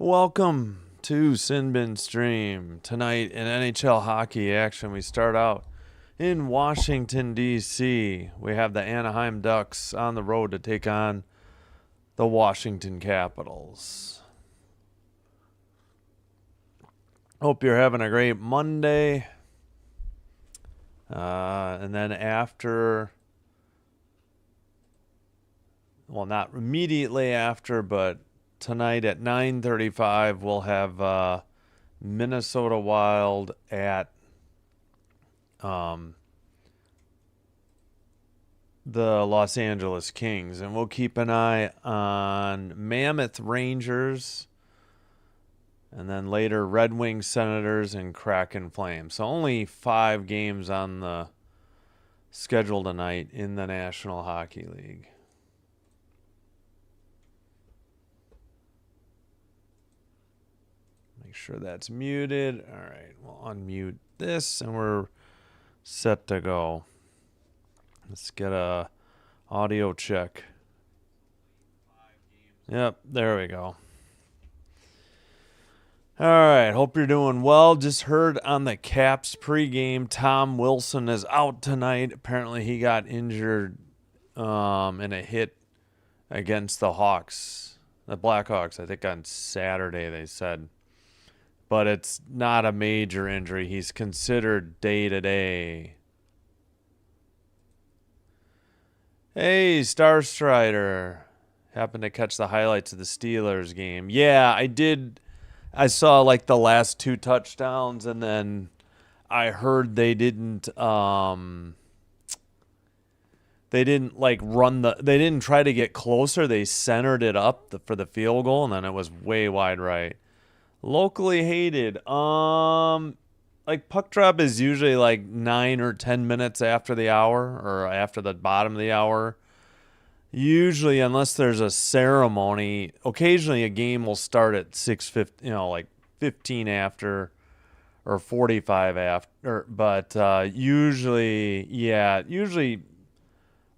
Welcome to Sinbin Stream. Tonight in NHL hockey action, we start out in Washington, D.C. We have the Anaheim Ducks on the road to take on the Washington Capitals. Hope you're having a great Monday. And then after, well, not immediately after, but tonight at 9:35, we'll have Minnesota Wild at the Los Angeles Kings. And we'll keep an eye on Mammoth Rangers, and then later Red Wings Senators and Kraken Flames. So only 5 games on the schedule tonight in the National Hockey League. Make sure that's muted. All right, we'll unmute this and we're set to go. Let's get a audio check. Yep, there we go. All right, hope you're doing well. Just heard on the Caps pregame, Tom Wilson is out tonight. Apparently he got injured in a hit against the Hawks, the Blackhawks, I think on Saturday they said. But it's not a major injury. He's considered day-to-day. Hey, Star Strider. Happened to catch the highlights of the Steelers game. Yeah, I did. I saw like the last 2 touchdowns, and then I heard they didn't like they didn't try to get closer. They centered it up for the field goal, and then it was way wide right. Locally hated. Like puck drop is usually like 9 or 10 minutes after the hour or after the bottom of the hour. Usually, unless there's a ceremony, occasionally a game will start at 6:50, like 15 after or 45 after. But usually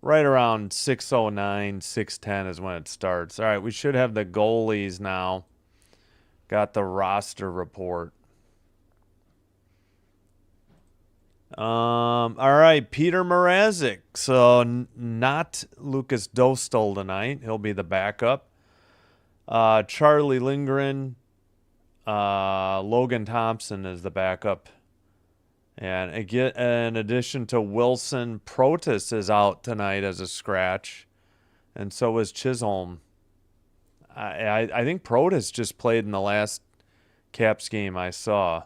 right around 6:09, 6:10 is when it starts. All right, we should have the goalies now. Got the roster report. All right, Peter Mrazek. So not Lucas Dostal tonight. He'll be the backup. Charlie Lindgren, Logan Thompson is the backup. And again, in addition to Wilson, Protas is out tonight as a scratch, and so is Chisholm. I think Protas just played in the last Caps game I saw.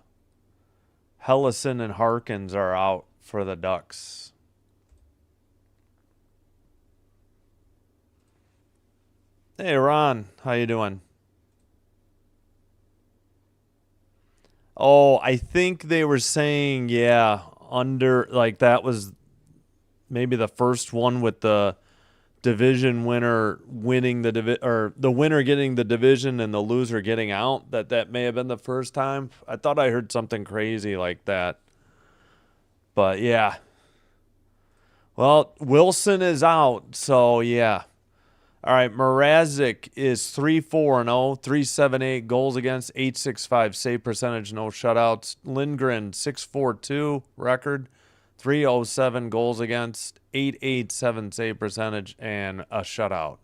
Hellison and Harkins are out for the Ducks. Hey, Ron. How you doing? Oh, I think they were saying, like that was maybe the first one with the division winner winning or the winner getting the division and the loser getting out. That may have been the first time. I thought I heard something crazy like that. But yeah. Well, Wilson is out, so yeah. All right, Mrazek is 3-4-0, 3.78 goals against, 8.65 save percentage, no shutouts. Lindgren 6-4-2 record, 3.07 goals against, 8.87 save percentage, and a shutout.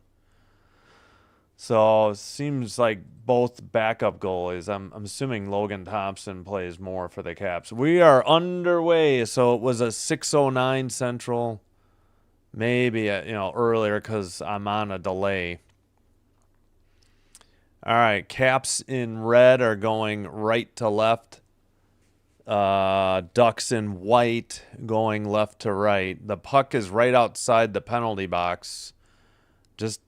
So seems like both backup goalies. I'm assuming Logan Thompson plays more for the Caps. We are underway. So it was a 6:09 Central, maybe earlier because I'm on a delay. All right, Caps in red are going right to left. Ducks in white going left to right. The puck is right outside the penalty box. Just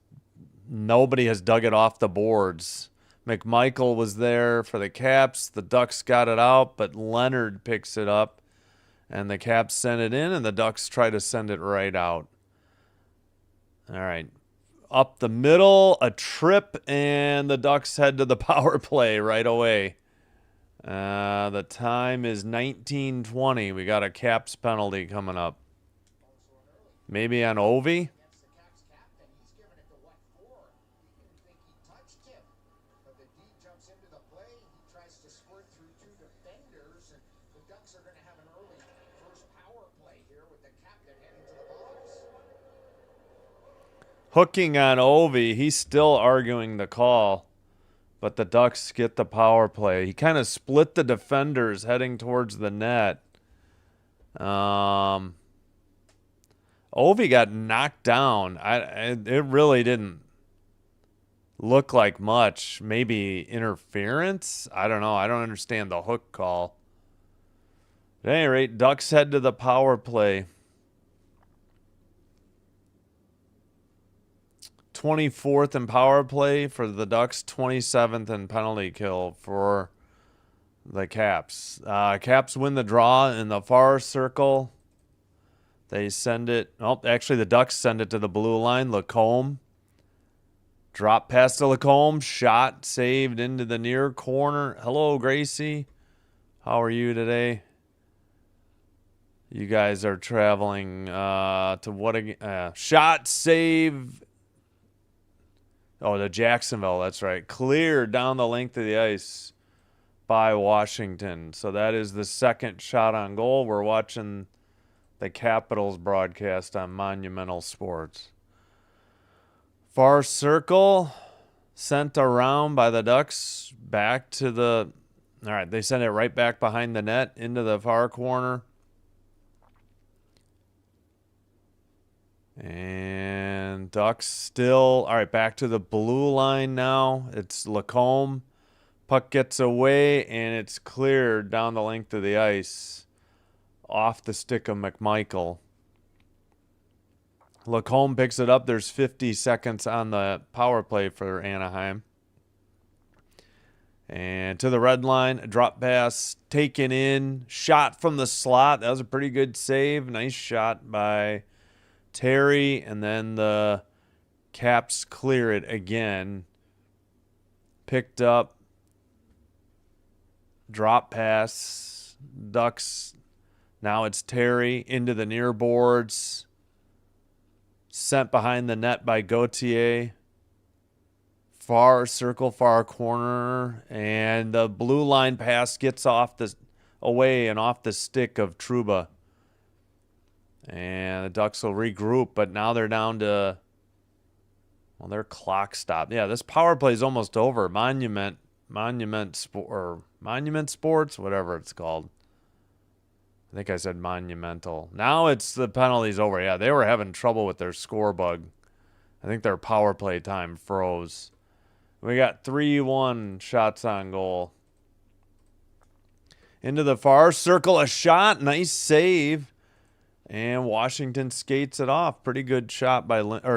nobody has dug it off the boards. McMichael was there for the Caps. The Ducks got it out, but Leonard picks it up, and the Caps send it in, and the Ducks try to send it right out. All right. Up the middle, a trip, and the Ducks head to the power play right away. The time is 19:20. We got a Caps penalty coming up. Maybe on Ovi? But the D jumps into the play. He tries to squirt through two defenders, and the Ducks are going to have an early first power play here with the captain heading to the box. Hooking on Ovi. He's still arguing the call, but the Ducks get the power play. He kind of split the defenders heading towards the net. Ovi got knocked down. It really didn't look like much. Maybe interference? I don't know. I don't understand the hook call. At any rate, Ducks head to the power play. 24th in power play for the Ducks, 27th in penalty kill for the Caps. Caps win the draw in the far circle. They send it. Oh, actually, the Ducks send it to the blue line. Lacombe. Drop pass to Lacombe. Shot saved into the near corner. Hello, Gracie. How are you today? You guys are traveling to what again? Shot save. Oh, to Jacksonville. That's right. Cleared down the length of the ice by Washington. So that is the second shot on goal. We're watching the Capitals broadcast on Monumental Sports. Far circle sent around by the Ducks back to the... All right, they sent it right back behind the net into the far corner. And Ducks still... All right, back to the blue line now. It's Lacombe. Puck gets away, and it's cleared down the length of the ice off the stick of McMichael. Lacombe picks it up. There's 50 seconds on the power play for Anaheim. And to the red line, a drop pass taken in. Shot from the slot. That was a pretty good save. Nice shot by Terry. And then the Caps clear it again. Picked up. Drop pass. Ducks. Now it's Terry into the near boards. Sent behind the net by Gauthier. Far circle, far corner. And the blue line pass gets away and off the stick of Trouba. And the Ducks will regroup, but now they're down to... Well, their clock stopped. Yeah, this power play is almost over. Monument Sports, whatever it's called. I think I said Monumental. Now it's the penalty's over. Yeah, they were having trouble with their score bug. I think their power play time froze. We got 3-1 shots on goal. Into the far circle, a shot. Nice save. And Washington skates it off. Pretty good shot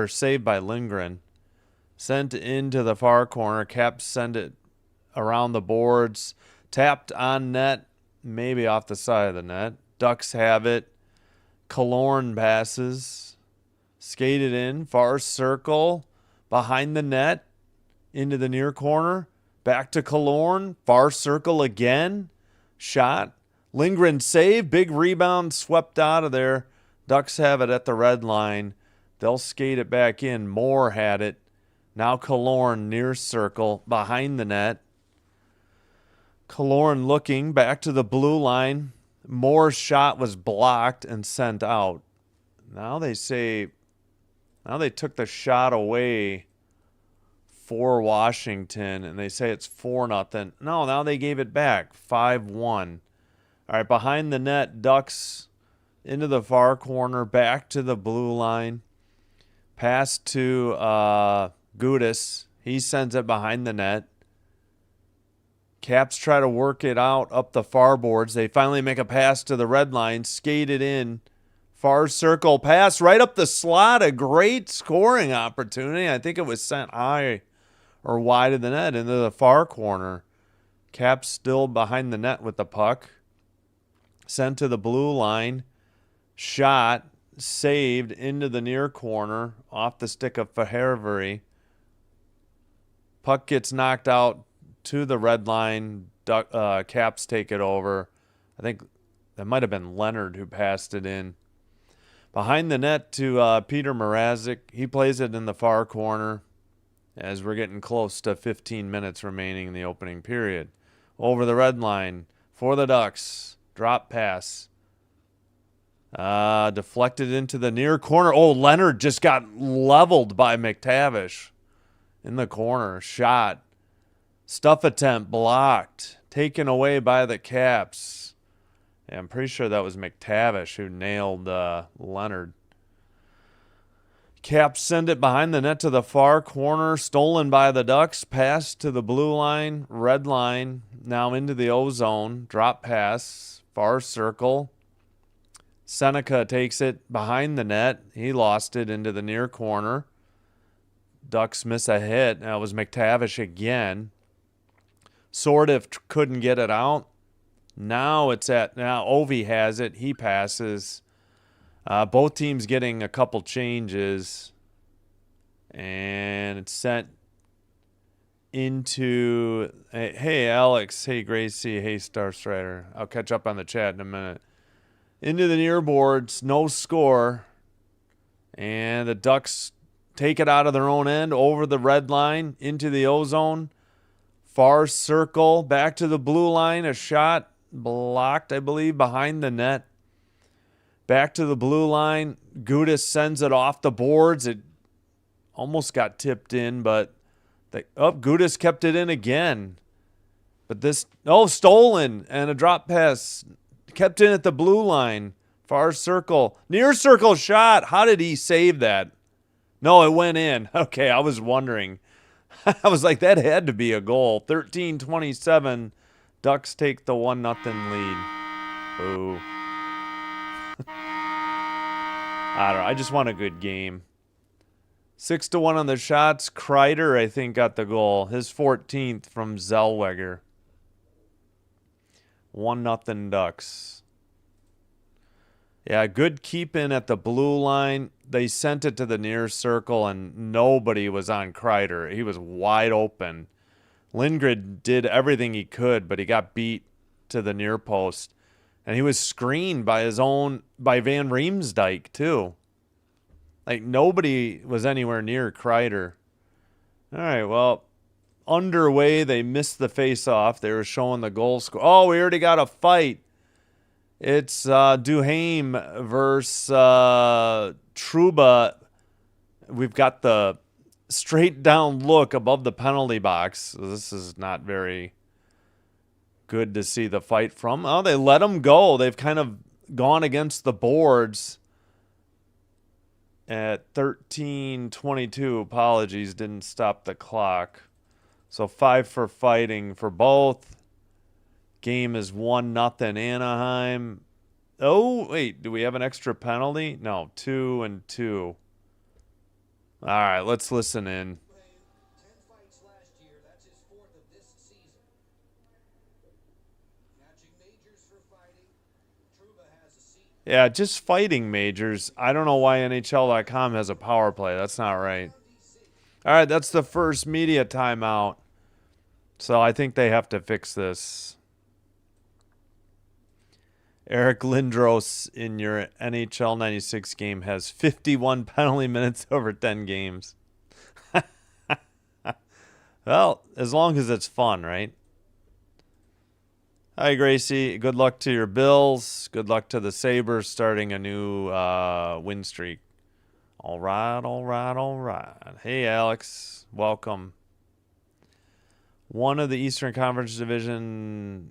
save by Lindgren. Sent into the far corner. Caps send it around the boards. Tapped on net. Maybe off the side of the net. Ducks have it. Killorn passes. Skated in. Far circle. Behind the net. Into the near corner. Back to Killorn. Far circle again. Shot. Lindgren save. Big rebound. Swept out of there. Ducks have it at the red line. They'll skate it back in. Moore had it. Now Killorn near circle. Behind the net. Killorn looking back to the blue line. Moore's shot was blocked and sent out. Now they took the shot away for Washington, and they say it's 4-0. No, now they gave it back. 5-1. All right, behind the net, Ducks into the far corner, back to the blue line. Pass to Gudis. He sends it behind the net. Caps try to work it out up the far boards. They finally make a pass to the red line. Skate it in. Far circle pass right up the slot. A great scoring opportunity. I think it was sent high or wide of the net into the far corner. Caps still behind the net with the puck. Sent to the blue line. Shot. Saved into the near corner. Off the stick of Fahervery. Puck gets knocked out to the red line. Caps take it over. I think that might have been Leonard who passed it in. Behind the net to Peter Mrazek. He plays it in the far corner. as we're getting close to 15 minutes remaining in the opening period. Over the red line for the Ducks. Drop pass. Deflected into the near corner. Oh, Leonard just got leveled by McTavish in the corner. Shot. Stuff attempt blocked. Taken away by the Caps. Yeah, I'm pretty sure that was McTavish who nailed Leonard. Caps send it behind the net to the far corner. Stolen by the Ducks. Pass to the blue line. Red line. Now into the O-zone. Drop pass. Far circle. Seneca takes it behind the net. He lost it into the near corner. Ducks miss a hit. That was McTavish again. Sordiff couldn't get it out. Now Ovi has it. He passes. Both teams getting a couple changes. And it's sent into... Hey, Alex. Hey, Gracie. Hey, Star Strider. I'll catch up on the chat in a minute. Into the near boards. No score. And the Ducks take it out of their own end. Over the red line. Into the O-zone. Far circle. Back to the blue line. A shot blocked, I believe, behind the net. Back to the blue line. Gudis sends it off the boards. It almost got tipped in, but Gudis kept it in again. But stolen and a drop pass. Kept in at the blue line. Far circle. Near circle shot. How did he save that? No, it went in. Okay, I was wondering. I was like, that had to be a goal. 13-27. Ducks take the 1-0 lead. Boo. I don't know. I just want a good game. 6-1 on the shots. Kreider, I think, got the goal. His 14th from Zellweger. 1-0 Ducks. Yeah, good keep in at the blue line. They sent it to the near circle, and nobody was on Kreider. He was wide open. Lindgren did everything he could, but he got beat to the near post. And he was screened by Van Riemsdyk, too. Like, nobody was anywhere near Kreider. All right, well, underway, they missed the face-off. They were showing the goal score. Oh, we already got a fight. It's Duhaime versus Trouba. We've got the straight down look above the penalty box. This is not very good to see the fight from. Oh, they let him go. They've kind of gone against the boards at 13:22. Apologies, didn't stop the clock. So 5 for fighting for both. Game is 1-0 Anaheim. Oh, wait, do we have an extra penalty? No, 2-2. All right, let's listen in. 10 fights last year. That's his 4th of this season. Catching majors for fighting. Trouba has a seat. Yeah, just fighting majors. I don't know why NHL.com has a power play. That's not right. All right, that's the first media timeout. So I think they have to fix this. Eric Lindros in your NHL 96 game has 51 penalty minutes over 10 games. Well, as long as it's fun, right? Hi, Gracie. Good luck to your Bills. Good luck to the Sabres starting a new win streak. All right, all right, all right. Hey, Alex. Welcome. One of the Eastern Conference division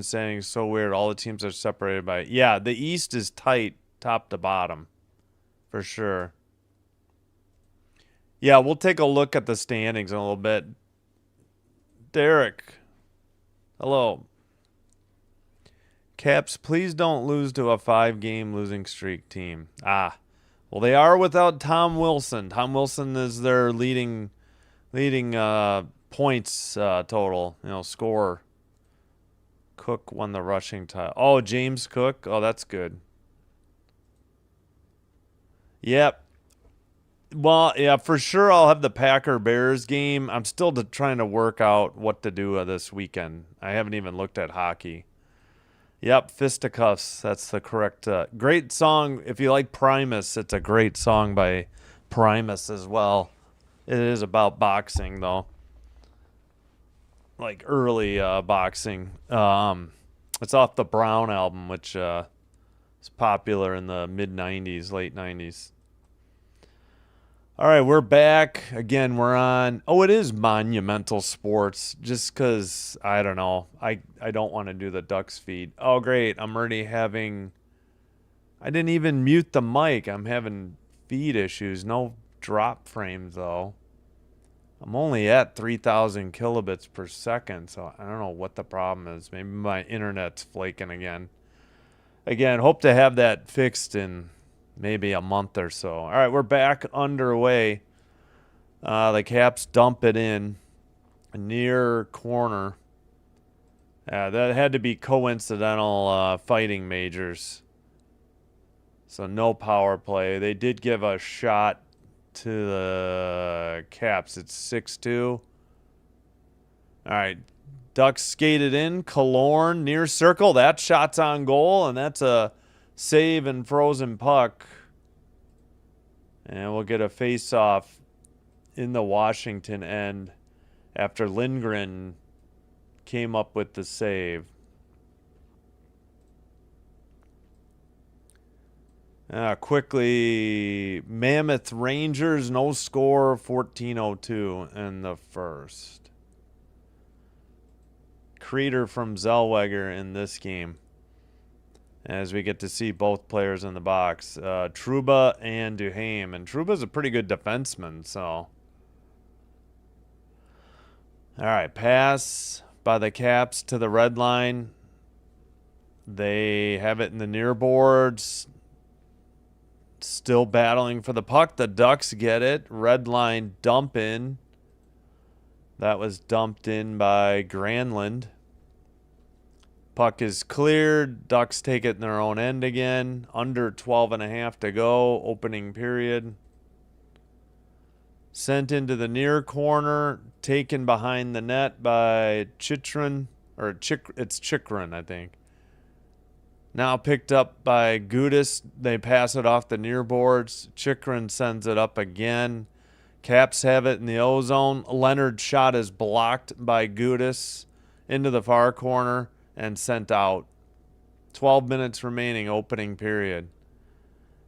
standings so weird. All the teams are separated by... Yeah, the East is tight top to bottom. For sure. Yeah, we'll take a look at the standings in a little bit. Derek. Hello. Caps, please don't lose to a 5-game losing streak team. Well, they are without Tom Wilson. Tom Wilson is their leading points total, scorer. Cook won the rushing title. Oh, James Cook. Oh, that's good. Yep. Well, yeah, for sure I'll have the Packer-Bears game. I'm still trying to work out what to do this weekend. I haven't even looked at hockey. Yep, Fisticuffs. That's the correct. Great song. If you like Primus, it's a great song by Primus as well. It is about boxing, though. Like early boxing. It's off the Brown album, which is popular in the mid 90s, late 90s. All right, we're back. Again, we're on. Oh, it is Monumental Sports, just because, I don't know. I don't want to do the Ducks feed. Oh, great. I'm already having. I didn't even mute the mic. I'm having feed issues. No drop frames, though. I'm only at 3,000 kilobits per second, so I don't know what the problem is. Maybe my internet's flaking again. Again, hope to have that fixed in maybe a month or so. All right, we're back underway. The Caps dump it in near corner. That had to be coincidental fighting majors. So no power play. They did give a shot to the Caps. It's 6-2. All right. Ducks skated in. Killorn near circle. That shot's on goal, and that's a save and frozen puck. And we'll get a face-off in the Washington end after Lindgren came up with the save. Quickly, Mammoth Rangers, no score, 14:02 in the first. Creator from Zellweger in this game, as we get to see both players in the box, Trouba and Duhaime. And Trouba's a pretty good defenseman, so. All right, pass by the Caps to the red line. They have it in the near boards. Still battling for the puck. The Ducks get it. Red line dump in. That was dumped in by Granlund. Puck is cleared. Ducks take it in their own end again. Under 12.5 to go. Opening period. Sent into the near corner. Taken behind the net by Chychrun. It's Chychrun, I think. Now picked up by Gudis. They pass it off the near boards. Chychrun sends it up again. Caps have it in the O-zone. Leonard's shot is blocked by Gudis into the far corner and sent out. 12 minutes remaining, opening period.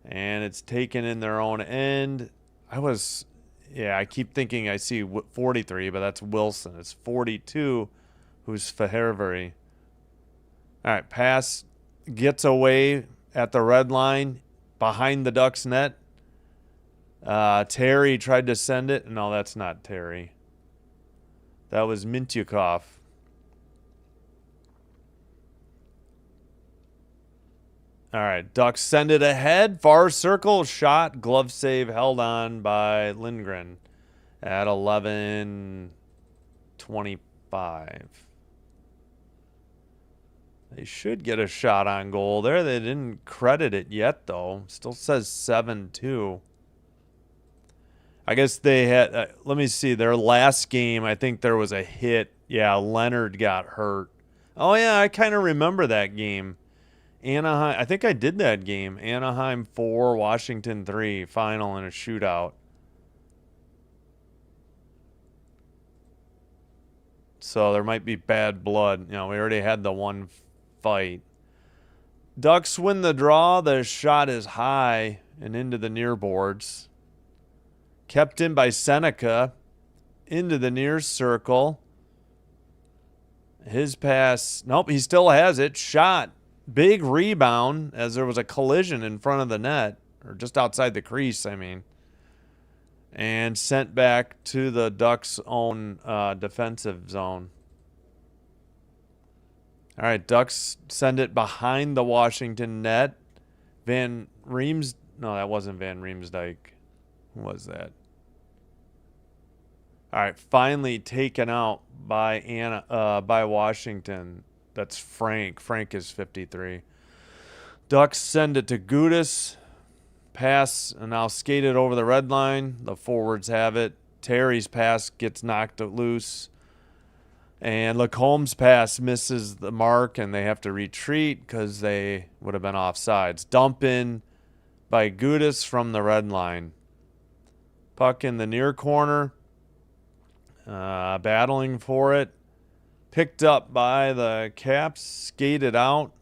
And it's taken in their own end. I keep thinking I see 43, but that's Wilson. It's 42 who's Fahervery. All right, pass gets away at the red line behind the Ducks net. Terry tried to send it. No, that's not Terry. That was Mintyukov. All right, Ducks send it ahead. Far circle, shot, glove save held on by Lindgren at 11:25. They should get a shot on goal there. They didn't credit it yet, though. Still says 7-2. I guess they had, let me see, their last game, I think there was a hit. Yeah, Leonard got hurt. Oh, yeah, I kind of remember that game. Anaheim, I think I did that game. Anaheim 4, Washington 3, final in a shootout. So there might be bad blood. We already had the one fight. Ducks win the draw. The shot is high and into the near boards. Kept in by Seneca. Into the near circle. His pass. Nope, he still has it. Shot. Big rebound as there was a collision in front of the net. Or just outside the crease, I mean. And sent back to the Ducks' own defensive zone. All right, Ducks send it behind the Washington net. No, that wasn't Van Riemsdyk. Who was that? All right, finally taken out by Washington. That's Frank. Frank is 53. Ducks send it to Gudis. Pass, and now skate it over the red line. The forwards have it. Terry's pass gets knocked loose. And Lacombe's pass misses the mark, and they have to retreat because they would have been offsides. Dump in by Gudis from the red line. Puck in the near corner. Battling for it. Picked up by the Caps. Skated out.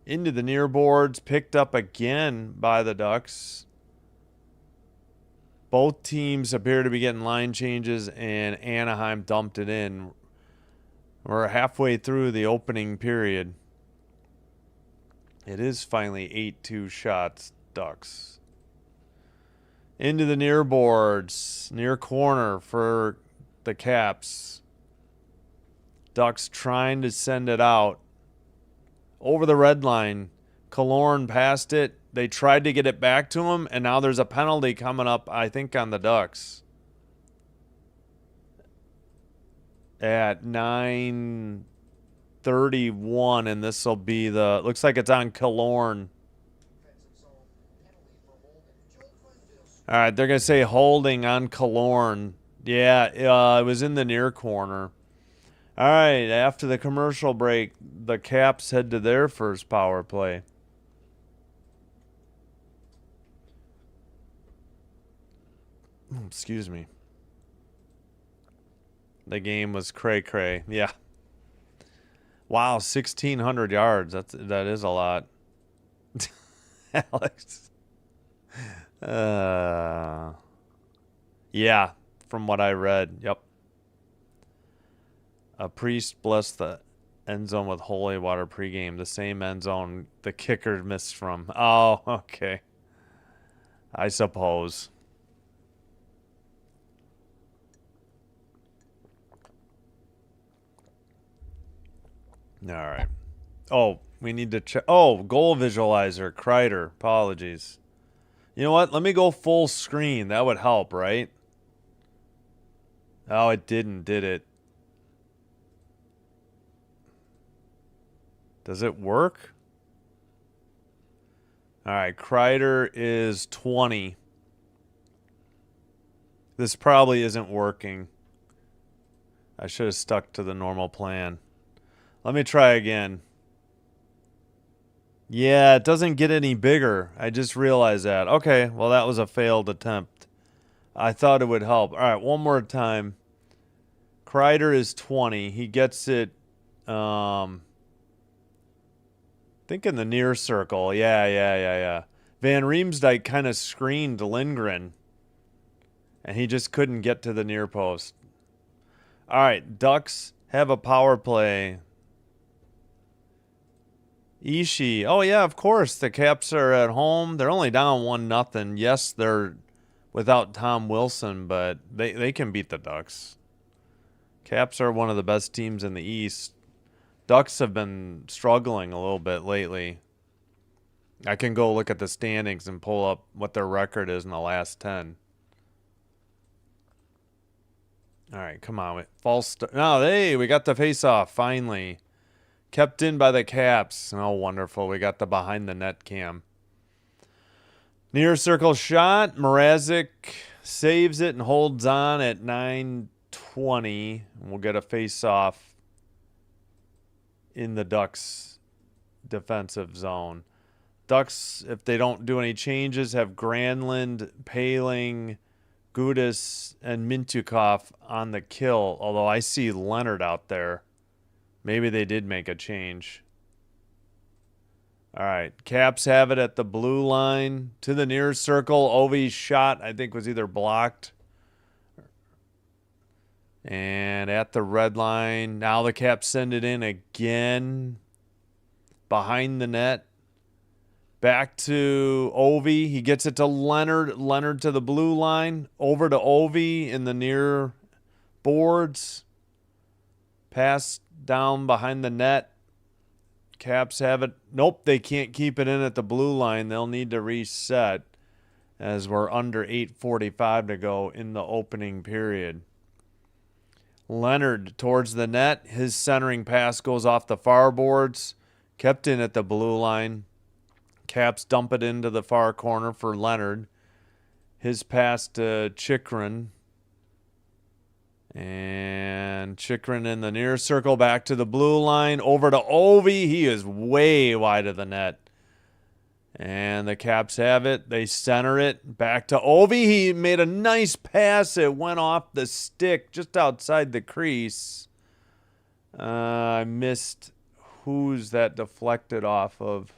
Into the near boards. Picked up again by the Ducks. Both teams appear to be getting line changes, and Anaheim dumped it in. We're halfway through the opening period. It is finally 8-2 shots, Ducks. Into the near boards, near corner for the Caps. Ducks trying to send it out. Over the red line, Killorn passed it. They tried to get it back to him, and now there's a penalty coming up, I think, on the Ducks. At 9:31, and this will be the... Looks like it's on Killorn. All right, they're going to say holding on Killorn. Yeah, it was in the near corner. All right, after the commercial break, the Caps head to their first power play. Excuse me. The game was cray-cray. Yeah. Wow, 1,600 yards. That is a lot. Alex. Yeah, from what I read. Yep. A priest blessed the end zone with holy water pregame. The same end zone the kicker missed from. Oh, okay. I suppose. All right. Oh, we need to check. Oh, goal visualizer, Kreider. Apologies. You know what? Let me go full screen. That would help, right? Oh, it didn't, did it? Does it work? All right, Kreider is 20. This probably isn't working. I should have stuck to the normal plan. Let me try again. Yeah, it doesn't get any bigger. I just realized that. Okay, well, that was a failed attempt. I thought it would help. All right, one more time. Kreider is 20. He gets it, I think in the near circle. Yeah. Van Riemsdyk kind of screened Lindgren, and he just couldn't get to the near post. All right, Ducks have a power play. Ishii. Oh, yeah, of course. The Caps are at home. They're only down 1-0. Yes, they're without Tom Wilson, but they can beat the Ducks. Caps are one of the best teams in the East. Ducks have been struggling a little bit lately. I can go look at the standings and pull up what their record is in the last 10. All right, come on. False start. No, hey, we got the face-off, finally. Kept in by the Caps. Oh, wonderful. We got the behind the net cam. Near circle shot. Mrazek saves it and holds on at 9:20. We'll get a face-off in the Ducks defensive zone. Ducks, if they don't do any changes, have Granlund, Paling, Gudis, and Mintyukov on the kill, although I see Leonard out there. Maybe they did make a change. All right, Caps have it at the blue line to the near circle. Ovi's shot, I think, was either blocked. And at the red line, now the Caps send it in again. Behind the net. Back to Ovi. He gets it to Leonard. Leonard to the blue line. Over to Ovi in the near boards. Pass down behind the net. Caps have it. Nope, they can't keep it in at the blue line. They'll need to reset as we're under 8:45 to go in the opening period. Leonard towards the net. His centering pass goes off the far boards. Kept in at the blue line. Caps dump it into the far corner for Leonard. His pass to Chychrun. And Chychrun in the near circle, back to the blue line, over to Ovi. He is way wide of the net. And the Caps have it. They center it back to Ovi. He made a nice pass. It went off the stick just outside the crease. I missed who's that deflected off of.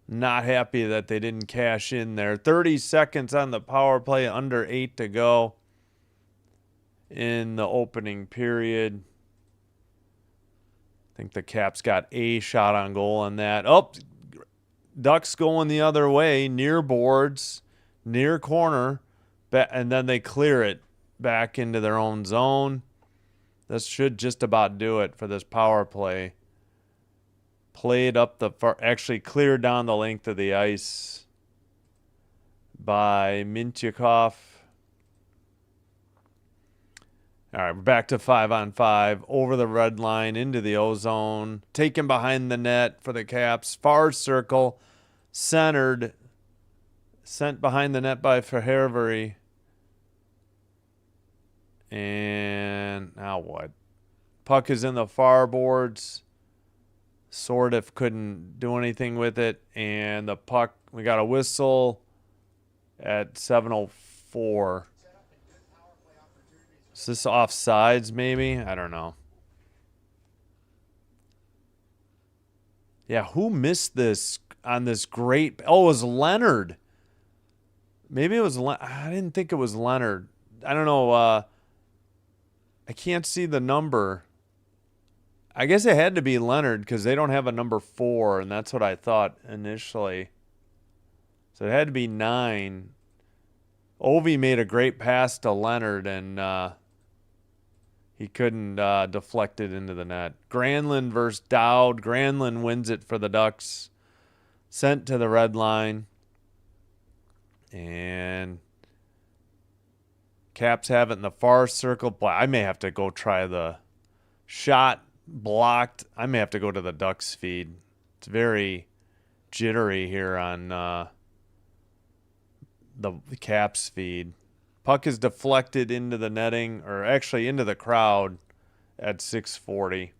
Not happy that they didn't cash in there. 30 seconds on the power play, under 8 to go in the opening period. I think the Caps got a shot on goal on that. Oh, Ducks going the other way, near boards, near corner, and then they clear it back into their own zone. This should just about do it for this power play. Played up the far, actually cleared down the length of the ice by Mintyukov. All right, we're back to 5-on-5, over the red line, into the O-zone, taken behind the net for the Caps, far circle, centered, sent behind the net by Verheervary. And now what? Puck is in the far boards. Sordif couldn't do anything with it, and the puck, we got a whistle at 7:04. Is this offsides maybe? I don't know. Yeah, who missed this on this great? Oh, it was Leonard. Maybe it was I didn't think it was Leonard. I don't know. I can't see the number. I guess it had to be Leonard because they don't have a number 4, and that's what I thought initially. So it had to be 9. Ovi made a great pass to Leonard, and he couldn't deflect it into the net. Granlund versus Dowd. Granlund wins it for the Ducks. Sent to the red line. And Caps have it in the far circle. I may have to go try the shot. Blocked. I may have to go to the Ducks feed. It's very jittery here on the Caps feed. Puck is deflected into the netting, or actually into the crowd at 6:40.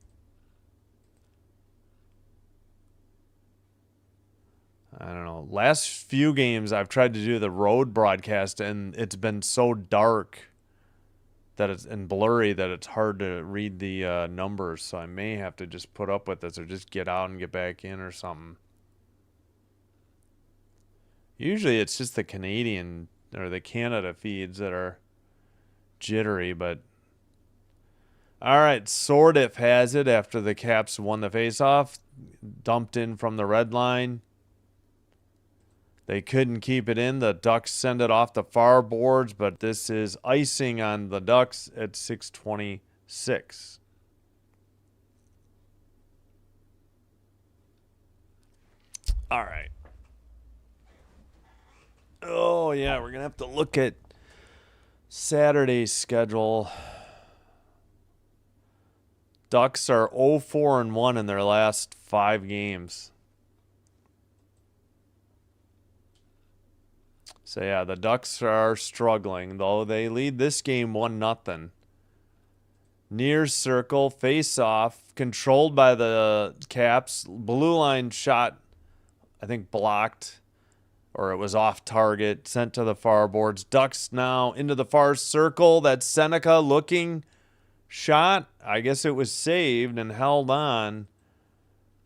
I don't know. Last few games I've tried to do the road broadcast, and it's been so dark that it's and blurry that it's hard to read the numbers. So I may have to just put up with this, or just get out and get back in or something. Usually it's just the Canadian or the Canada feeds that are jittery, but all right, Sordif has it after the Caps won the faceoff, dumped in from the red line. They couldn't keep it in. The Ducks send it off the far boards, but this is icing on the Ducks at 6:26. All right. Oh, yeah, we're going to have to look at Saturday's schedule. Ducks are 0-4-1 in their last 5 games. So, yeah, the Ducks are struggling, though they lead this game 1-0. Near circle, face-off, controlled by the Caps. Blue line shot, I think, blocked, or it was off target, sent to the far boards. Ducks now into the far circle. That Seneca looking shot. I guess it was saved and held on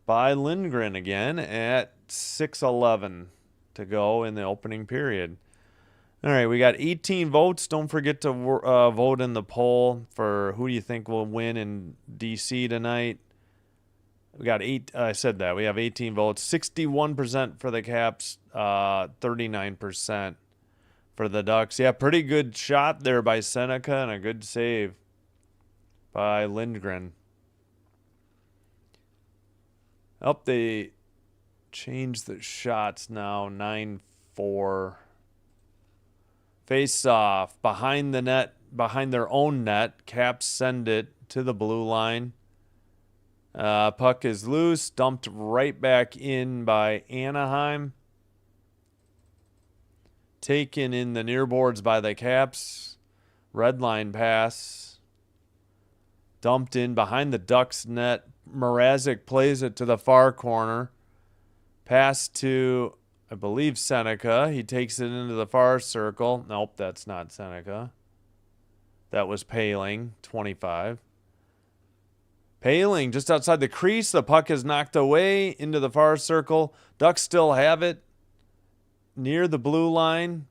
by Lindgren again at 6:11 to go in the opening period. All right, we got 18 votes. Don't forget to vote in the poll for who do you think will win in DC tonight. We got 8. I said that. We have 18 votes. 61% for the Caps, 39% for the Ducks. Yeah, pretty good shot there by Seneca and a good save by Lindgren. Oh, they changed the shots now. 9-4. Face off behind the net, behind their own net. Caps send it to the blue line. Puck is loose, dumped right back in by Anaheim. Taken in the near boards by the Caps. Red line pass. Dumped in behind the Ducks net. Mrazek plays it to the far corner. Pass to I believe, Seneca. He takes it into the far circle. Nope, that's not Seneca. That was Paling, 25. Paling just outside the crease. The puck is knocked away into the far circle. Ducks still have it near the blue line.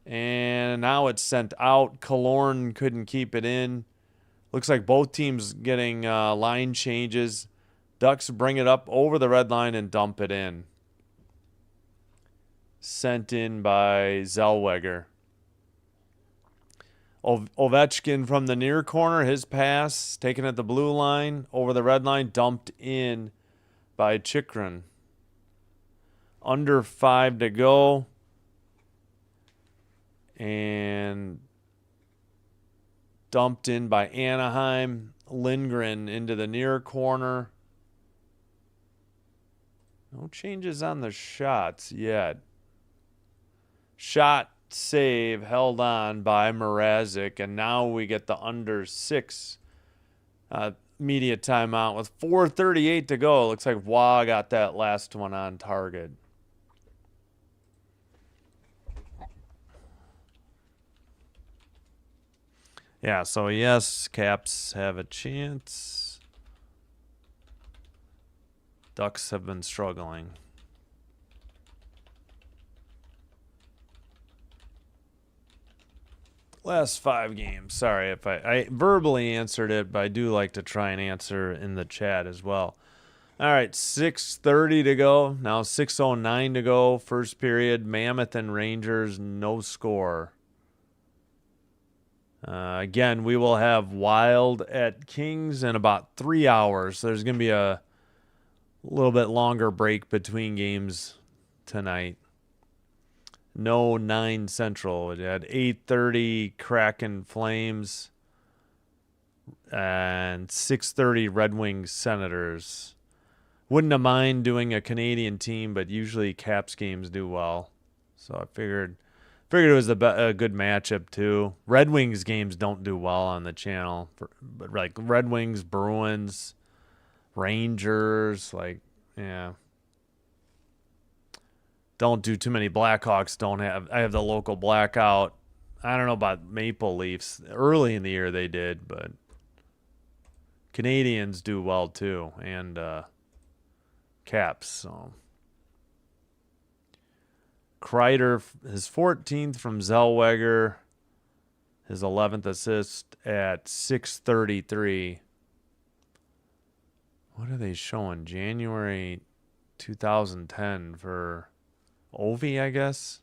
And now it's sent out. Killorn couldn't keep it in. Looks like both teams getting line changes. Ducks bring it up over the red line and dump it in. Sent in by Zellweger. Ovechkin from the near corner. His pass taken at the blue line. Over the red line. Dumped in by Chychrun. Under 5 to go. And dumped in by Anaheim. Lindgren into the near corner. No changes on the shots yet. Shot save held on by Mrazek, and now we get the under 6 media timeout with 4:38 to go. Looks like Wah got that last one on target. Yeah, so yes, Caps have a chance. Ducks have been struggling. Last 5 games. Sorry if I verbally answered it, but I do like to try and answer in the chat as well. All right, 6:30 to go. Now 6:09 to go. First period, Mammoth and Rangers, no score. Again, we will have Wild at Kings in about 3 hours. There's going to be a little bit longer break between games tonight. No 9 Central. It had 8:30 Kraken Flames and 6:30 Red Wings Senators. Wouldn't have mind doing a Canadian team, but usually Caps games do well. So I figured it was a good matchup too. Red Wings games don't do well on the channel, but like Red Wings, Bruins, Rangers, yeah. Don't do too many. Blackhawks I have the local blackout. I don't know about Maple Leafs. Early in the year they did, but Canadians do well too, and Caps. So Kreider, his 14th from Zellweger, his 11th assist at 6:33. What are they showing? January 2010 for Ovi, I guess.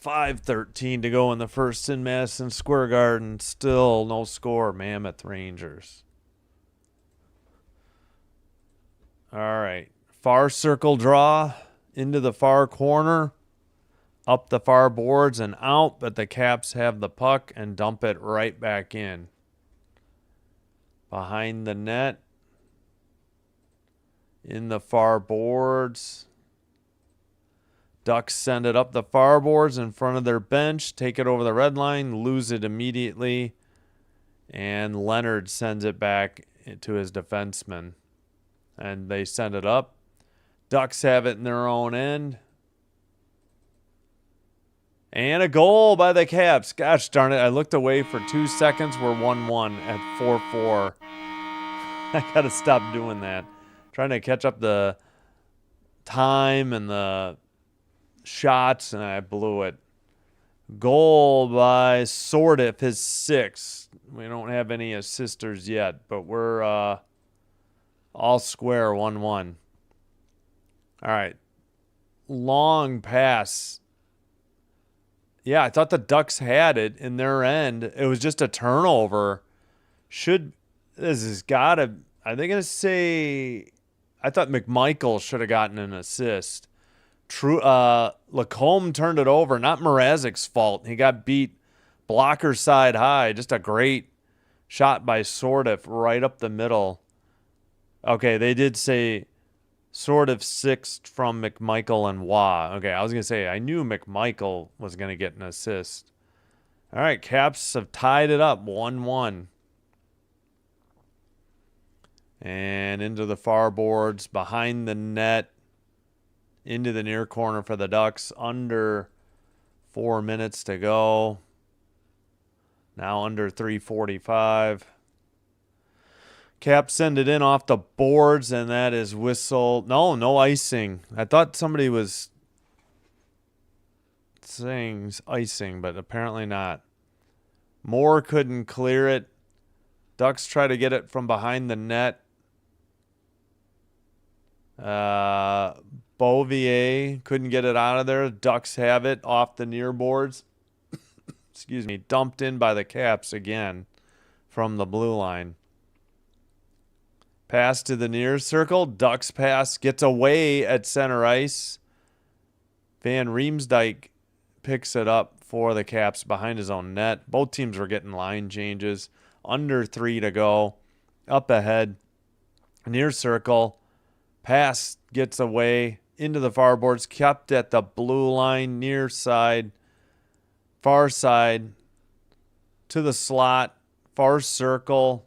$5:13 to go in the first in Madison Square Garden. Still no score. Mammoth Rangers. All right. Far circle draw into the far corner. Up the far boards and out, but the Caps have the puck and dump it right back in. Behind the net. In the far boards. Ducks send it up the far boards in front of their bench, take it over the red line, lose it immediately, and Leonard sends it back to his defenseman. And they send it up. Ducks have it in their own end. And a goal by the Caps. Gosh darn it, I looked away for 2 seconds. We're 1-1 at 4-4. I got to stop doing that. Trying to catch up the time and the shots, and I blew it. Goal by Sordiff, his 6th. We don't have any assisters yet, but we're all square, 1-1. All right. Long pass. Yeah, I thought the Ducks had it in their end. It was just a turnover. This has got to, are they going to say, I thought McMichael should have gotten an assist. Lacombe turned it over. Not Mrazek's fault. He got beat blocker side high. Just a great shot by Sordiff right up the middle. Okay, they did say Sordiff 6th from McMichael and Wah. Okay, I was going to say, I knew McMichael was going to get an assist. All right, Caps have tied it up 1-1. And into the far boards, behind the net, into the near corner for the Ducks. Under 4 minutes to go. Now under 3:45. Caps send it in off the boards, and that is whistle. No icing. I thought somebody was saying icing, but apparently not. Moore couldn't clear it. Ducks try to get it from behind the net. Beauvier couldn't get it out of there. Ducks have it off the near boards. Excuse me. Dumped in by the Caps again from the blue line. Pass to the near circle. Ducks pass gets away at center ice. Van Riemsdyk picks it up for the Caps behind his own net. Both teams were getting line changes. Under 3 to go. Up ahead. Near circle. Pass gets away into the far boards. Kept at the blue line. Near side. Far side. To the slot. Far circle.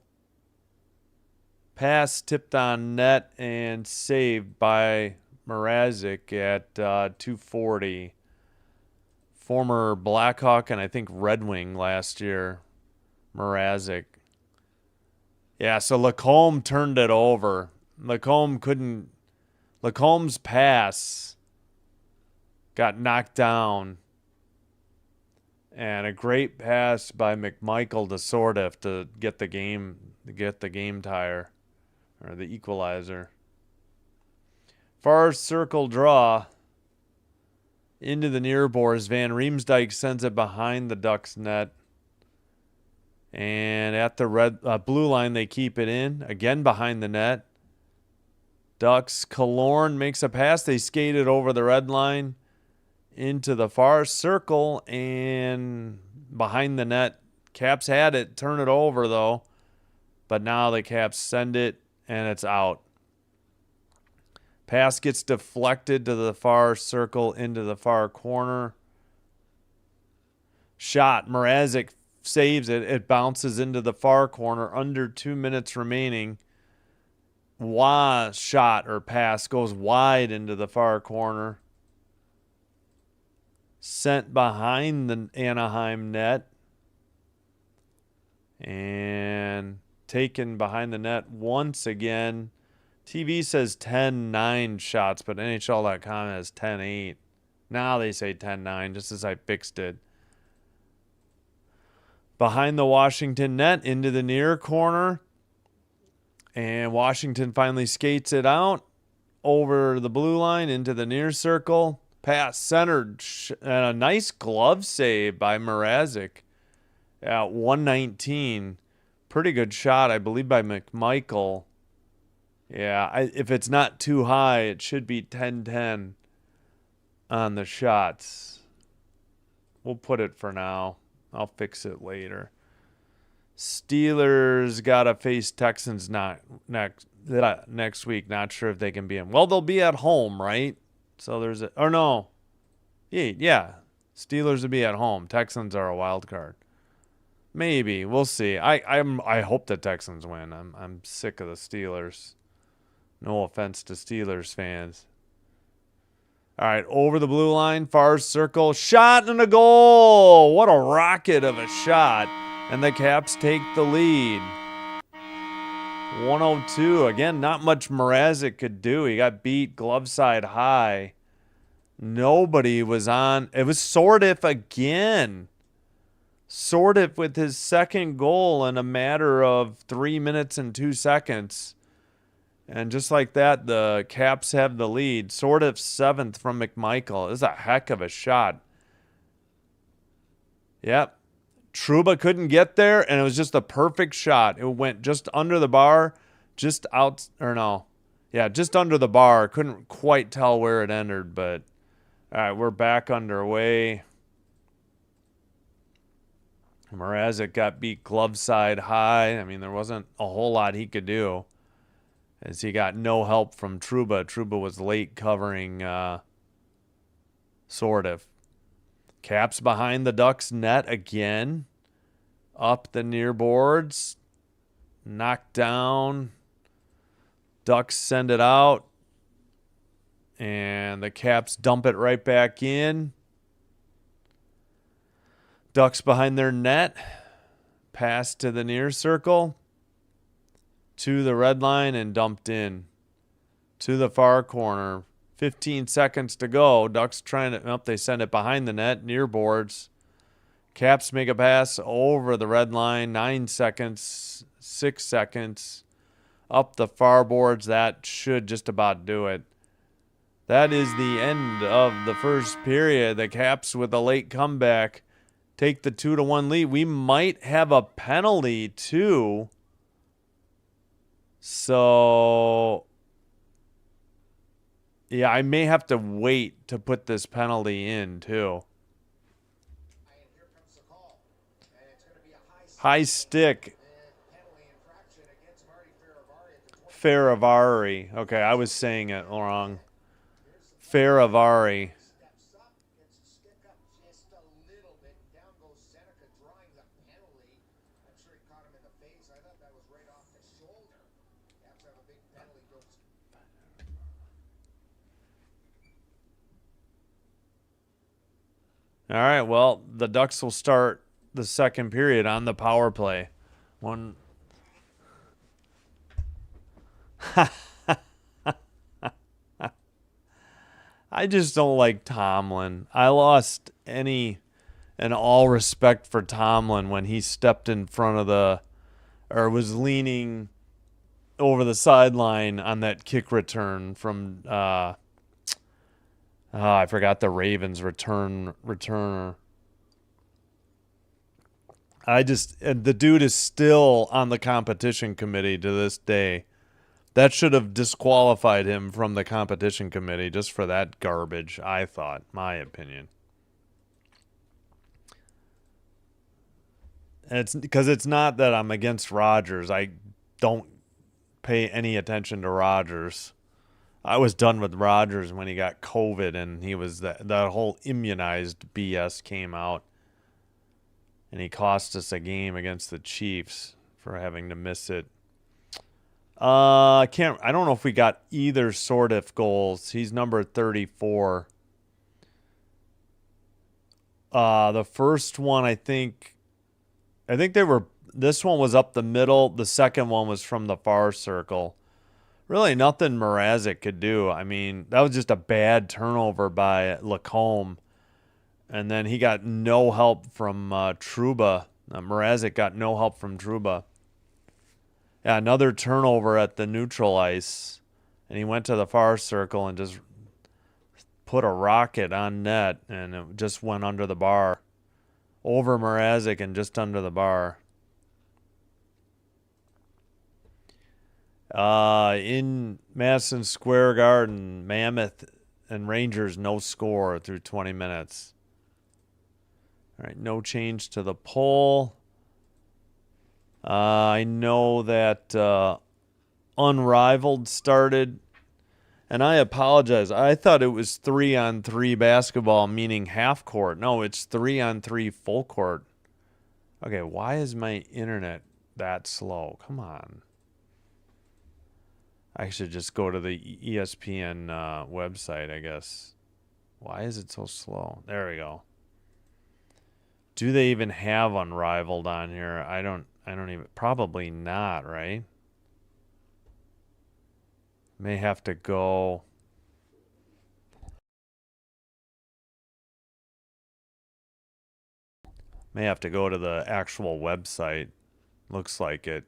Pass tipped on net and saved by Mrazek at 240. Former Blackhawk and I think Red Wing last year. Mrazek. Yeah, so Lacombe turned it over. Lacombe's pass got knocked down. And a great pass by McMichael to Sordiff to get the game tire. Or the equalizer. Far circle draw into the near boards. Van Riemsdyk sends it behind the Ducks net. And at the blue line, they keep it in. Again behind the net. Ducks, Killorn makes a pass. They skate it over the red line into the far circle and behind the net. Caps had it. Turn it over, though. But now the Caps send it. And it's out. Pass gets deflected to the far circle into the far corner. Shot. Mrazek saves it. It bounces into the far corner. Under 2 minutes remaining. Shot or pass goes wide into the far corner. Sent behind the Anaheim net. And taken behind the net once again. TV says 10-9 shots, but NHL.com has 10-8. Now they say 10-9, just as I fixed it. Behind the Washington net, into the near corner. And Washington finally skates it out. Over the blue line, into the near circle. Pass centered. And a nice glove save by Mrazek at 119. Pretty good shot, I believe, by McMichael. Yeah, if it's not too high, it should be 10-10 on the shots. We'll put it for now. I'll fix it later. Steelers got to face Texans next week. Not sure if they can be in. Well, they'll be at home, right? So there's a... Or no. Yeah. Steelers will be at home. Texans are a wild card. Maybe. We'll see. I hope the Texans win. I'm sick of the Steelers. No offense to Steelers fans. All right, over the blue line, far circle, shot and a goal. What a rocket of a shot. And the Caps take the lead. 102. Again, not much Mrazek could do. He got beat glove side high. Nobody was on. It was Sordiff again. Sordiff with his second goal in a matter of 3 minutes and 2 seconds. And just like that, the Caps have the lead. Sordiff's seventh from McMichael. This is a heck of a shot. Yep. Trouba couldn't get there, and it was just a perfect shot. It went just under the bar, just out, or no. Yeah, just under the bar. Couldn't quite tell where it entered, but all right, we're back underway. Mrazek got beat glove side high. I mean, there wasn't a whole lot he could do as he got no help from Trouba. Trouba was late covering Sordiff. Caps behind the Ducks net again. Up the near boards. Knocked down. Ducks send it out. And the Caps dump it right back in. Ducks behind their net. Pass to the near circle. To the red line and dumped in. To the far corner. 15 seconds to go. Ducks trying to... they send it behind the net. Near boards. Caps make a pass over the red line. 9 seconds. 6 seconds. Up the far boards. That should just about do it. That is the end of the first period. The Caps with a late comeback take the 2-1 lead. We might have a penalty too. So, yeah, I may have to wait to put this penalty in too. And here comes the call. And it's going to be a High stick. penalty infraction against Marty Faravari at the 20. Faravari. Okay, I was saying it wrong. Faravari. Steps up, gets a stick up just a little bit. Down goes Seneca, drawing the penalty. I'm sure he caught him in the face. I thought that was right off the shoulder. Caps have a big penalty. Goes All right, well, the Ducks will start the second period on the power play. One. I just don't like Tomlin. I lost any and all respect for Tomlin when he stepped in front of the, or was leaning over the sideline on that kick return from, I forgot the Ravens returner. The dude is still on the competition committee to this day. That should have disqualified him from the competition committee just for that garbage, I thought, my opinion. And it's because it's not that I'm against Rodgers. I don't pay any attention to Rodgers. I was done with Rodgers when he got COVID and he was that whole immunized BS came out. And he cost us a game against the Chiefs for having to miss it. I don't know if we got either Sordif goals. He's number 34. The first one, I think this one was up the middle. The second one was from the far circle. Really nothing Mrazek could do. I mean, that was just a bad turnover by Lacombe. And then he got no help from Trouba. Mrazek got no help from Trouba. Yeah, another turnover at the neutral ice. And he went to the far circle and just put a rocket on net. And it just went under the bar. Over Mrazek and just under the bar. In Madison Square Garden, Mammoth and Rangers no score through 20 minutes. All right, no change to the poll. I know that Unrivaled started, and I apologize. I thought it was 3-on-3 basketball, meaning half court. No, it's 3-on-3 full court. Okay, why is my internet that slow? Come on. I should just go to the ESPN website, I guess. Why is it so slow? There we go. Do they even have Unrivaled on here? I don't even, probably not, right? May have to go. May have to go to the actual website. Looks like it.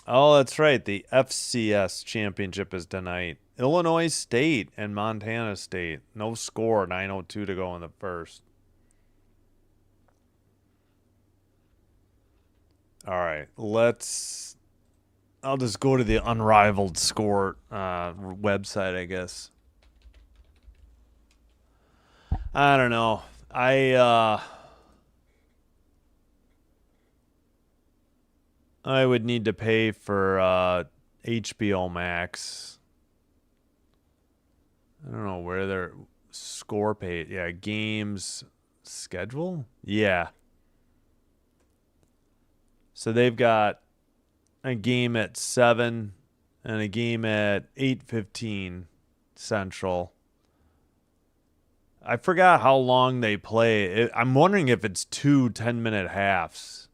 Oh, that's right. The FCS championship is tonight. Illinois State and Montana State. No score. 9:02 to go in the first. All right. I'll just go to the Unrivaled score website, I guess. I don't know. I would need to pay for HBO Max. I don't know where their score page. Yeah, games schedule. Yeah. So they've got a game at 7 and a game at 8:15 Central. I forgot how long they play. I'm wondering if it's 2 10-minute halves.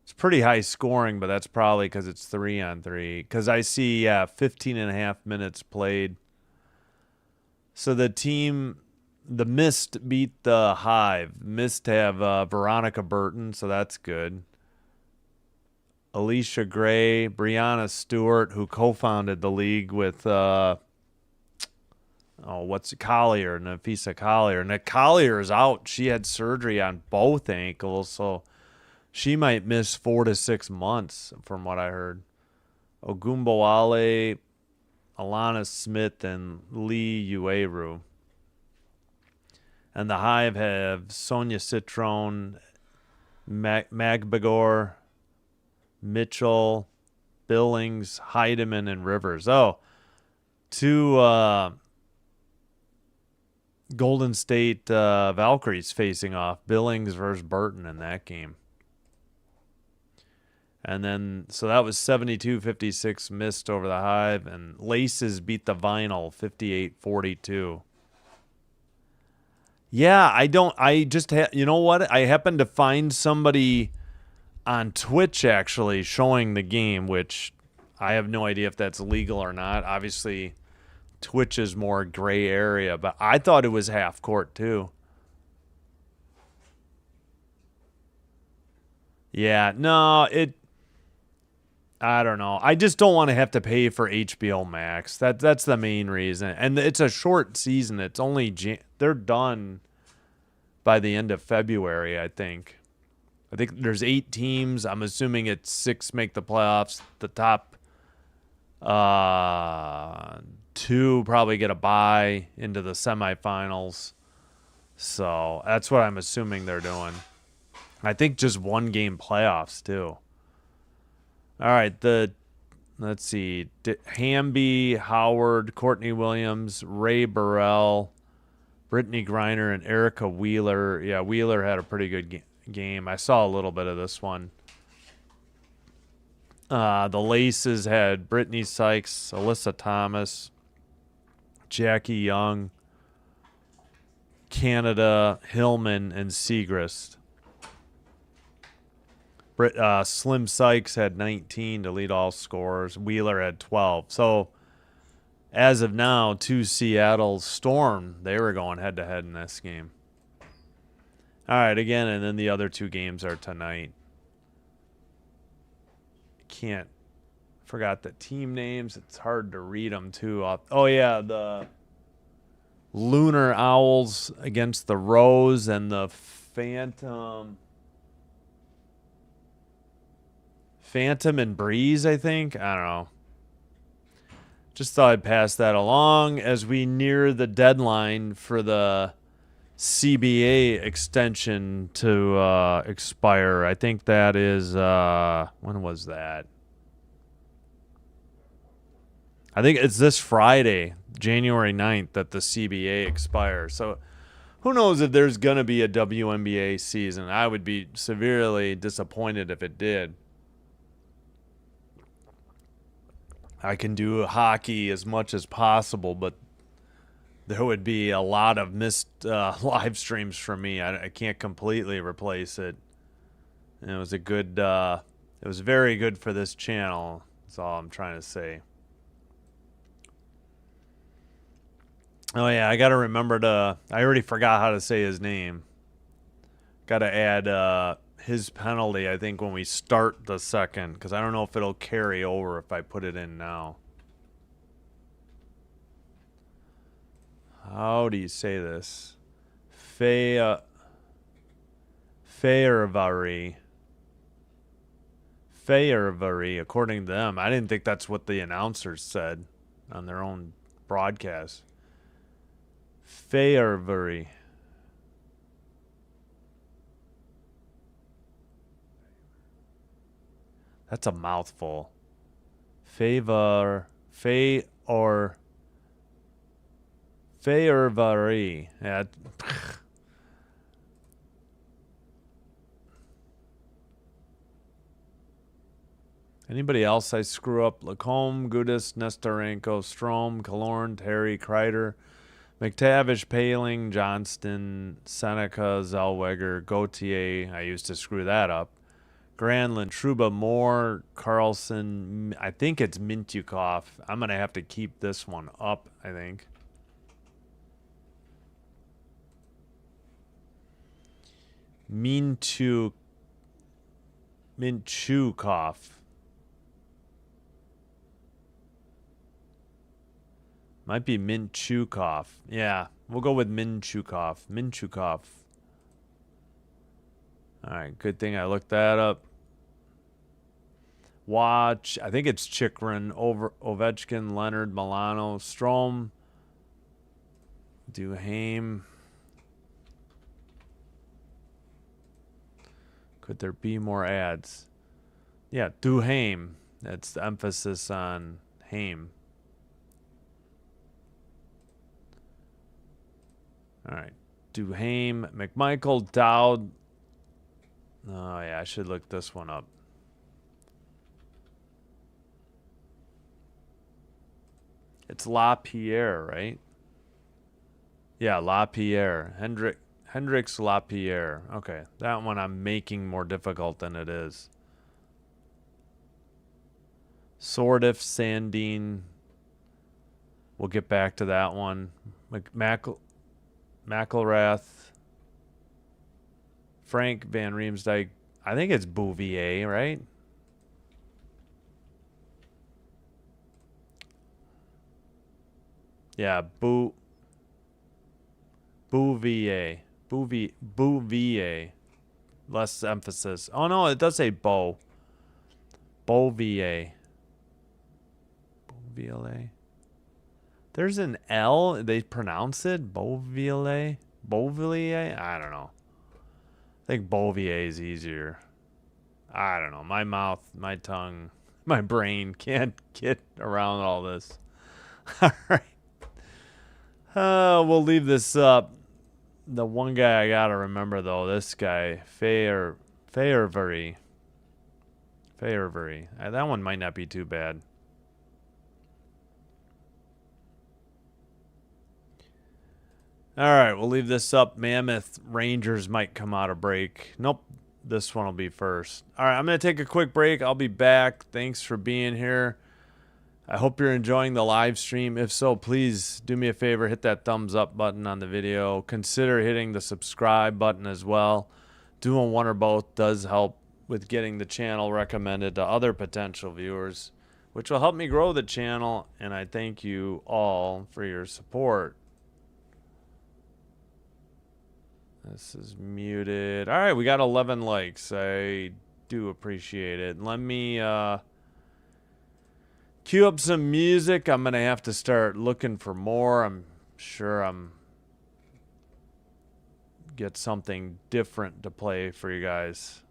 It's pretty high scoring, but that's probably because it's 3-on-3. Because I see, 15 and a half minutes played. So the Mist beat the Hive. Mist have Veronica Burton, so that's good. Alicia Gray, Brianna Stewart, who co-founded the league with Collier, Nafisa Collier. Now Collier is out. She had surgery on both ankles, so she might miss 4 to 6 months, from what I heard. Ogumbawale, Alana Smith, and Lee Ueru. And the Hive have Sonia Citrone, Magbagor, Mitchell, Billings, Heidemann, and Rivers. Oh, two Golden State Valkyries facing off. Billings versus Burton in that game. And then, so that was 72-56 Mist over the Hive. And Laces beat the Vinyl 58-42. Yeah, you know what? I happened to find somebody on Twitch actually showing the game, which I have no idea if that's legal or not. Obviously, Twitch is more gray area, but I thought it was half court too. Yeah, no, I don't know. I just don't want to have to pay for HBO Max. That's the main reason. And it's a short season. It's only they're done by the end of February, I think. I think there's 8 teams. I'm assuming it's 6 make the playoffs. The top 2 probably get a bye into the semifinals. So that's what I'm assuming they're doing. I think just 1 game playoffs too. All right, let's see. Hamby, Howard, Courtney Williams, Ray Burrell, Brittany Griner, and Erica Wheeler. Yeah, Wheeler had a pretty good game. I saw a little bit of this one. The Laces had Brittany Sykes, Alyssa Thomas, Jackie Young, Canada, Hillman, and Segrist. Slim Sykes had 19 to lead all scorers. Wheeler had 12. So, as of now, 2 Seattle Storm, they were going head-to-head in this game. All right, again, and then the other 2 games are tonight. Forgot the team names. It's hard to read them, too. Oh, yeah, the Lunar Owls against the Rose and the Phantom and Breeze, I think. I don't know. Just thought I'd pass that along as we near the deadline for the CBA extension to expire. I think that is, when was that? I think it's this Friday, January 9th, that the CBA expires. So who knows if there's going to be a WNBA season. I would be severely disappointed if it did. I can do hockey as much as possible, but there would be a lot of missed live streams from me. I can't completely replace it. And it was it was very good for this channel. That's all I'm trying to say. Oh yeah, I got to remember I already forgot how to say his name. Got to add his penalty, I think, when we start the second, because I don't know if it'll carry over if I put it in now. How do you say this? Fairvary. Fairvary, according to them. I didn't think that's what the announcers said on their own broadcast. Fairvary. That's a mouthful. Feyervari. Yeah. Anybody else I screw up? Lacombe, Gudis, Nestorenko, Strom, Killorn, Terry, Kreider, McTavish, Paling, Johnston, Seneca, Zellweger, Gauthier. I used to screw that up. Granlund, Truba, Moore, Carlson. I think it's Mintyukov. I'm going to have to keep this one up, I think. Mintyukov. Might be Mintyukov. Yeah, we'll go with Mintyukov. All right, good thing I looked that up. Watch. I think it's Chikrin, Ovechkin, Leonard, Milano, Strom, Duhaime. Could there be more ads? Yeah, Duhaime. That's the emphasis on Haim. All right. Duhaime, McMichael, Dowd. Oh, yeah, I should look this one up. It's LaPierre, right? Yeah, LaPierre. Hendricks LaPierre. Okay, that one I'm making more difficult than it is. Sordiff, Sandine. We'll get back to that one. McElrath. Frank Van Riemsdyk. I think it's Bouvier, right? Yeah, Bouvier. Bouvier. Less emphasis. Oh, no, it does say Beau. Bouvier. Beauvillier. There's an L. They pronounce it Beauvillier. Beauvillier? I don't know. I think Bouvier is easier. I don't know. My mouth, my tongue, my brain can't get around all this. All right. We'll leave this up. The one guy I gotta remember though, this guy, Feyervari. That one might not be too bad. All right, we'll leave this up. Mammoth Rangers might come out of break. Nope, this one will be first. All right, I'm going to take a quick break. I'll be back. Thanks for being here. I hope you're enjoying the live stream. If so, please do me a favor, hit that thumbs up button on the video. Consider hitting the subscribe button as well. Doing one or both does help with getting the channel recommended to other potential viewers, which will help me grow the channel, and I thank you all for your support. This is muted. All right, we got 11 likes. I do appreciate it. Let me cue up some music. I'm going to have to start looking for more. I'm sure I'm get something different to play for you guys.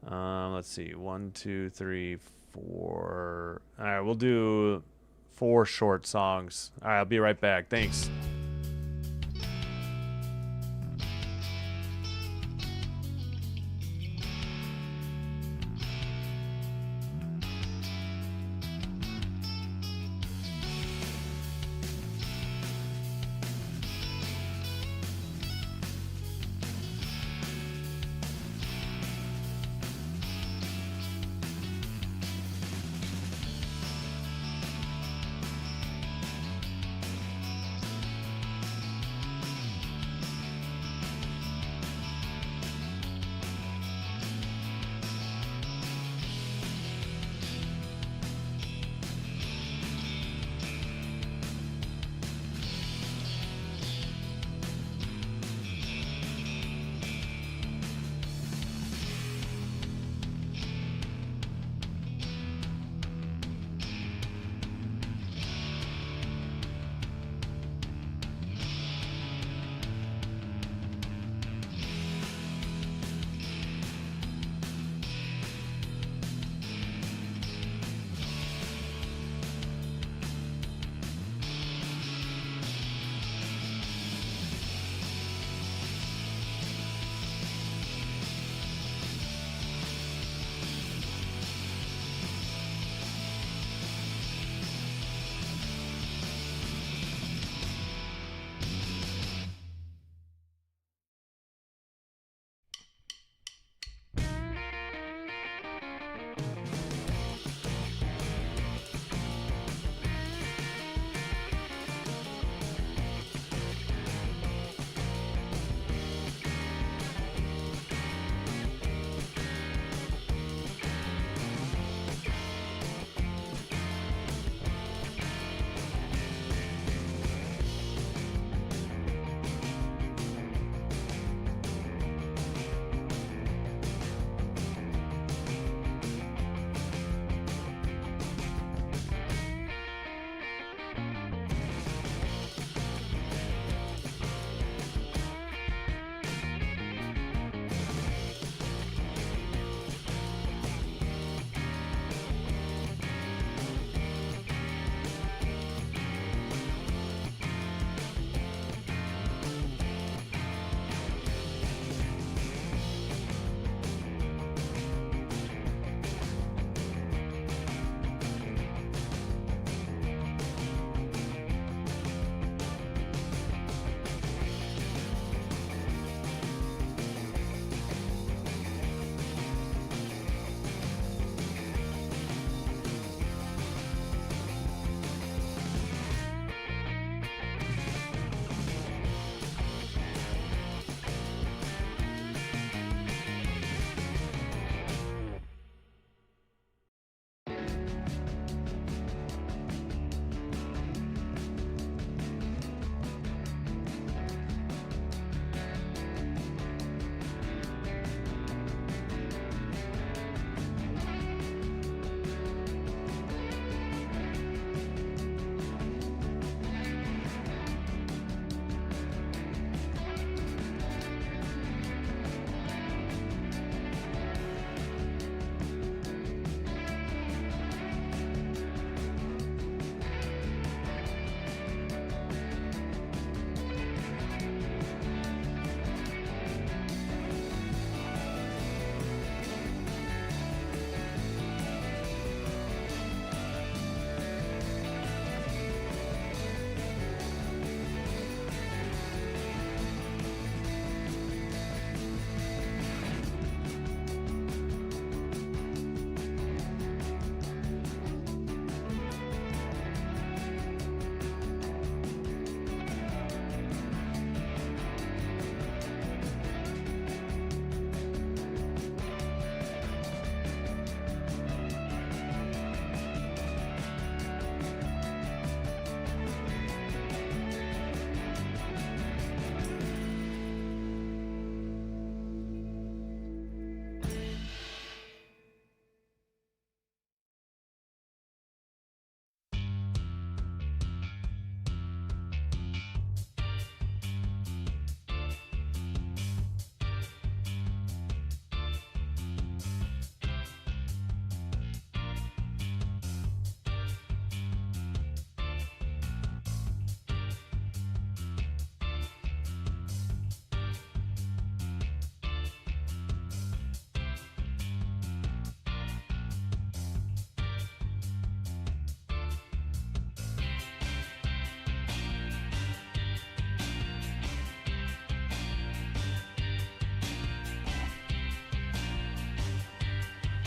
Let's see. 1, 2, 3, 4. All right, we'll do 4 short songs. All right, I'll be right back. Thanks.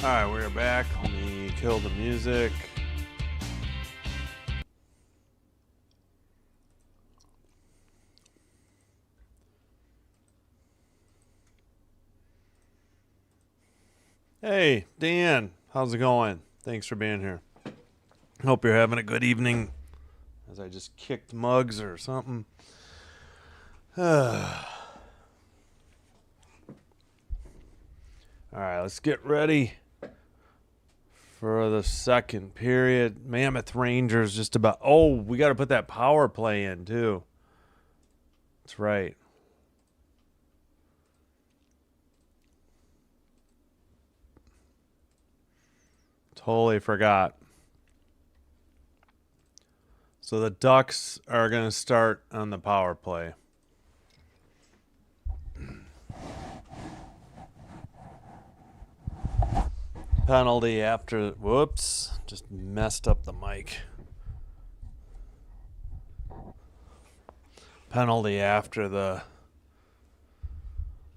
All right, we're back. Let me kill the music. Hey, Dan. How's it going? Thanks for being here. Hope you're having a good evening. As I just kicked mugs or something. All right, let's get ready for the second period. Mammoth Rangers just about... Oh, we got to put that power play in, too. That's right. Totally forgot. So the Ducks are going to start on the power play. Penalty after... Whoops. Just messed up the mic. Penalty after the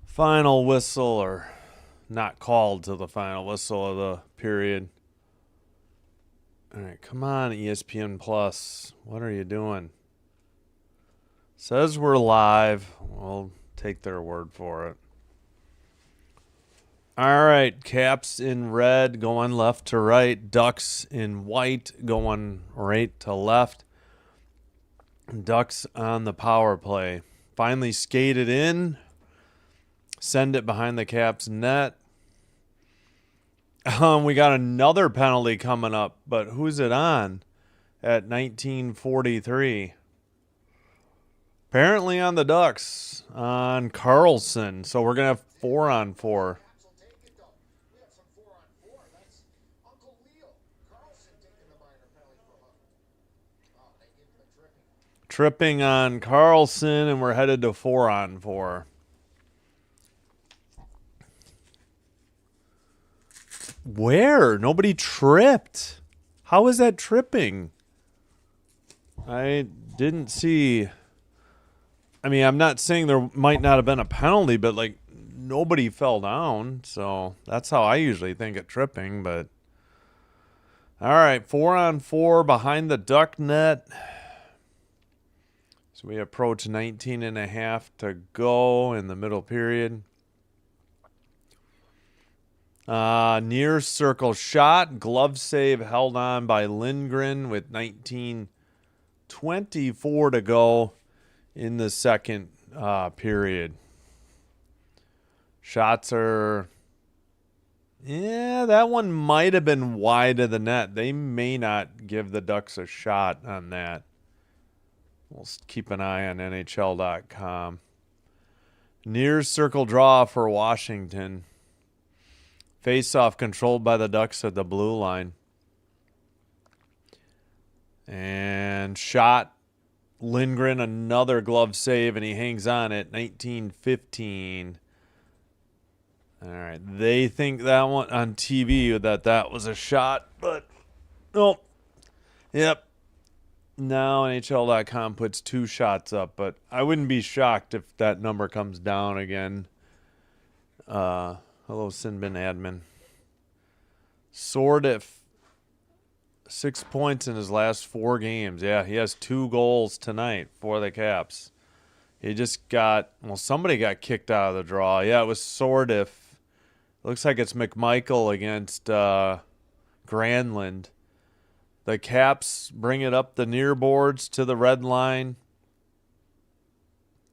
final whistle, or not called to the final whistle of the period. All right, come on, ESPN Plus. What are you doing? Says we're live. We'll take their word for it. All right, Caps in red going left to right. Ducks in white going right to left. Ducks on the power play. Finally skated in. Send it behind the Caps net. We got another penalty coming up, but who's it on at 1943? Apparently on the Ducks, on Carlson. So we're going to have 4-on-4. Caps will take it, though. We have some 4-on-4. That's Uncle Leo. Carlson taking the minor penalty for him. Oh, they give him a tripping. Tripping on Carlson, and we're headed to 4-on-4. Where? Nobody tripped. How is that tripping? I didn't see... I mean, I'm not saying there might not have been a penalty, but, like, nobody fell down. So that's how I usually think of tripping. But all right, 4-on-4 behind the Duck net. So we approach 19 and a half to go in the middle period. Near circle shot. Glove save held on by Lindgren with 19:24 to go in the second period. Shots are... Yeah, that one might have been wide of the net. They may not give the Ducks a shot on that. We'll keep an eye on NHL.com. Near circle draw for Washington. Face-off controlled by the Ducks at the blue line. And shot. Lindgren, another glove save, and he hangs on at 19:15. All right. They think that one on TV that was a shot, but nope. Yep. Now NHL.com puts 2 shots up, but I wouldn't be shocked if that number comes down again. Hello, Sinbin admin. Sordif, 6 points in his last 4 games. Yeah, he has 2 goals tonight for the Caps. He just got... Well, somebody got kicked out of the draw. Yeah, it was Sordif. Looks like it's McMichael against Granlund. The Caps bring it up the near boards to the red line.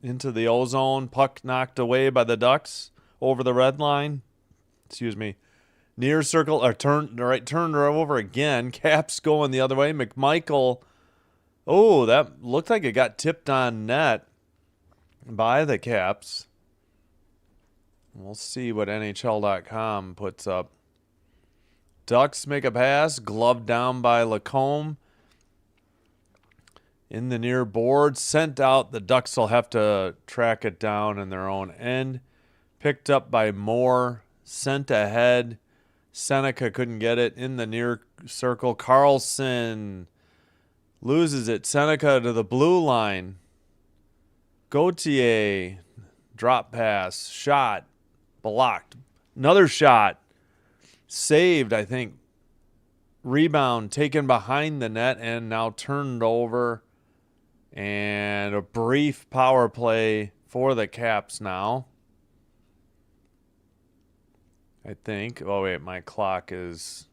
Into the ozone. Puck knocked away by the Ducks over the red line. Excuse me. Near circle, or turned over again. Caps going the other way. McMichael. Oh, that looked like it got tipped on net by the Caps. We'll see what NHL.com puts up. Ducks make a pass. Gloved down by Lacombe. In the near board. Sent out. The Ducks will have to track it down in their own end. Picked up by Moore. Sent ahead. Seneca couldn't get it in the near circle. Carlson loses it. Seneca to the blue line. Gauthier. Drop pass. Shot. Blocked. Another shot. saved, I think. Rebound taken behind the net and now turned over. And a brief power play for the Caps now. I think. Oh, wait, my clock is...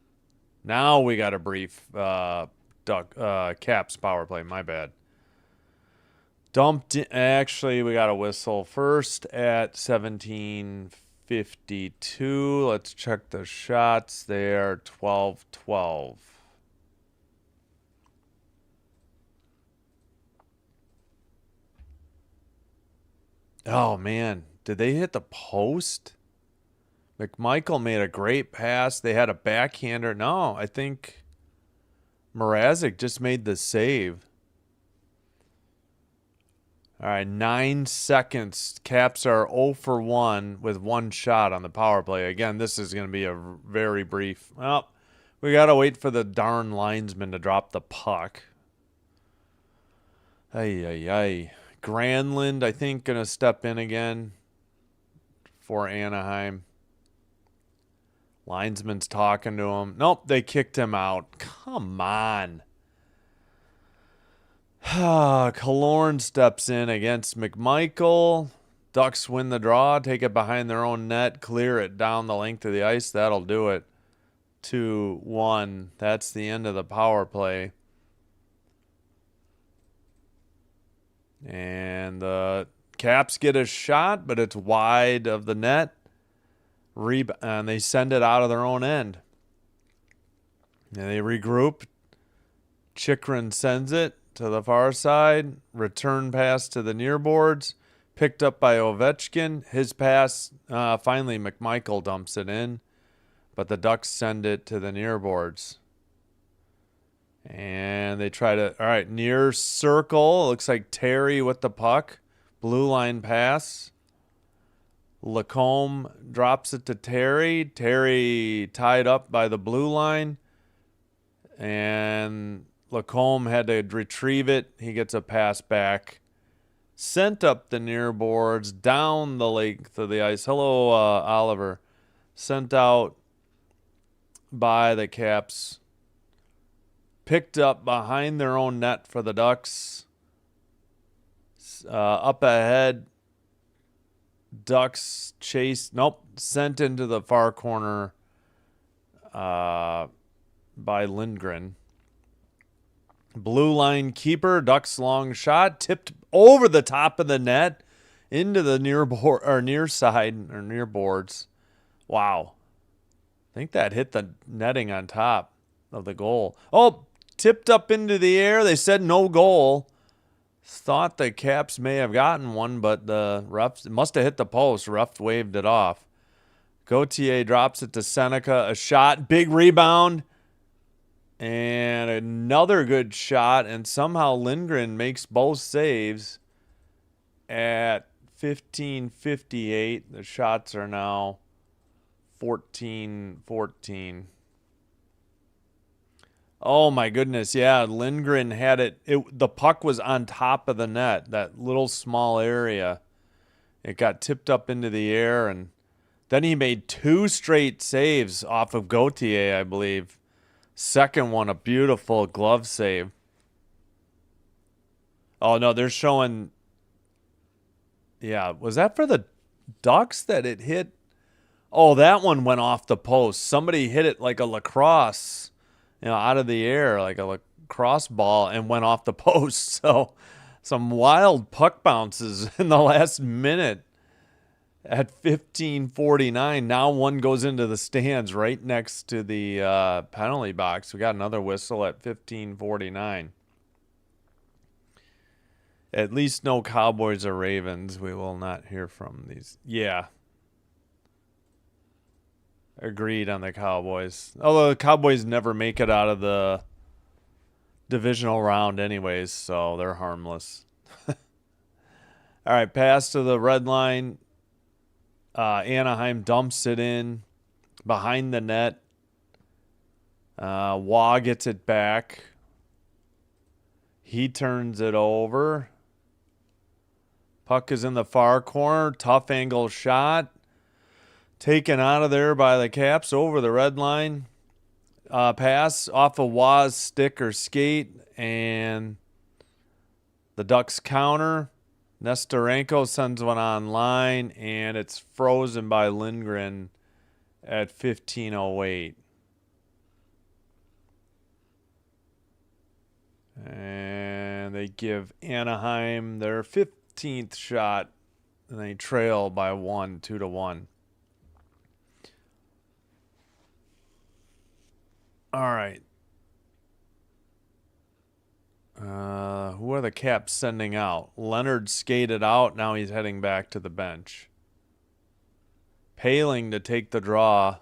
Now we got a brief Caps power play. My bad. Dumped in, actually, we got a whistle first at 17:52. Let's check the shots. They are 12-12. Oh, man. Did they hit the post? McMichael made a great pass. They had a backhander. No, I think Mrazek just made the save. All right, 9 seconds. Caps are 0 for 1 with one shot on the power play. Again, this is going to be a very brief. Well, we got to wait for the darn linesman to drop the puck. Ay. Granlund, I think, going to step in again for Anaheim. Linesman's talking to him. Nope, they kicked him out. Come on. Killorn steps in against McMichael. Ducks win the draw, take it behind their own net, clear it down the length of the ice. That'll do it. 2-1. That's the end of the power play. And the Caps get a shot, but it's wide of the net. And they send it out of their own end. And they regroup. Chikrin sends it to the far side. Return pass to the near boards. Picked up by Ovechkin. His pass, finally McMichael dumps it in. But the Ducks send it to the near boards. And they try to, all right, near circle. Looks like Terry with the puck. Blue line pass. Lacombe drops it to Terry. Terry tied up by the blue line. And Lacombe had to retrieve it. He gets a pass back. Sent up the near boards, down the length of the ice. Hello, Oliver. Sent out by the Caps. Picked up behind their own net for the Ducks. Up ahead. Ducks chase. Nope. Sent into the far corner by Lindgren. Blue line keeper. Ducks long shot. Tipped over the top of the net into the near board or near side or near boards. Wow. I think that hit the netting on top of the goal. Oh, tipped up into the air. They said no goal. Thought the Caps may have gotten one, but the ref must have hit the post. Ref waved it off. Gauthier drops it to Seneca. A shot. Big rebound. And another good shot. And somehow Lindgren makes both saves at 15:58. The shots are now 14-14. Oh, my goodness. Yeah, Lindgren had it. The puck was on top of the net, that little small area. It got tipped up into the air, and then he made 2 straight saves off of Gauthier, I believe. Second one, a beautiful glove save. Oh, no, they're showing... Yeah, was that for the Ducks that it hit? Oh, that one went off the post. Somebody hit it like a lacrosse, out of the air, like a lacrosse ball, and went off the post. So some wild puck bounces in the last minute at 15:49. Now one goes into the stands right next to the penalty box. We got another whistle at 15:49. At least no Cowboys or Ravens. We will not hear from these. Yeah. Agreed on the Cowboys. Although the Cowboys never make it out of the divisional round anyways, so they're harmless. All right, pass to the red line. Anaheim dumps it in behind the net. Waugh gets it back. He turns it over. Puck is in the far corner. Tough angle shot. Taken out of there by the Caps over the red line. Pass off a Waz stick or skate, and the Ducks counter. Nestorenko sends one on line, and it's frozen by Lindgren at 15:08. And they give Anaheim their 15th shot, and they trail by 2-1. All right. Who are the Caps sending out? Leonard skated out. Now he's heading back to the bench. Paling to take the draw.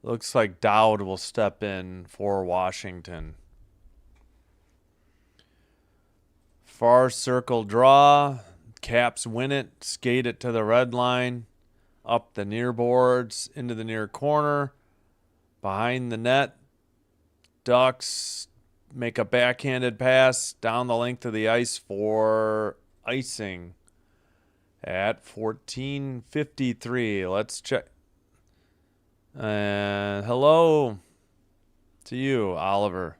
Looks like Dowd will step in for Washington. Far circle draw. Caps win it. Skate it to the red line. Up the near boards. Into the near corner. Behind the net. Ducks make a backhanded pass down the length of the ice for icing at 14:53. Let's check. Hello to you, Oliver.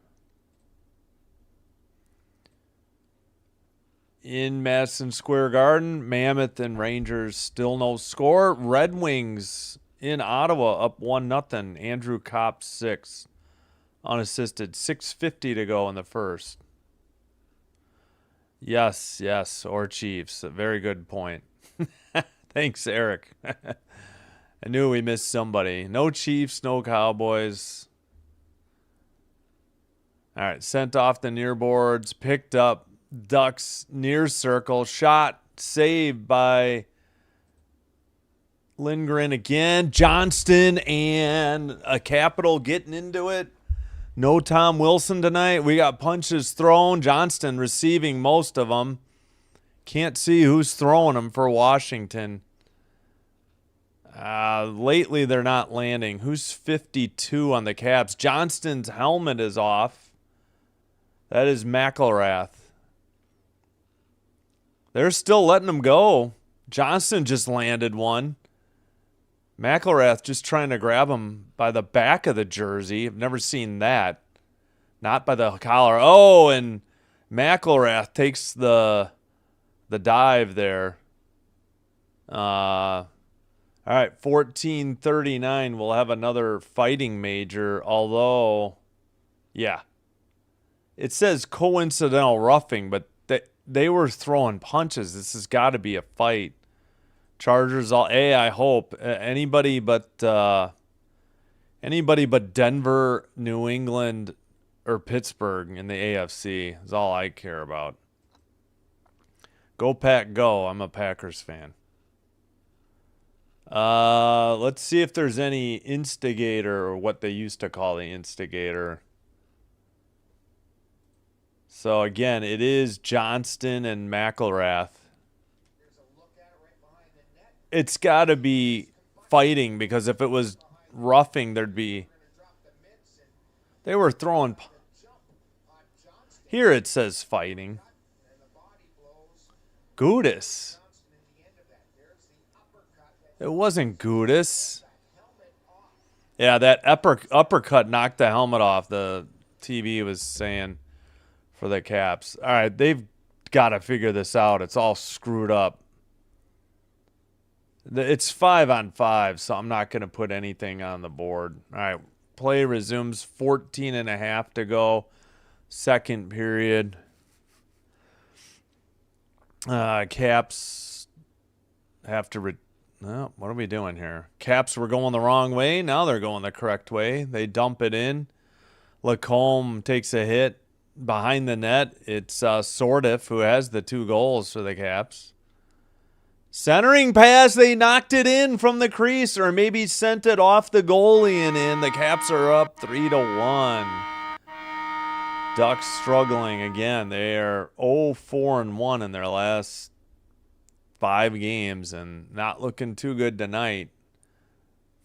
In Madison Square Garden, Mammoth and Rangers still no score. Red Wings in Ottawa up 1-0. Andrew Kopp 6. Unassisted. 6:50 to go in the first. Yes, or Chiefs. A very good point. Thanks, Eric. I knew we missed somebody. No Chiefs, no Cowboys. All right, sent off the near boards. Picked up. Ducks near circle. Shot. Saved by Lindgren again. Johnston and a Capital getting into it. No Tom Wilson tonight. We got punches thrown. Johnston receiving most of them. Can't see who's throwing them for Washington. Lately, they're not landing. Who's 52 on the Caps? Johnston's helmet is off. That is McElrath. They're still letting him go. Johnston just landed one. McElrath just trying to grab him by the back of the jersey. I've never seen that. Not by the collar. Oh, and McElrath takes the dive there. All right, 14:39. We'll have another fighting major, although, yeah. It says coincidental roughing, but they were throwing punches. This has got to be a fight. Chargers all I hope anybody but Denver, New England, or Pittsburgh in the AFC is all I care about. Go Pack, go! I'm a Packers fan. Let's see if there's any instigator, or what they used to call the instigator. So again, it is Johnston and McElrath. It's got to be fighting, because if it was roughing, there'd be. They were throwing. Here it says fighting. Gudis. It wasn't Gudis. Yeah, that uppercut knocked the helmet off. The TV was saying for the Caps. All right, they've got to figure this out. It's all screwed up. It's 5-on-5, so I'm not going to put anything on the board. All right, play resumes. 14.5 to go. Second period. Caps have to. What are we doing here? Caps were going the wrong way. Now they're going the correct way. They dump it in. Lacombe takes a hit behind the net. It's Sordiff who has the 2 goals for the Caps. Centering pass, they knocked it in from the crease, or maybe sent it off the goalie and in. The Caps are up 3-1. Ducks struggling again. They are 0-4-1 in their last 5 games and not looking too good tonight.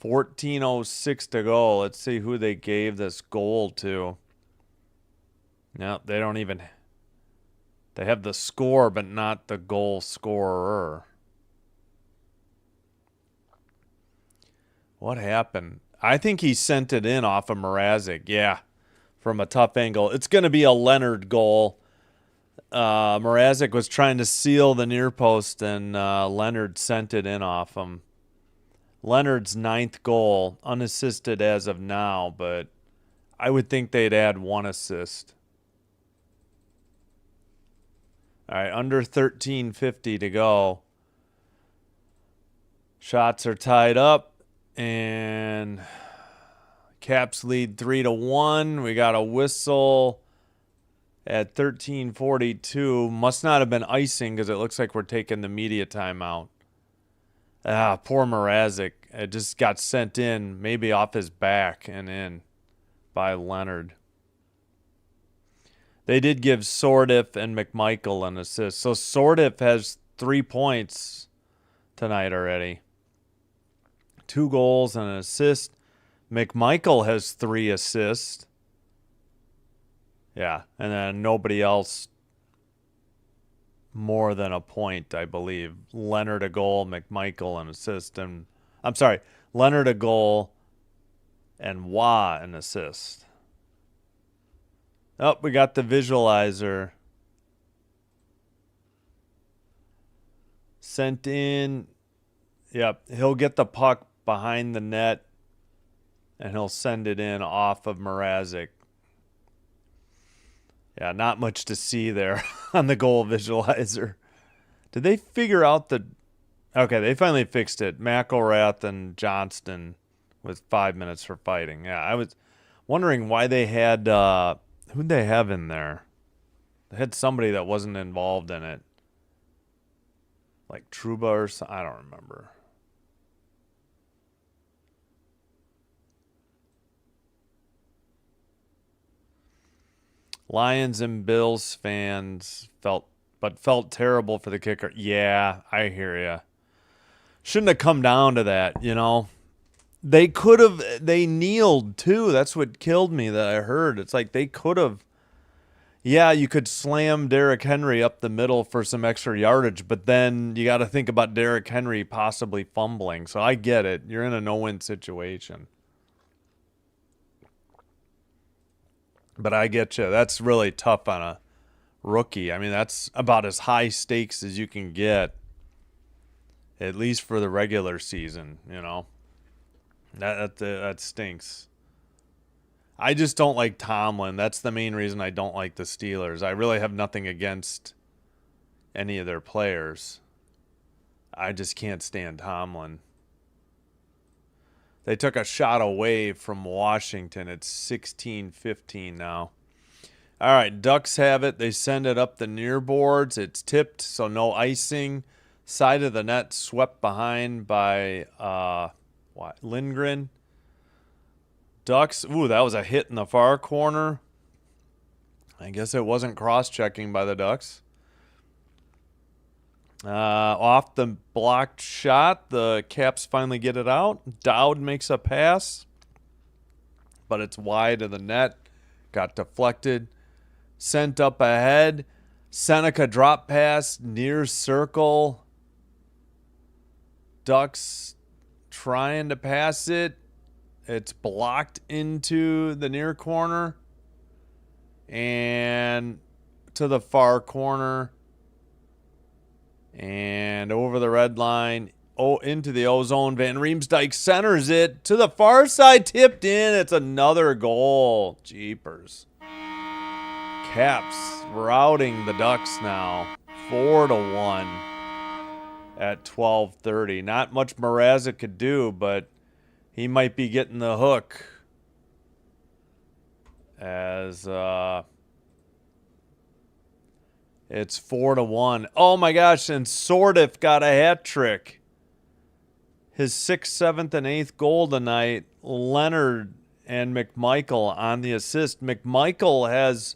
14:06 to go. Let's see who they gave this goal to. No, they don't even. They have the score, but not the goal scorer. What happened? I think he sent it in off of Mrazek. Yeah, from a tough angle. It's going to be a Leonard goal. Mrazek was trying to seal the near post, and Leonard sent it in off him. Leonard's 9th goal, unassisted as of now, but I would think they'd add 1 assist. All right, under 13:50 to go. Shots are tied up, and Caps lead 3-1. We got a whistle at 13:42. Must not have been icing because it looks like we're taking the media timeout. Poor Mrazek. It just got sent in, maybe off his back and in by Leonard. They did give Sordiff and McMichael an assist. So Sordiff has 3 points tonight already. 2 goals and an assist. McMichael has 3 assists. Yeah, and then nobody else more than a point, I believe. Leonard a goal, McMichael an assist, and I'm sorry, Leonard a goal and Wah an assist. Oh, we got the visualizer sent in. Yep, he'll get the puck behind the net and he'll send it in off of Mrazek. Yeah, not much to see there on the goal visualizer. Did they figure out the... Okay, they finally fixed it. McElrath and Johnston with 5 minutes for fighting. Yeah, I was wondering why they had... who'd they have in there? They had somebody that wasn't involved in it. Like Truba or something. I don't remember. Lions and Bills fans felt terrible for the kicker. Yeah, I hear you. Shouldn't have come down to that, you know. They could have. They kneeled too. That's what killed me. That I heard. It's like they could have. Yeah, you could slam Derrick Henry up the middle for some extra yardage, but then you got to think about Derrick Henry possibly fumbling. So I get it. You're in a no-win situation. But I get you. That's really tough on a rookie. I mean, that's about as high stakes as you can get, at least for the regular season, you know. That stinks. I just don't like Tomlin. That's the main reason I don't like the Steelers. I really have nothing against any of their players. I just can't stand Tomlin. They took a shot away from Washington. It's 16-15 now. All right, Ducks have it. They send it up the near boards. It's tipped, so no icing. Side of the net swept behind by Lindgren. Ducks, ooh, that was a hit in the far corner. I guess it wasn't cross-checking by the Ducks. Off the blocked shot, the Caps finally get it out. Dowd makes a pass, but it's wide of the net. Got deflected. Sent up ahead. Seneca drop pass, near circle. Ducks trying to pass it. It's blocked into the near corner and to the far corner and over the red line. Oh, into the ozone. Van Riemsdyk centers it to the far side, tipped in. It's another goal. Jeepers. Caps routing the Ducks now, 4-1 at 12:30. Not much Mrazek could do, but he might be getting the hook as it's 4-1. Oh my gosh, and Sordiff got a hat trick. His 6th, 7th, and 8th goal tonight. Leonard and McMichael on the assist. McMichael has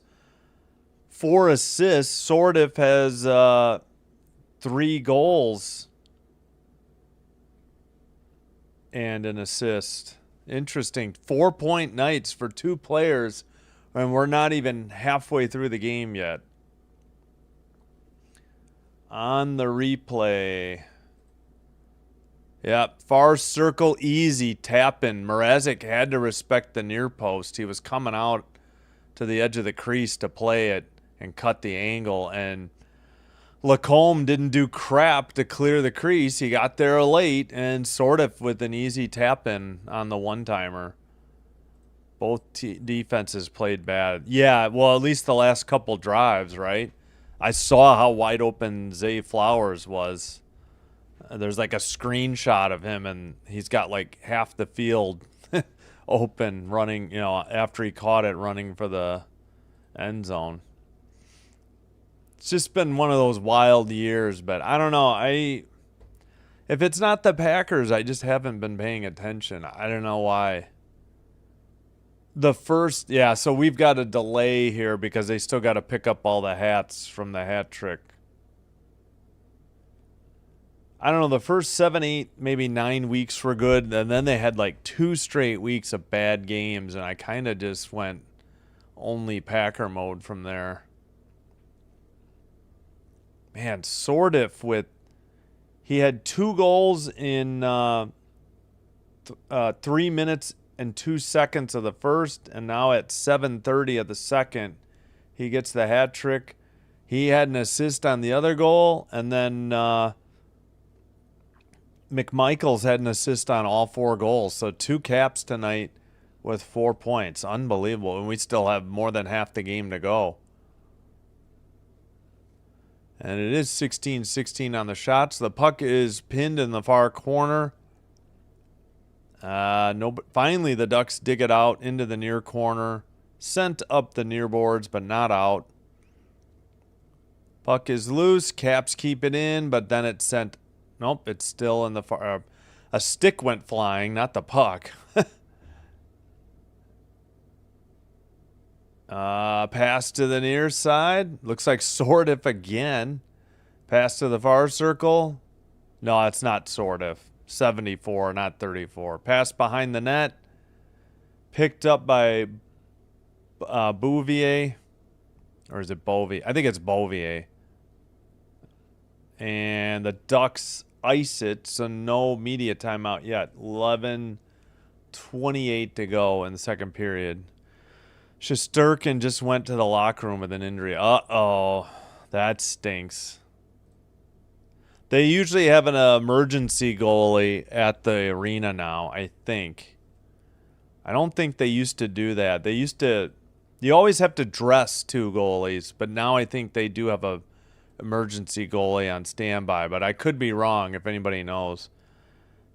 4 assists. Sordiff has 3 goals and an assist. Interesting. 4-point nights for 2 players, and we're not even halfway through the game yet. On the replay, Yep, far circle, easy tap-in. Mrazek had to respect the near post. He was coming out to the edge of the crease to play it and cut the angle, and Lacombe didn't do crap to clear the crease. He got there late and sort of with an easy tap-in on the one-timer. Both defenses played bad. Yeah, well, at least the last couple drives, right? I saw how wide open Zay Flowers was. There's like a screenshot of him, and he's got like half the field open running, after he caught it running for the end zone. It's just been one of those wild years, but I don't know. If it's not the Packers, I just haven't been paying attention. I don't know why. So we've got a delay here because they still got to pick up all the hats from the hat trick. I don't know, the first 7, 8, maybe 9 weeks were good, and then they had like 2 straight weeks of bad games, and I kind of just went only Packer mode from there. Man, Sordiff he had 2 goals in 3 minutes and 2 seconds of the first, and now at 7:30 of the second, he gets the hat trick. He had an assist on the other goal, and then McMichaels had an assist on all 4 goals. So 2 caps tonight with 4 points. Unbelievable. And we still have more than half the game to go. And it is 16-16 on the shots. The puck is pinned in the far corner. Finally, the Ducks dig it out into the near corner. Sent up the near boards, but not out. Puck is loose. Caps keep it in, but then it's sent. Nope, it's still in the far. A stick went flying, not the puck. Pass to the near side. Looks like Sordiff again. Pass to the far circle. No, it's not Sordiff. 74, not 34. Pass behind the net. Picked up by Bouvier. Or is it Bovie? I think it's Bouvier. And the Ducks ice it, so no media timeout yet. 11:28 to go in the second period. Shesterkin just went to the locker room with an injury. Uh-oh. That stinks. They usually have an emergency goalie at the arena now, I think. I don't think they used to do that. You always have to dress 2 goalies, but now I think they do have a emergency goalie on standby, but I could be wrong if anybody knows.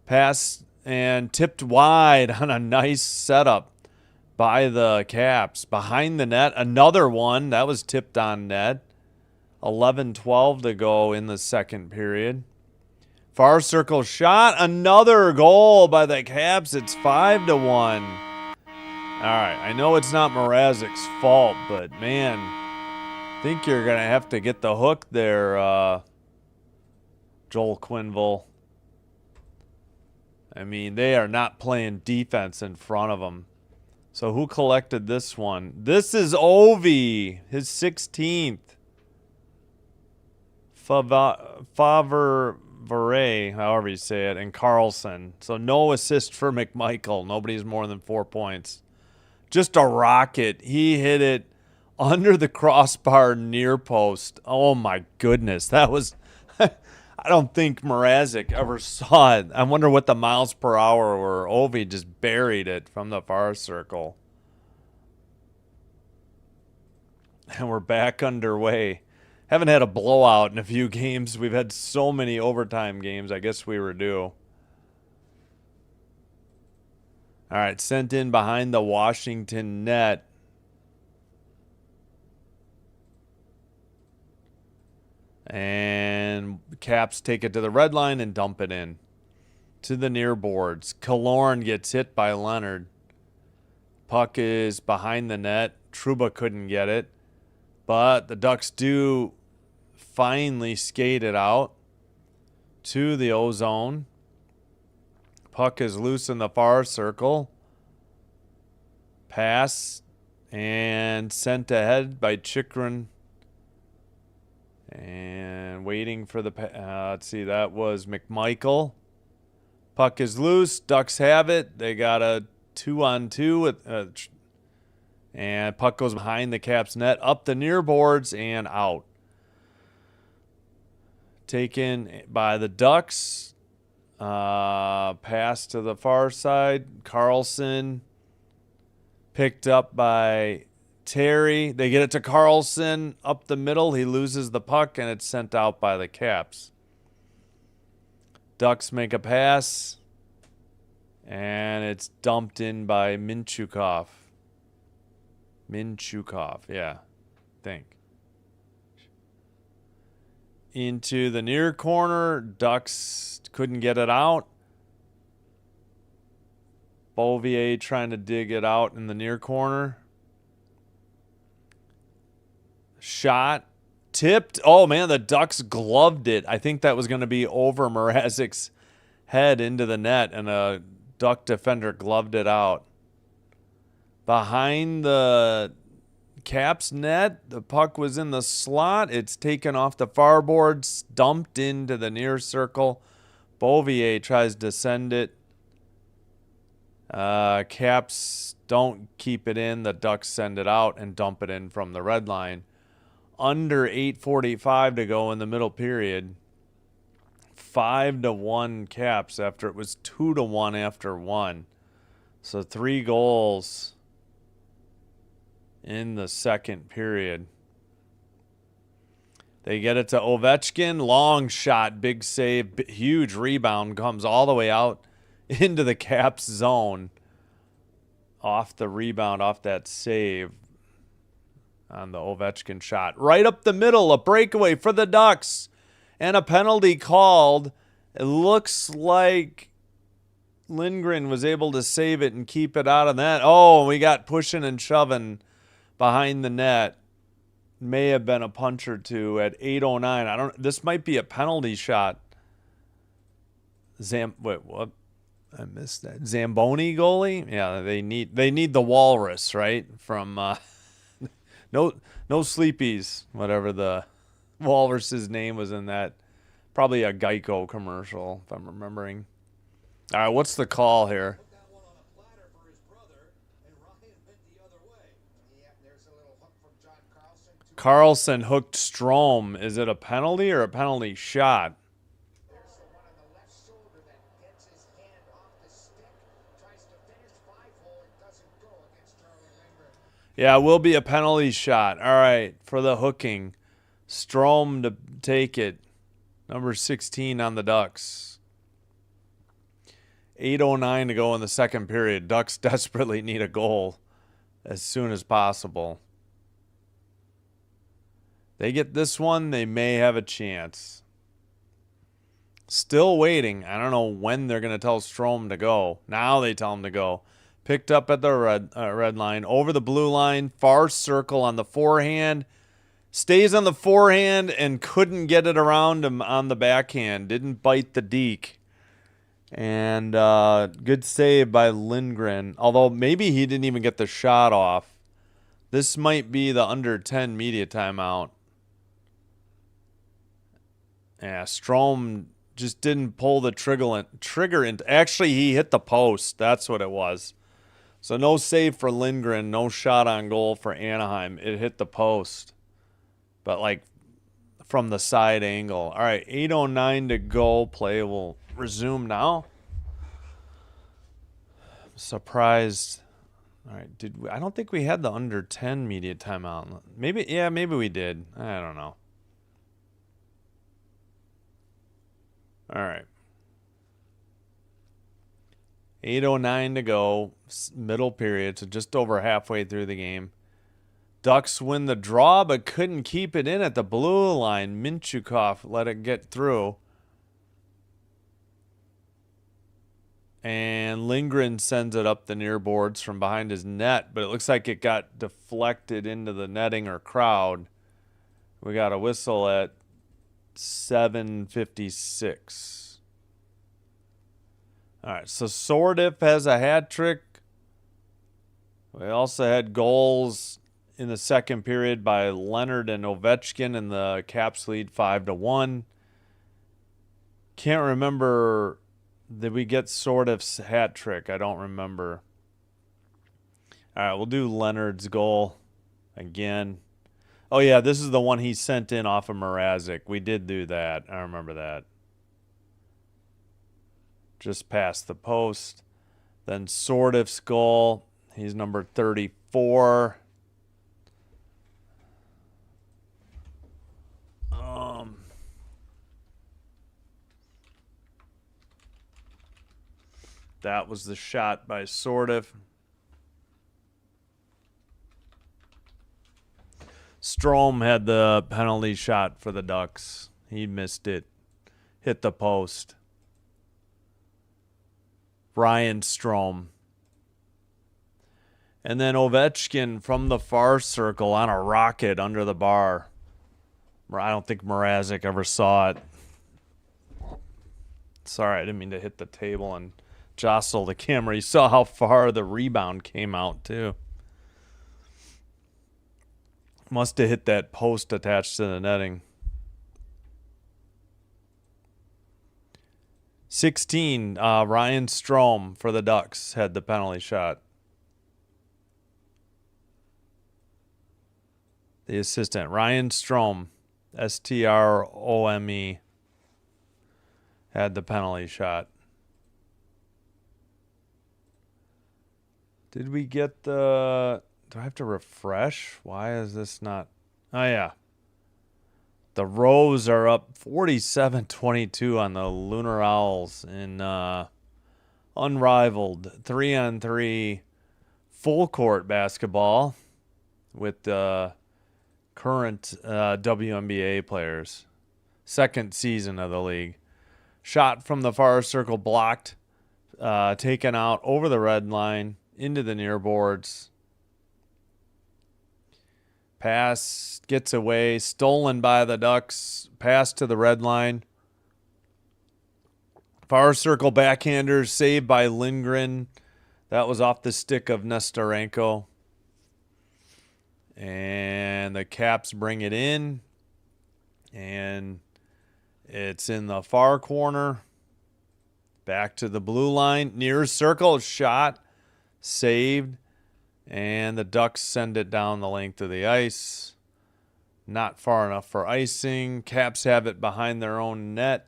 Pass and tipped wide on a nice setup by the Caps. Behind the net, another one. That was tipped on net. 11:12 to go in the second period. Far circle shot. Another goal by the Caps. It's 5-1. All right. I know it's not Mrazek's fault, but man, I think you're going to have to get the hook there, Joel Quenneville. I mean, they are not playing defense in front of them. So who collected this one? This is Ovi, his 16th. Favre, however you say it, and Carlson. So no assist for McMichael. Nobody's more than 4 points. Just a rocket. He hit it under the crossbar near post. Oh my goodness. That was I don't think Mrazek ever saw it. I wonder what the miles per hour were. Ovi just buried it from the far circle. And we're back underway. Haven't had a blowout in a few games. We've had so many overtime games. I guess we were due. All right, sent in behind the Washington net. And Caps take it to the red line and dump it in to the near boards. Killorn gets hit by Leonard. Puck is behind the net. Trouba couldn't get it. But the Ducks do finally skate it out to the O-zone. Puck is loose in the far circle. Pass and sent ahead by Chikrin. And waiting for the let's see, that was McMichael. Puck is loose. Ducks have it. They got a 2-on-2 with and puck goes behind the Caps net, up the near boards and out. Taken by the Ducks. Pass to the far side. Carlson picked up by Terry. They get it to Carlson up the middle. He loses the puck and it's sent out by the Caps. Ducks make a pass and it's dumped in by Minchukov. Yeah, I think. Into the near corner. Ducks couldn't get it out. Beauvier trying to dig it out in the near corner. Shot. Tipped. Oh, man, the Ducks gloved it. I think that was going to be over Mrazek's head into the net, and a Duck defender gloved it out. Behind the Caps net, the puck was in the slot. It's taken off the far boards, dumped into the near circle. Beauvier tries to send it. Caps don't keep it in. The Ducks send it out and dump it in from the red line. Under 8:45 to go in the middle period. 5-1 Caps after it was 2-1 after one. So 3 goals in the second period. They get it to Ovechkin. Long shot, big save, huge rebound, comes all the way out into the Caps zone. Off the rebound, off that save on the Ovechkin shot. Right up the middle, a breakaway for the Ducks. And a penalty called. It looks like Lindgren was able to save it and keep it out of that. Oh, we got pushing and shoving behind the net. May have been a punch or two at 8:09. This might be a penalty shot. Wait, what? I missed that. Zamboni goalie? Yeah, they need the walrus, right? From no sleepies, whatever the walrus's name was in that. Probably a Geico commercial, if I'm remembering. All right, what's the call here? Carlson hooked Strome. Is it a penalty or a penalty shot? There's the one on the left shoulder that gets his hand off the stick, tries to finish 5-hole. It doesn't go against Charlie Lindgren. Yeah, it will be a penalty shot. All right, for the hooking. Strome to take it. Number 16 on the Ducks. 8:09 to go in the second period. Ducks desperately need a goal as soon as possible. They get this one, they may have a chance. Still waiting. I don't know when they're going to tell Strome to go. Now they tell him to go. Picked up at the red line. Over the blue line. Far circle on the forehand. Stays on the forehand and couldn't get it around him on the backhand. Didn't bite the deke. And good save by Lindgren. Although maybe he didn't even get the shot off. This might be the under 10 media timeout. Yeah, Strome just didn't pull the trigger into. Actually, he hit the post. That's what it was. So no save for Lindgren. No shot on goal for Anaheim. It hit the post. But like from the side angle. All right, 8:09 to go. Play will resume now. I'm surprised. All right, I don't think we had the under 10 media timeout. Maybe we did. I don't know. All right. 8:09 to go, middle period, so just over halfway through the game. Ducks win the draw, but couldn't keep it in at the blue line. Minchukov let it get through. And Lindgren sends it up the near boards from behind his net, but it looks like it got deflected into the netting or crowd. We got a whistle at 7:56. All right, so Sordiff has a hat trick. We also had goals in the second period by Leonard and Ovechkin, and the Caps lead 5-1. Can't remember Did we get sort of hat trick? I don't remember. All right, we'll do Leonard's goal again. Oh, yeah, this is the one he sent in off of Mrazek. We did do that. I remember that. Just past the post. Then Sortif's goal. He's number 34. That was the shot by Sortif. Strome had the penalty shot for the Ducks. He missed it. Hit the post. Ryan Strome. And then Ovechkin from the far circle on a rocket under the bar. I don't think Mrazek ever saw it. Sorry, I didn't mean to hit the table and jostle the camera. You saw how far the rebound came out, too. Must have hit that post attached to the netting. 16, Ryan Strome for the Ducks had the penalty shot. The assistant, Ryan Strome, Strome, had the penalty shot. Did we get the... Do I have to refresh? Why is this not... Oh, yeah. The Rows are up 47-22 on the Lunar Owls in unrivaled 3-on-3 full court basketball with current WNBA players. Second season of the league. Shot from the far circle blocked, taken out over the red line into the near boards. Pass gets away, stolen by the Ducks. Pass to the red line. Far circle backhander saved by Lindgren. That was off the stick of Nestorenko. And the Caps bring it in. And it's in the far corner. Back to the blue line. Near circle shot. Saved. And the Ducks send it down the length of the ice. Not far enough for icing. Caps have it behind their own net.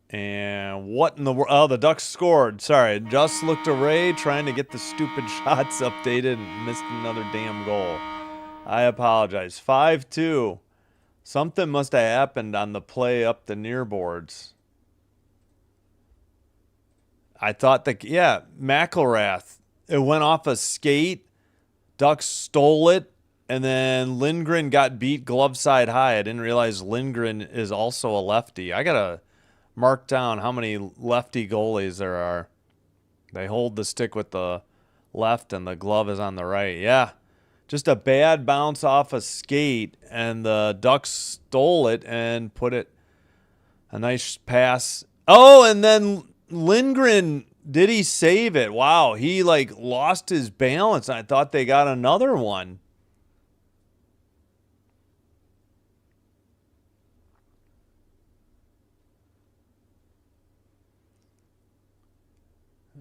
And what in the world? Oh, the Ducks scored. Sorry, just looked away trying to get the stupid shots updated and missed another damn goal. I apologize. 5-2. Something must have happened on the play up the near boards. I thought that, yeah, McElrath. It went off a skate. Ducks stole it. And then Lindgren got beat glove side high. I didn't realize Lindgren is also a lefty. I got to mark down how many lefty goalies there are. They hold the stick with the left and the glove is on the right. Yeah. Just a bad bounce off a skate. And the Ducks stole it and put it a nice pass. Oh, and then Lindgren, did he save it? Wow, he like lost his balance. I thought they got another one.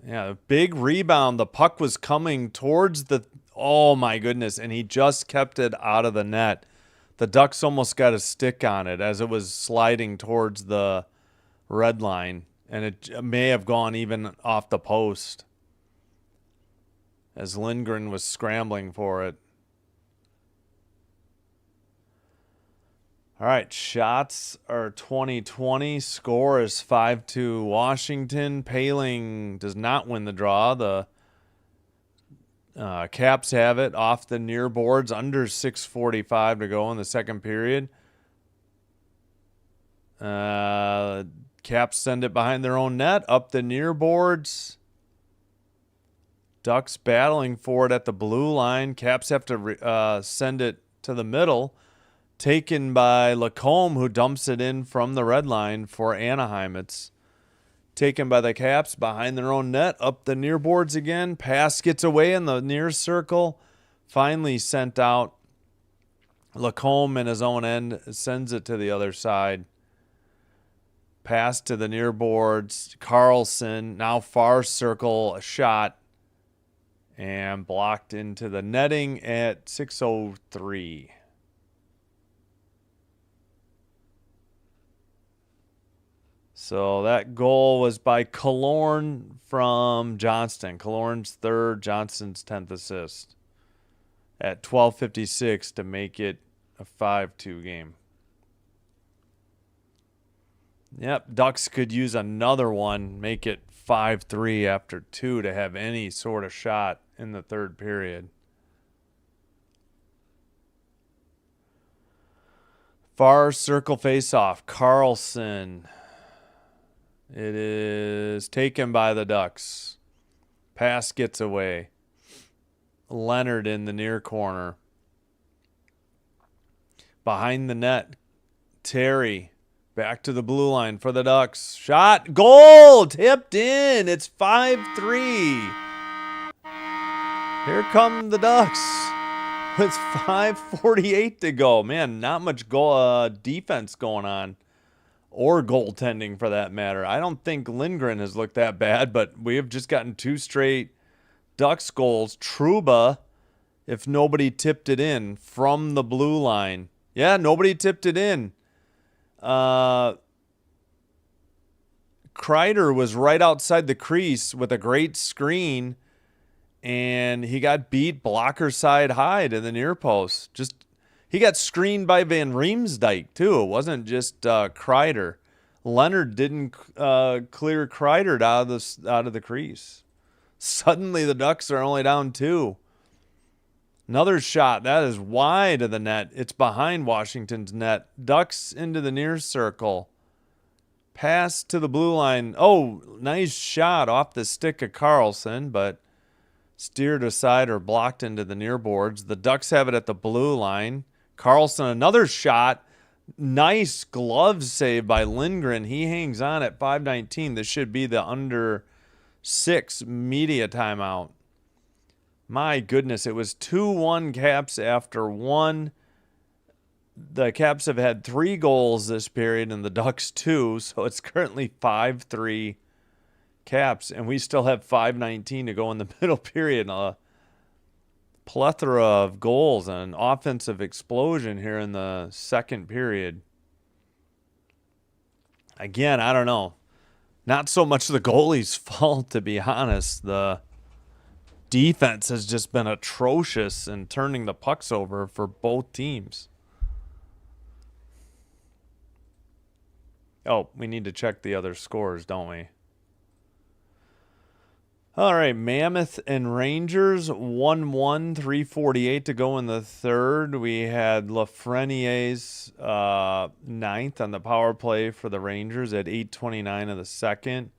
Yeah, big rebound. The puck was coming towards the... Oh, my goodness. And he just kept it out of the net. The Ducks almost got a stick on it as it was sliding towards the red line. And it may have gone even off the post as Lindgren was scrambling for it. All right, shots are 20-20. Score is 5-2 Washington. Paling does not win the draw. The Caps have it off the near boards, under 6:45 to go in the second period. Caps send it behind their own net, up the near boards. Ducks battling for it at the blue line. Caps have to send it to the middle. Taken by Lacombe, who dumps it in from the red line for Anaheim. It's taken by the Caps behind their own net, up the near boards again. Pass gets away in the near circle. Finally sent out. Lacombe in his own end sends it to the other side. Pass to the near boards. Carlson, now far circle, a shot. And blocked into the netting at 6:03. So that goal was by Killorn from Johnston. Killorn's third, Johnston's 10th assist at 12:56 to make it a 5-2 game. Yep, Ducks could use another one, make it 5-3 after 2 to have any sort of shot in the third period. Far circle face-off. Carlson. It is taken by the Ducks. Pass gets away. Leonard in the near corner. Behind the net. Terry. Back to the blue line for the Ducks. Shot. Goal! Tipped in. It's 5-3. Here come the Ducks. It's 5:48 to go. Man, not much goal defense going on. Or goaltending for that matter. I don't think Lindgren has looked that bad, but we have just gotten 2 straight Ducks goals. Trouba, if nobody tipped it in from the blue line. Yeah, nobody tipped it in. Kreider was right outside the crease with a great screen, and he got beat blocker side high to the near post. He got screened by Van Riemsdyk, too. It wasn't just Kreider. Leonard didn't clear Kreider out of the crease. Suddenly, the Ducks are only down 2. Another shot. That is wide of the net. It's behind Washington's net. Ducks into the near circle. Pass to the blue line. Oh, nice shot off the stick of Carlson, but steered aside or blocked into the near boards. The Ducks have it at the blue line. Carlson, another shot. Nice glove save by Lindgren. He hangs on at 5:19. This should be the under 6 media timeout. My goodness, it was 2-1 Caps after 1. The Caps have had 3 goals this period and the Ducks 2, so it's currently 5-3 Caps, and we still have 5:19 to go in the middle period. Plethora of goals and an offensive explosion here in the second period. Again, I don't know. Not so much the goalie's fault, to be honest. The defense has just been atrocious in turning the pucks over for both teams. Oh, we need to check the other scores, don't we? All right, Mammoth and Rangers, 1-1, 3:48 to go in the third. We had Lafreniere's ninth on the power play for the Rangers at 8:29 of the second.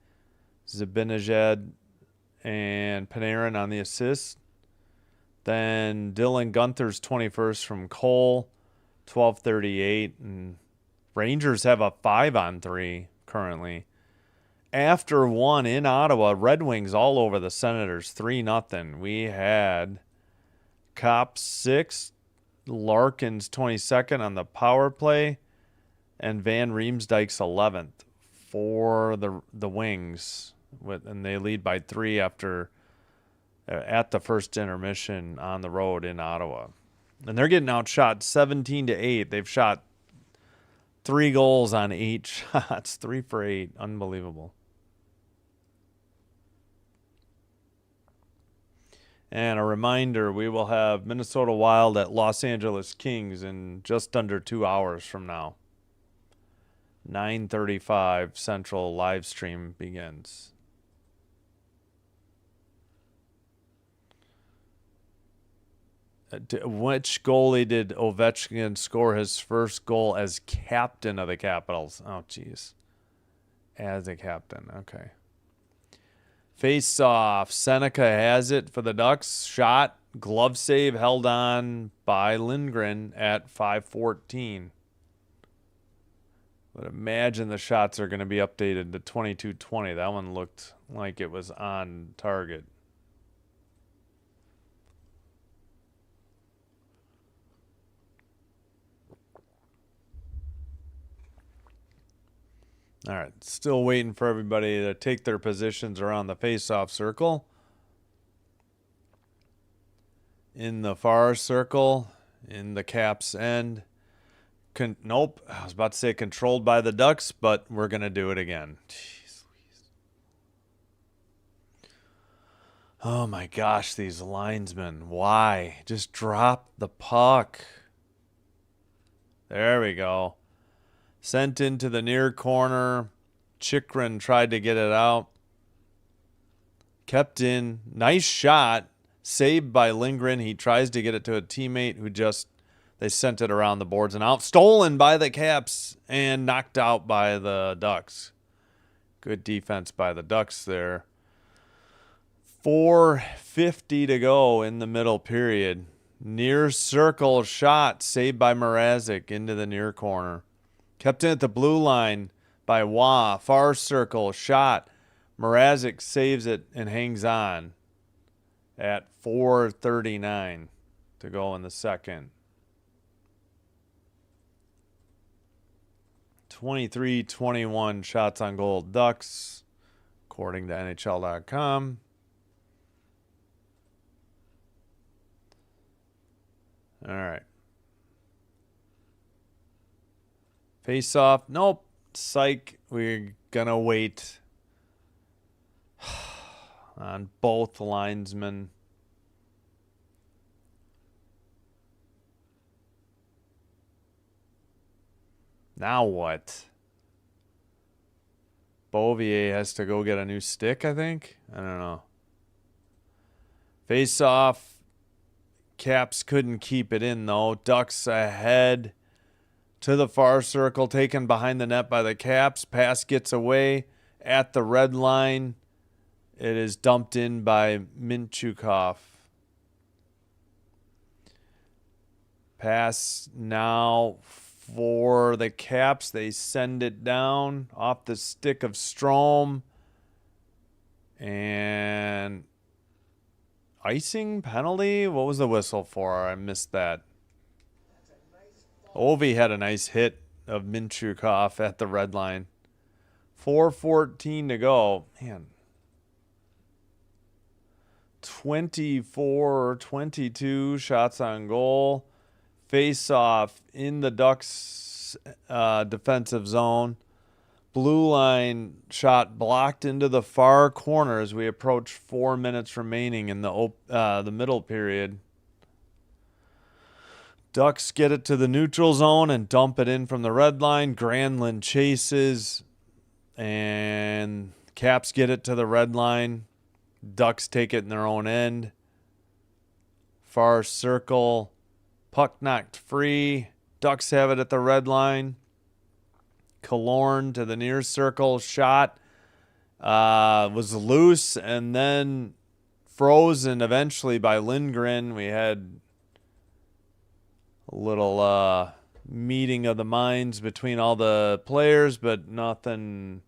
Zibanejad and Panarin on the assist. Then Dylan Gunther's 21st from Cole, 12:38. And Rangers have a 5-on-3 currently. After 1 in Ottawa, Red Wings all over the Senators, 3-0. We had Kopp 6, Larkin's 22nd on the power play, and Van Riemsdyk's 11th for the Wings. And they lead by 3 after at the first intermission on the road in Ottawa. And they're getting outshot 17-8. They've shot 3 goals on 8 shots, 3 for 8. Unbelievable. And a reminder, we will have Minnesota Wild at Los Angeles Kings in just under 2 hours from now. 9:35 Central live stream begins. Which goalie did Ovechkin score his first goal as captain of the Capitals? Oh, jeez. As a captain, okay. Face off. Seneca has it for the Ducks. Shot. Glove save held on by Lindgren at 5:14. But imagine the shots are going to be updated to 22:20. That one looked like it was on target. All right, still waiting for everybody to take their positions around the face-off circle. In the far circle, in the Caps end. Nope, I was about to say controlled by the Ducks, but we're going to do it again. Jeez Louise. Oh my gosh, these linesmen. Why? Just drop the puck. There we go. Sent into the near corner. Chikrin tried to get it out. Kept in. Nice shot. Saved by Lindgren. He tries to get it to a teammate who just, they sent it around the boards and out. Stolen by the Caps and knocked out by the Ducks. Good defense by the Ducks there. 4:50 to go in the middle period. Near circle shot saved by Mrazek into the near corner. Kept in at the blue line by Wah. Far circle shot. Mrazek saves it and hangs on at 4:39 to go in the second. 23-21 shots on goal Ducks, according to NHL.com. All right. Face off. Nope. Psych. We're going to wait on both linesmen. Now what? Beauvier has to go get a new stick, I think. I don't know. Face off. Caps couldn't keep it in, though. Ducks ahead to the far circle, taken behind the net by the Caps. Pass gets away at the red line. It is dumped in by Minchukov. Pass now for the Caps. They send it down off the stick of Strome. And icing penalty? What was the whistle for? I missed that. Ovi had a nice hit of Minchukov at the red line. 4:14 to go. Man. 24-22 shots on goal. Face off in the Ducks defensive zone. Blue line shot blocked into the far corner as we approach 4 minutes remaining in the middle period. Ducks get it to the neutral zone and dump it in from the red line. Granlund chases, and Caps get it to the red line. Ducks take it in their own end. Far circle. Puck knocked free. Ducks have it at the red line. Killorn to the near circle. Shot was loose and then frozen eventually by Lindgren. We had a little meeting of the minds between all the players, but nothing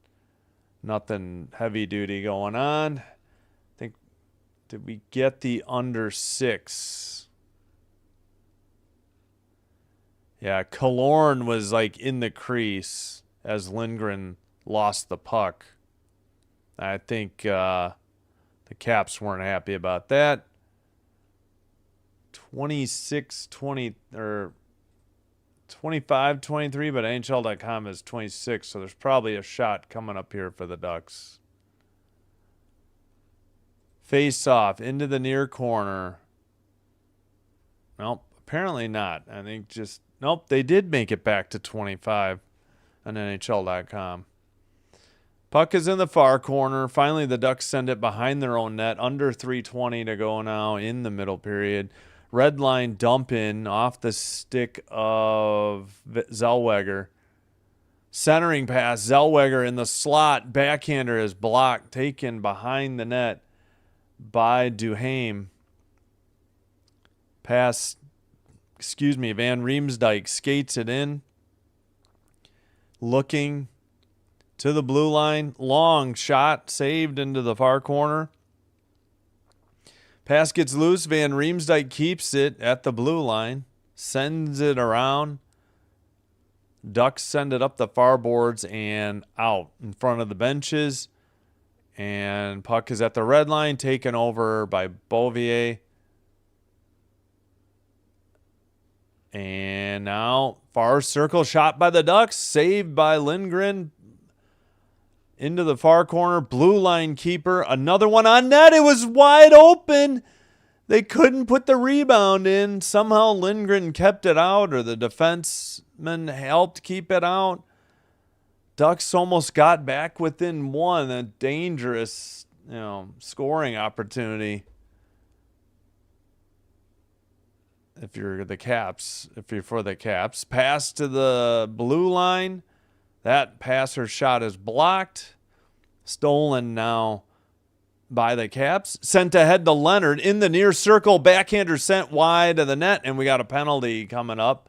heavy duty going on. I think, did we get the under 6? Yeah, Killorn was like in the crease as Lindgren lost the puck. I think the Caps weren't happy about that. 26-20 or 25-23, but NHL.com is 26, so there's probably a shot coming up here for the Ducks. Face off into the near corner. Nope, apparently not. I think just, nope, they did make it back to 25 on NHL.com. Puck is in the far corner. Finally, the Ducks send it behind their own net. Under 3:20 to go now in the middle period. Red line dump in off the stick of Zellweger. Centering pass. Zellweger in the slot. Backhander is blocked. Taken behind the net by Duhaime. Pass, Van Riemsdyk skates it in. Looking to the blue line. Long shot. Saved into the far corner. Pass gets loose. Van Riemsdyk keeps it at the blue line. Sends it around. Ducks send it up the far boards and out in front of the benches. And puck is at the red line, taken over by Beauvier. And now far circle shot by the Ducks, saved by Lindgren. Into the far corner, blue line keeper. Another one on net. It was wide open. They couldn't put the rebound in. Somehow Lindgren kept it out, or the defenseman helped keep it out. Ducks almost got back within one. A dangerous, scoring opportunity. If you're for the Caps. Pass to the blue line. That passer shot is blocked. Stolen now by the Caps. Sent ahead to Leonard in the near circle. Backhander sent wide of the net, and we got a penalty coming up.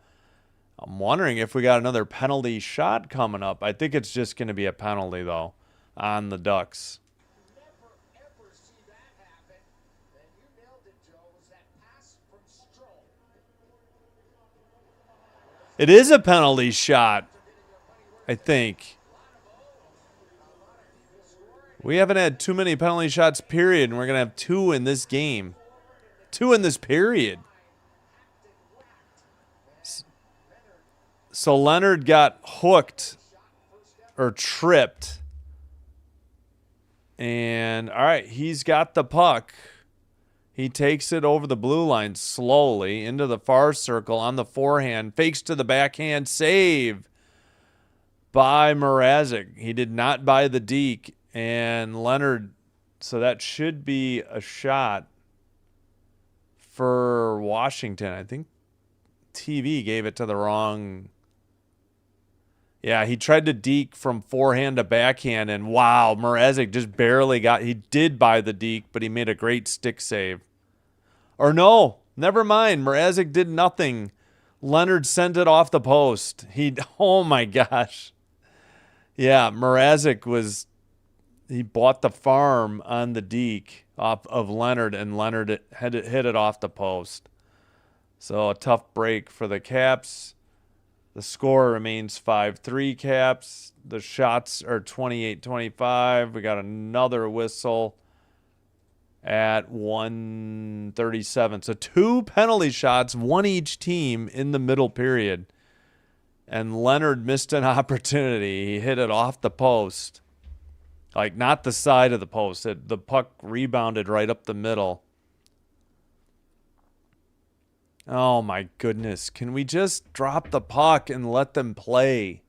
I'm wondering if we got another penalty shot coming up. I think it's just going to be a penalty, though, on the Ducks. Never, ever see that happen. And you nailed it, Joe. It was that pass from Stroll. It is a penalty shot, I think. We haven't had too many penalty shots, period, and we're going to have 2 in this game. 2 in this period. So Leonard got hooked or tripped. And, all right, he's got the puck. He takes it over the blue line slowly into the far circle on the forehand. Fakes to the backhand. Save by Mrazek. He did not buy the deke. And Leonard, so that should be a shot for Washington. I think TV gave it to the wrong. Yeah, he tried to deke from forehand to backhand, and wow, Mrazek just barely he did buy the deke, but he made a great stick save. Or no, never mind. Mrazek did nothing. Leonard sent it off the post. Oh my gosh. Yeah, Mrazek he bought the farm on the deke off of Leonard, and Leonard hit it off the post. So a tough break for the Caps. The score remains 5-3 Caps. The shots are 28-25. We got another whistle at 1:37. So 2 penalty shots, 1 each team in the middle period. And Leonard missed an opportunity. He hit it off the post. Like, not the side of the post. The puck rebounded right up the middle. Oh, my goodness. Can we just drop the puck and let them play?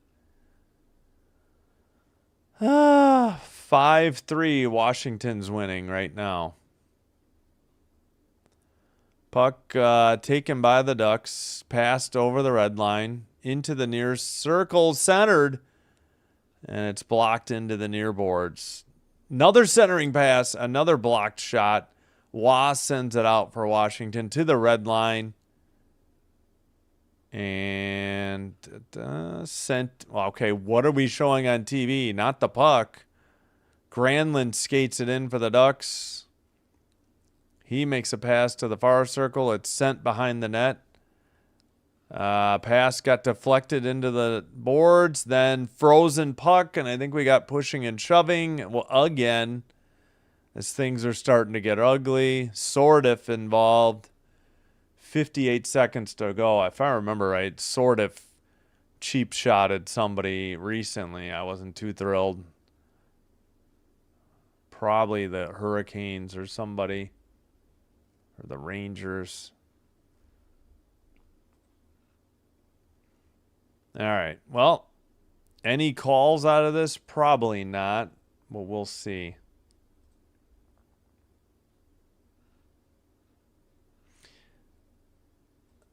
5-3, Washington's winning right now. Puck taken by the Ducks. Passed over the red line. Into the near circle. Centered. And it's blocked into the near boards. Another centering pass. Another blocked shot. Waugh sends it out for Washington to the red line. And sent. Well, okay, what are we showing on TV? Not the puck. Granlund skates it in for the Ducks. He makes a pass to the far circle. It's sent behind the net. Pass got deflected into the boards. Then frozen puck, and I think we got pushing and shoving. Well, again, as things are starting to get ugly. Sordiff involved. 58 seconds to go. If I remember right, Sordiff cheap shotted somebody recently. I wasn't too thrilled. Probably the Hurricanes or somebody. Or the Rangers. All right. Well, any calls out of this? Probably not. Well, we'll see.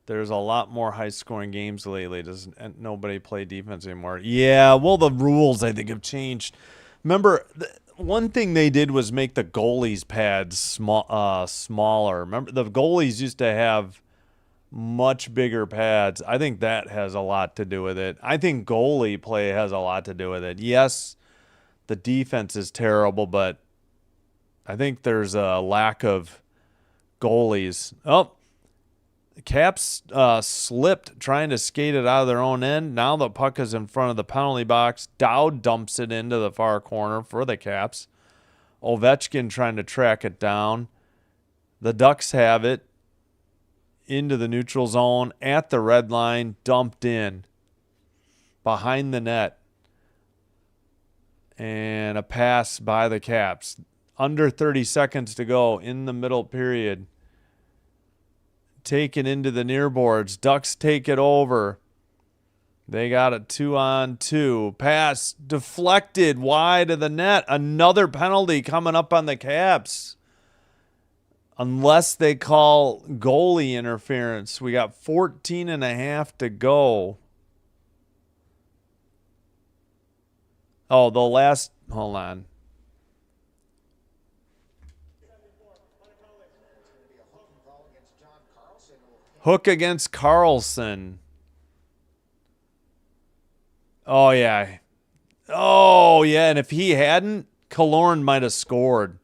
There's a lot more high-scoring games lately. Doesn't nobody play defense anymore? Yeah, well, the rules, I think, have changed. Remember, one thing they did was make the goalies' pads smaller. Remember, the goalies used to have much bigger pads. I think that has a lot to do with it. I think goalie play has a lot to do with it. Yes, the defense is terrible, but I think there's a lack of goalies. Oh, Caps slipped trying to skate it out of their own end. Now the puck is in front of the penalty box. Dowd dumps it into the far corner for the Caps. Ovechkin trying to track it down. The Ducks have it into the neutral zone at the red line, dumped in behind the net. And a pass by the Caps. Under 30 seconds to go in the middle period. Taken into the near boards. Ducks take it over. They got a 2-on-2. Pass deflected wide of the net. Another penalty coming up on the Caps. Unless they call goalie interference. We got 14 and a half to go. Oh, the last, hold on. Hook against Carlson. Oh, yeah. Oh, yeah, and if he hadn't, Killorn might have scored.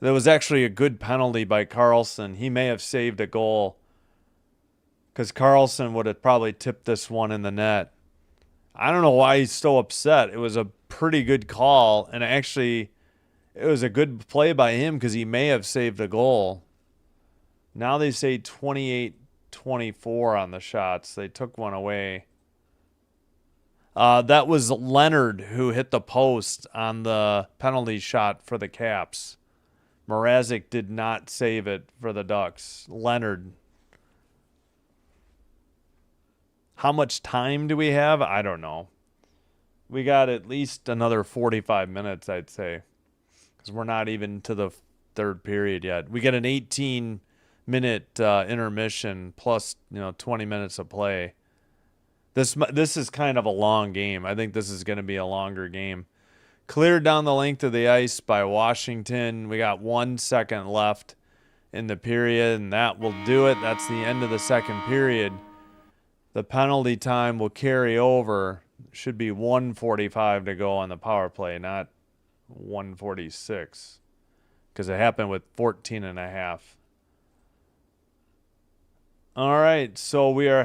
That was actually a good penalty by Carlson. He may have saved a goal because Carlson would have probably tipped this one in the net. I don't know why he's so upset. It was a pretty good call, and actually it was a good play by him because he may have saved a goal. Now they say 28-24 on the shots. They took one away. That was Leonard who hit the post on the penalty shot for the Caps. Mrazek did not save it for the Ducks. Leonard. How much time do we have? I don't know. We got at least another 45 minutes, I'd say, because we're not even to the third period yet. We get an 18-minute intermission plus 20 minutes of play. This is kind of a long game. I think this is going to be a longer game. Cleared down the length of the ice by Washington. We got 1 second left in the period, and that will do it. That's the end of the second period. The penalty time will carry over. Should be 1:45 to go on the power play, not 1:46, because it happened with 14 and a half. All right, so we are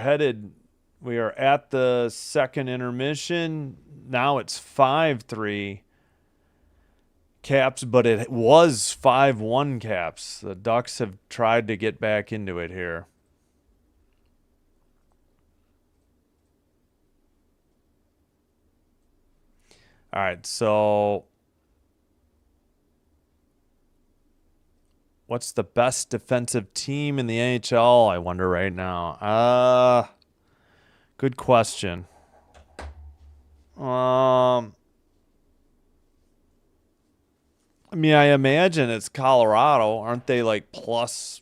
at the second intermission. Now it's 5-3 Caps, but it was 5-1 Caps. The Ducks have tried to get back into it here. All right, so what's the best defensive team in the NHL? I wonder right now. Good question. I mean, I imagine it's Colorado. Aren't they like plus?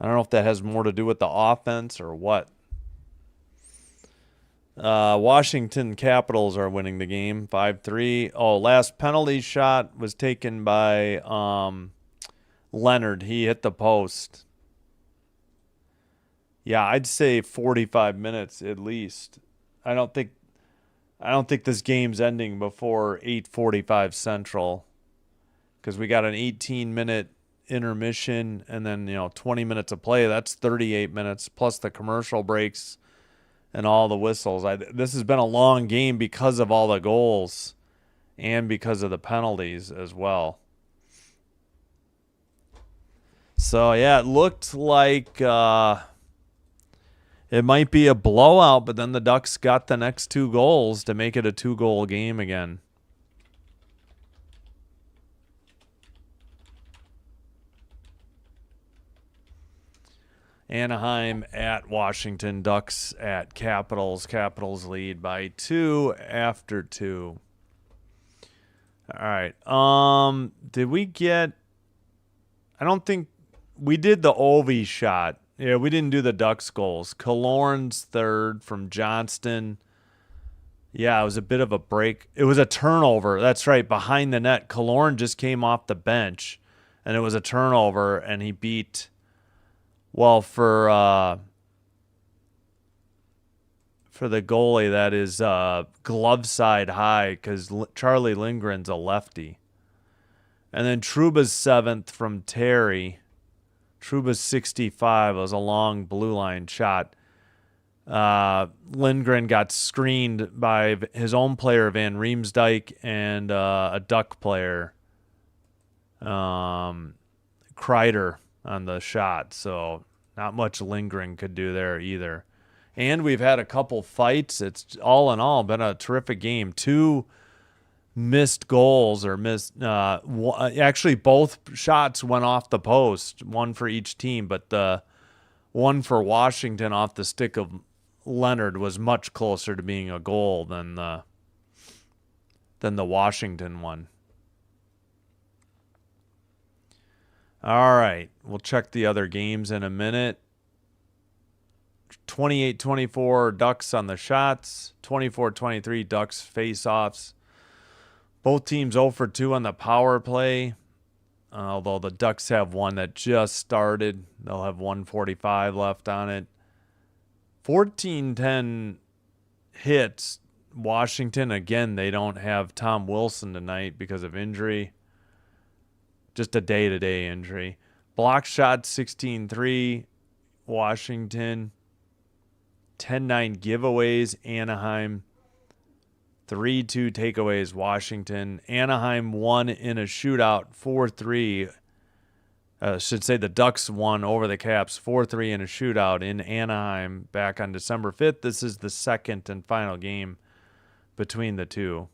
I don't know if that has more to do with the offense or what. Washington Capitals are winning the game 5-3. Oh, last penalty shot was taken by Leonard. He hit the post. Yeah, I'd say 45 minutes at least. I don't think this game's ending before 8:45 Central, because we got an 18-minute intermission and then 20 minutes of play. That's 38 minutes plus the commercial breaks and all the whistles. This has been a long game because of all the goals and because of the penalties as well. So yeah, it looked like it might be a blowout, but then the Ducks got the next 2 goals to make it a 2-goal game again. Anaheim at Washington, Ducks at Capitals. Capitals lead by 2 after 2. All right. Did we get... I don't think... We did the Ovi shot. Yeah, we didn't do the Ducks goals. Killorn's third from Johnston. Yeah, it was a bit of a break. It was a turnover. That's right, behind the net. Killorn just came off the bench, and it was a turnover, and he beat... Well, for the goalie, that is glove side high, because Charlie Lindgren's a lefty. And then Truba's 7th from Terry. Truba's 65. It was a long blue line shot. Lindgren got screened by his own player, Van Riemsdyk, and a Duck player, Kreider, on the shot. So not much Lindgren could do there either. And we've had a couple fights. It's all in all been a terrific game. 2 missed goals or actually both shots went off the post, one for each team, but the one for Washington off the stick of Leonard was much closer to being a goal than the Washington one. All right, we'll check the other games in a minute. 28-24 Ducks on the shots, 24-23 Ducks face-offs. Both teams 0 for 2 on the power play, although the Ducks have one that just started. They'll have 1:45 left on it. 14-10 hits. Washington, again, they don't have Tom Wilson tonight because of injury. Just a day-to-day injury. Block shot 16-3, Washington. 10-9 giveaways, Anaheim. 3-2 takeaways, Washington. Anaheim won in a shootout 4-3. Should say the Ducks won over the Caps 4-3 in a shootout in Anaheim back on December 5th. This is the second and final game between the two.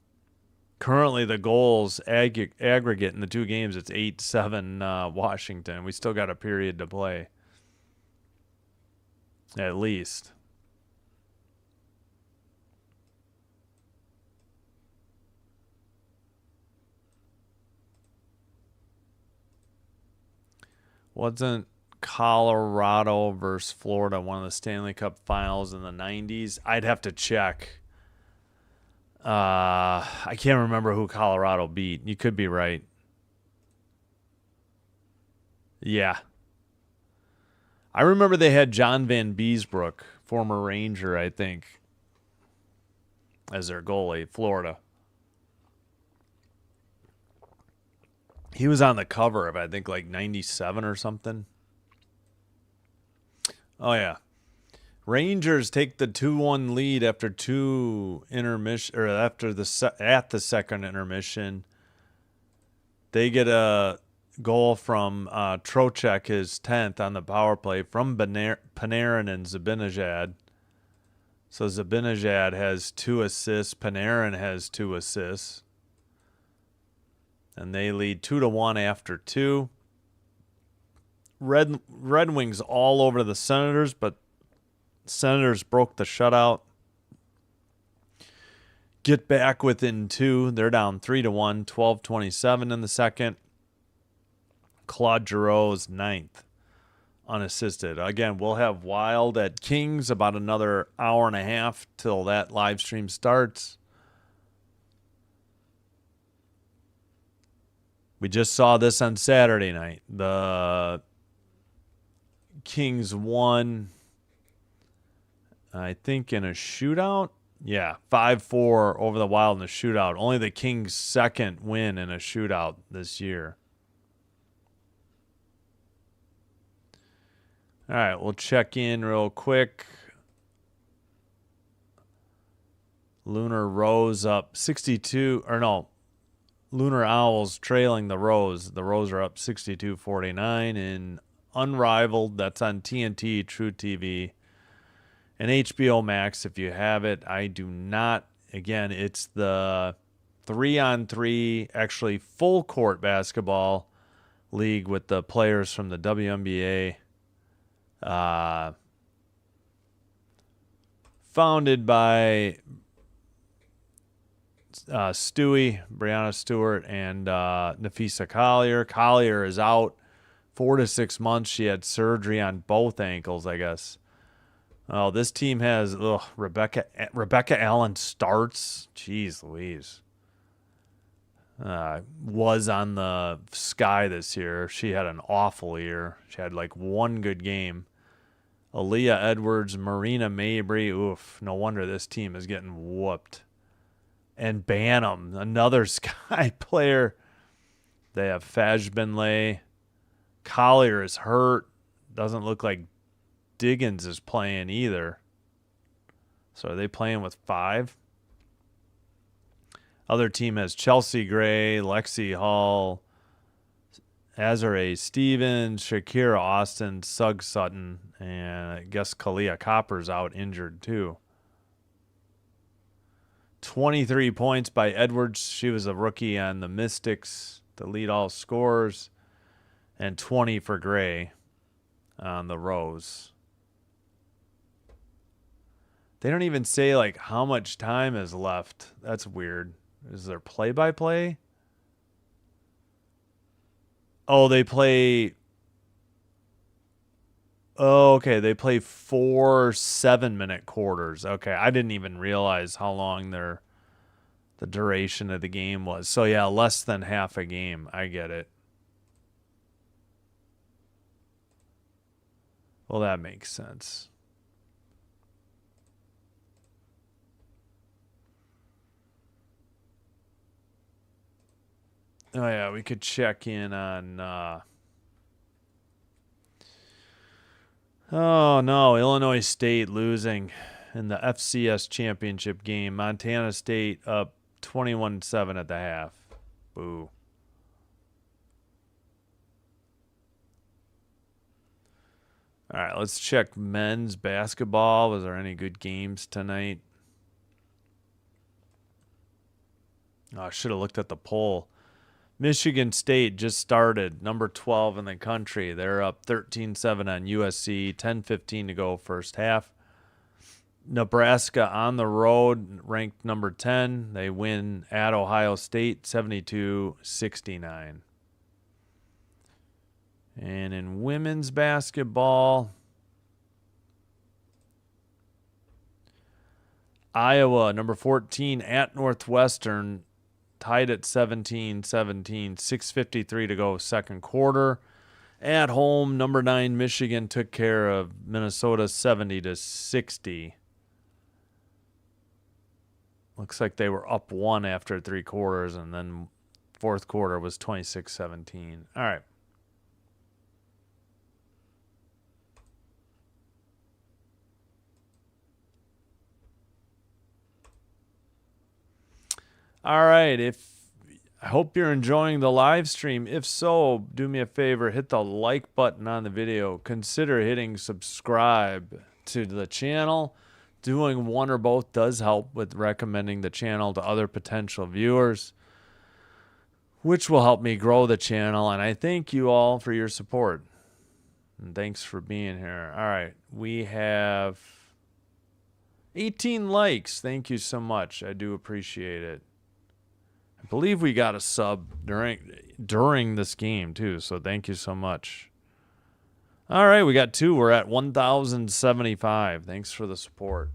Currently, the goals aggregate in the two games, it's 8-7 Washington. We still got a period to play. At least. Wasn't Colorado versus Florida one of the Stanley Cup finals in the 90s? I'd have to check. I can't remember who Colorado beat. You could be right. Yeah. I remember they had John Van Beesbrook, former Ranger, I think, as their goalie, Florida. He was on the cover of, I think, like 97 or something. Oh, yeah. Rangers take the 2-1 lead after at the second intermission. They get a goal from Trocheck, his 10th on the power play, from Panarin and Zibanejad. So Zibanejad has 2 assists. Panarin has 2 assists. And they lead 2-1 after 2. Red Wings all over the Senators, but Senators broke the shutout. Get back within 2. They're down 3-1, 12:27 in the second. Claude Giroux's 9th, unassisted. Again, we'll have Wild at Kings about another hour and a half till that live stream starts. We just saw this on Saturday night. The Kings won, I think, in a shootout. Yeah, 5-4 over the Wild in a shootout. Only the Kings' second win in a shootout this year. All right, we'll check in real quick. Lunar Rose up 62, or no, Lunar Owls trailing the Rose. The Rose are up 62-49 in Unrivaled. That's on TNT, True TV, and HBO Max if you have it. I do not. Again, it's the 3-on-3, actually full court basketball league with the players from the WNBA. Founded by Breanna Stewart, and Nafisa Collier. Collier is out 4 to 6 months. She had surgery on both ankles, I guess. Oh, this team has Rebecca Allen starts. Jeez Louise. Was on the Sky this year. She had an awful year. She had like one good game. Aaliyah Edwards, Marina Mabry. Oof, no wonder this team is getting whooped. And Bantam, another Sky player. They have Fajbinlay. Collier is hurt. doesn't look like Diggins is playing either. So are they playing with 5? Other team has Chelsea Gray, Lexi Hall, Azare Stevens, Shakira Austin, Sugg Sutton, and I guess Kalia Copper's out injured too. 23 points by Edwards. She was a rookie on the Mystics to lead all scorers. And 20 for Gray on the Rose. They don't even say like how much time is left. That's weird. Is there play-by-play? Oh, they play... Oh, okay. They play 4 7-minute quarters. Okay, I didn't even realize how long the duration of the game was. So, yeah, less than half a game. I get it. Well, that makes sense. Oh, yeah, we could check in on... Oh, no, Illinois State losing in the FCS championship game. Montana State up 21-7 at the half. Boo. All right, let's check men's basketball. Was there any good games tonight? Oh, I should have looked at the poll. Michigan State just started, number 12 in the country. They're up 13-7 on USC, 10:15 to go first half. Nebraska on the road, ranked number 10. They win at Ohio State, 72-69. And in women's basketball, Iowa, number 14, at Northwestern, tied at 17-17, 6:53 to go second quarter. At home, number 9, Michigan took care of Minnesota 70-60. Looks like they were up 1 after 3 quarters, and then fourth quarter was 26-17. All right. All right, I hope you're enjoying the live stream. If so, do me a favor, hit the like button on the video. Consider hitting subscribe to the channel. Doing one or both does help with recommending the channel to other potential viewers, which will help me grow the channel. And I thank you all for your support. And thanks for being here. All right, we have 18 likes. Thank you so much. I do appreciate it. I believe we got a sub during this game too, so thank you so much. All right, we got 2. We're at 1,075. Thanks for the support.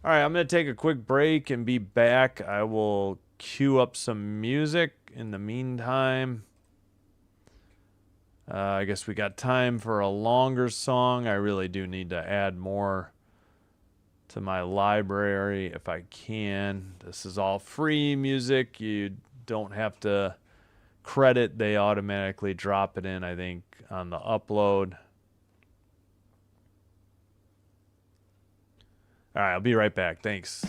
All right, I'm going to take a quick break and be back. I will cue up some music in the meantime. I guess we got time for a longer song. I really do need to add more to my library if I can. This is all free music. You don't have to credit. They automatically drop it in, I think, on the upload. All right, I'll be right back. Thanks.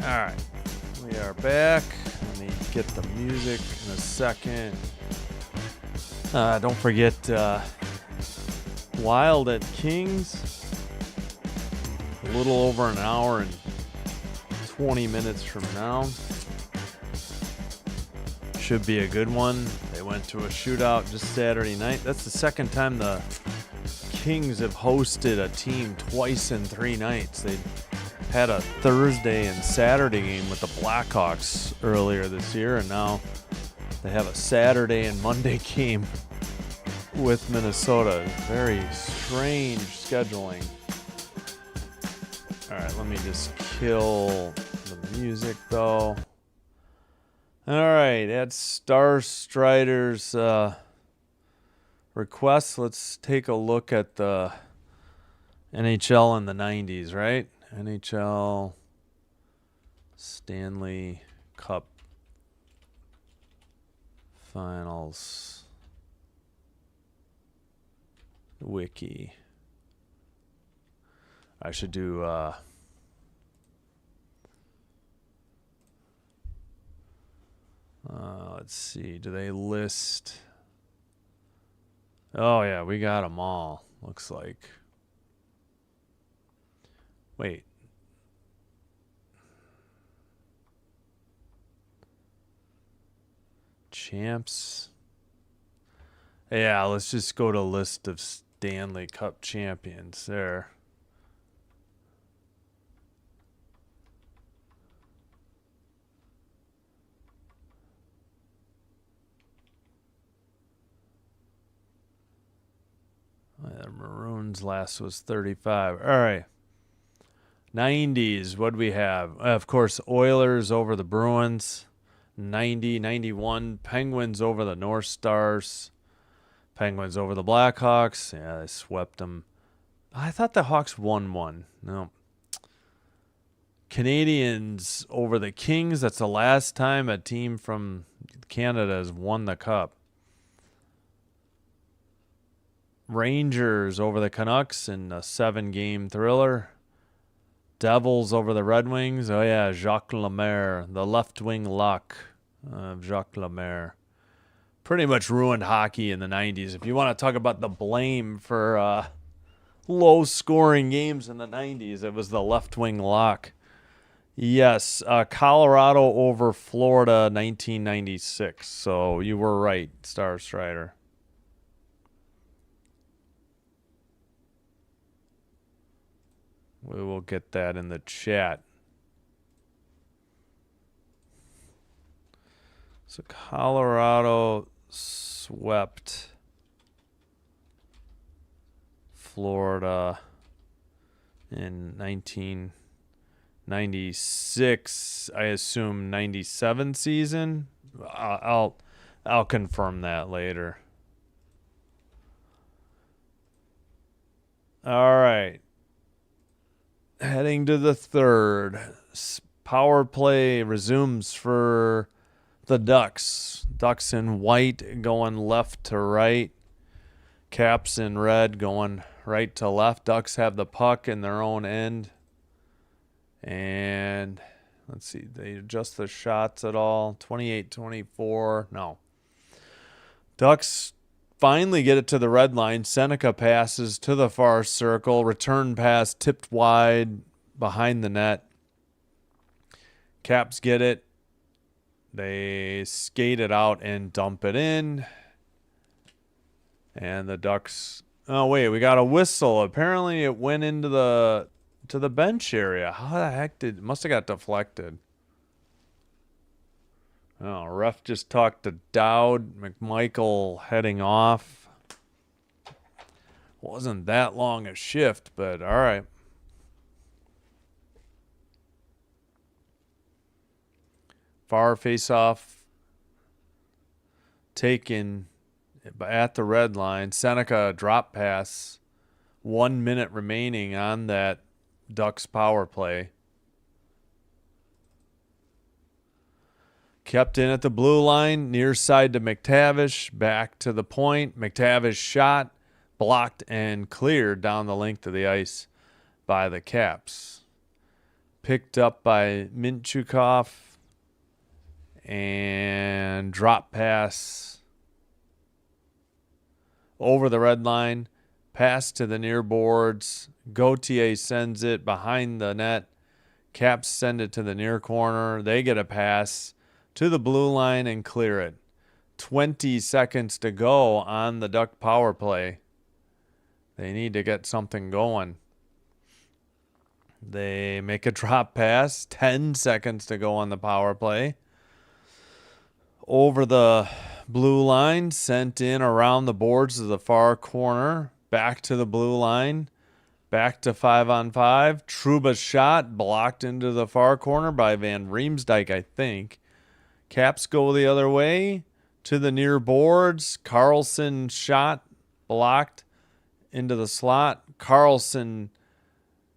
All right, we are back. Let me get the music in a second. Don't forget Wild at Kings. A little over an hour and 20 minutes from now. Should be a good one. They went to a shootout just Saturday night. That's the second time the Kings have hosted a team twice in 3 nights. They had a Thursday and Saturday game with the Blackhawks earlier this year, and now they have a Saturday and Monday game with Minnesota. Very strange scheduling. All right, let me just kill the music though. All right, at Star Strider's request, let's take a look at the NHL in the 90s, right? NHL Stanley Cup Finals Wiki. I should do let's see, do they list? Oh yeah, we got them all, looks like. Wait. Champs. Yeah, let's just go to list of Stanley Cup champions there. The Maroons last was 35. All right. 90s, what do we have? Of course, Oilers over the Bruins. 90, 91. Penguins over the North Stars. Penguins over the Blackhawks. Yeah, they swept them. I thought the Hawks won one. No. Canadians over the Kings. That's the last time a team from Canada has won the Cup. Rangers over the Canucks in a 7-game thriller. Devils over the Red Wings. Oh, yeah, Jacques Lemaire, the left-wing lock of Jacques Lemaire. Pretty much ruined hockey in the 90s. If you want to talk about the blame for low-scoring games in the 90s, it was the left-wing lock. Yes, Colorado over Florida, 1996. So you were right, Star Strider. We will get that in the chat. So Colorado swept Florida in 1996. I assume 97 season. I'll confirm that later. All right. Heading to the third. Power play resumes for the Ducks. Ducks in white going left to right. Caps in red going right to left. Ducks have the puck in their own end. And let's see, they adjust the shots at all. 28-24. No. Ducks finally get it to the red line. Seneca passes to the far circle. Return pass tipped wide behind the net. Caps get it. They skate it out and dump it in. And the Ducks... Oh, wait, we got a whistle. Apparently it went into the bench area. How the heck did... It must have got deflected. Oh, ref just talked to Dowd. McMichael heading off. Wasn't that long a shift, but all right. Far face-off taken at the red line. Seneca drop pass. 1 minute remaining on that Ducks power play. Kept in at the blue line, near side to McTavish, back to the point. McTavish shot, blocked and cleared down the length of the ice by the Caps. Picked up by Minchukov. And drop pass over the red line. Pass to the near boards. Gauthier sends it behind the net. Caps send it to the near corner. They get a pass to the blue line and clear it. 20 seconds to go on the Duck power play. They need to get something going. They make a drop pass. 10 seconds to go on the power play. Over the blue line, sent in around the boards to the far corner. Back to the blue line. Back to 5-on-5. Trouba's shot blocked into the far corner by Van Riemsdyk, I think. Caps go the other way to the near boards. Carlson shot blocked into the slot. Carlson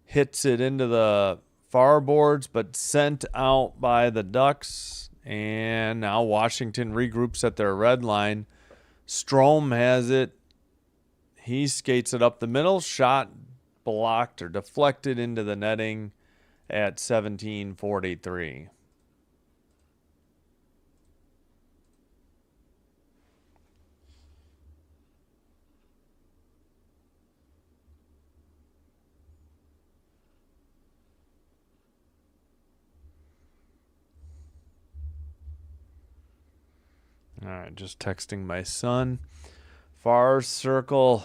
hits it into the far boards, but sent out by the Ducks. And now Washington regroups at their red line. Strome has it. He skates it up the middle. Shot blocked or deflected into the netting at 17:43. All right, just texting my son. Far circle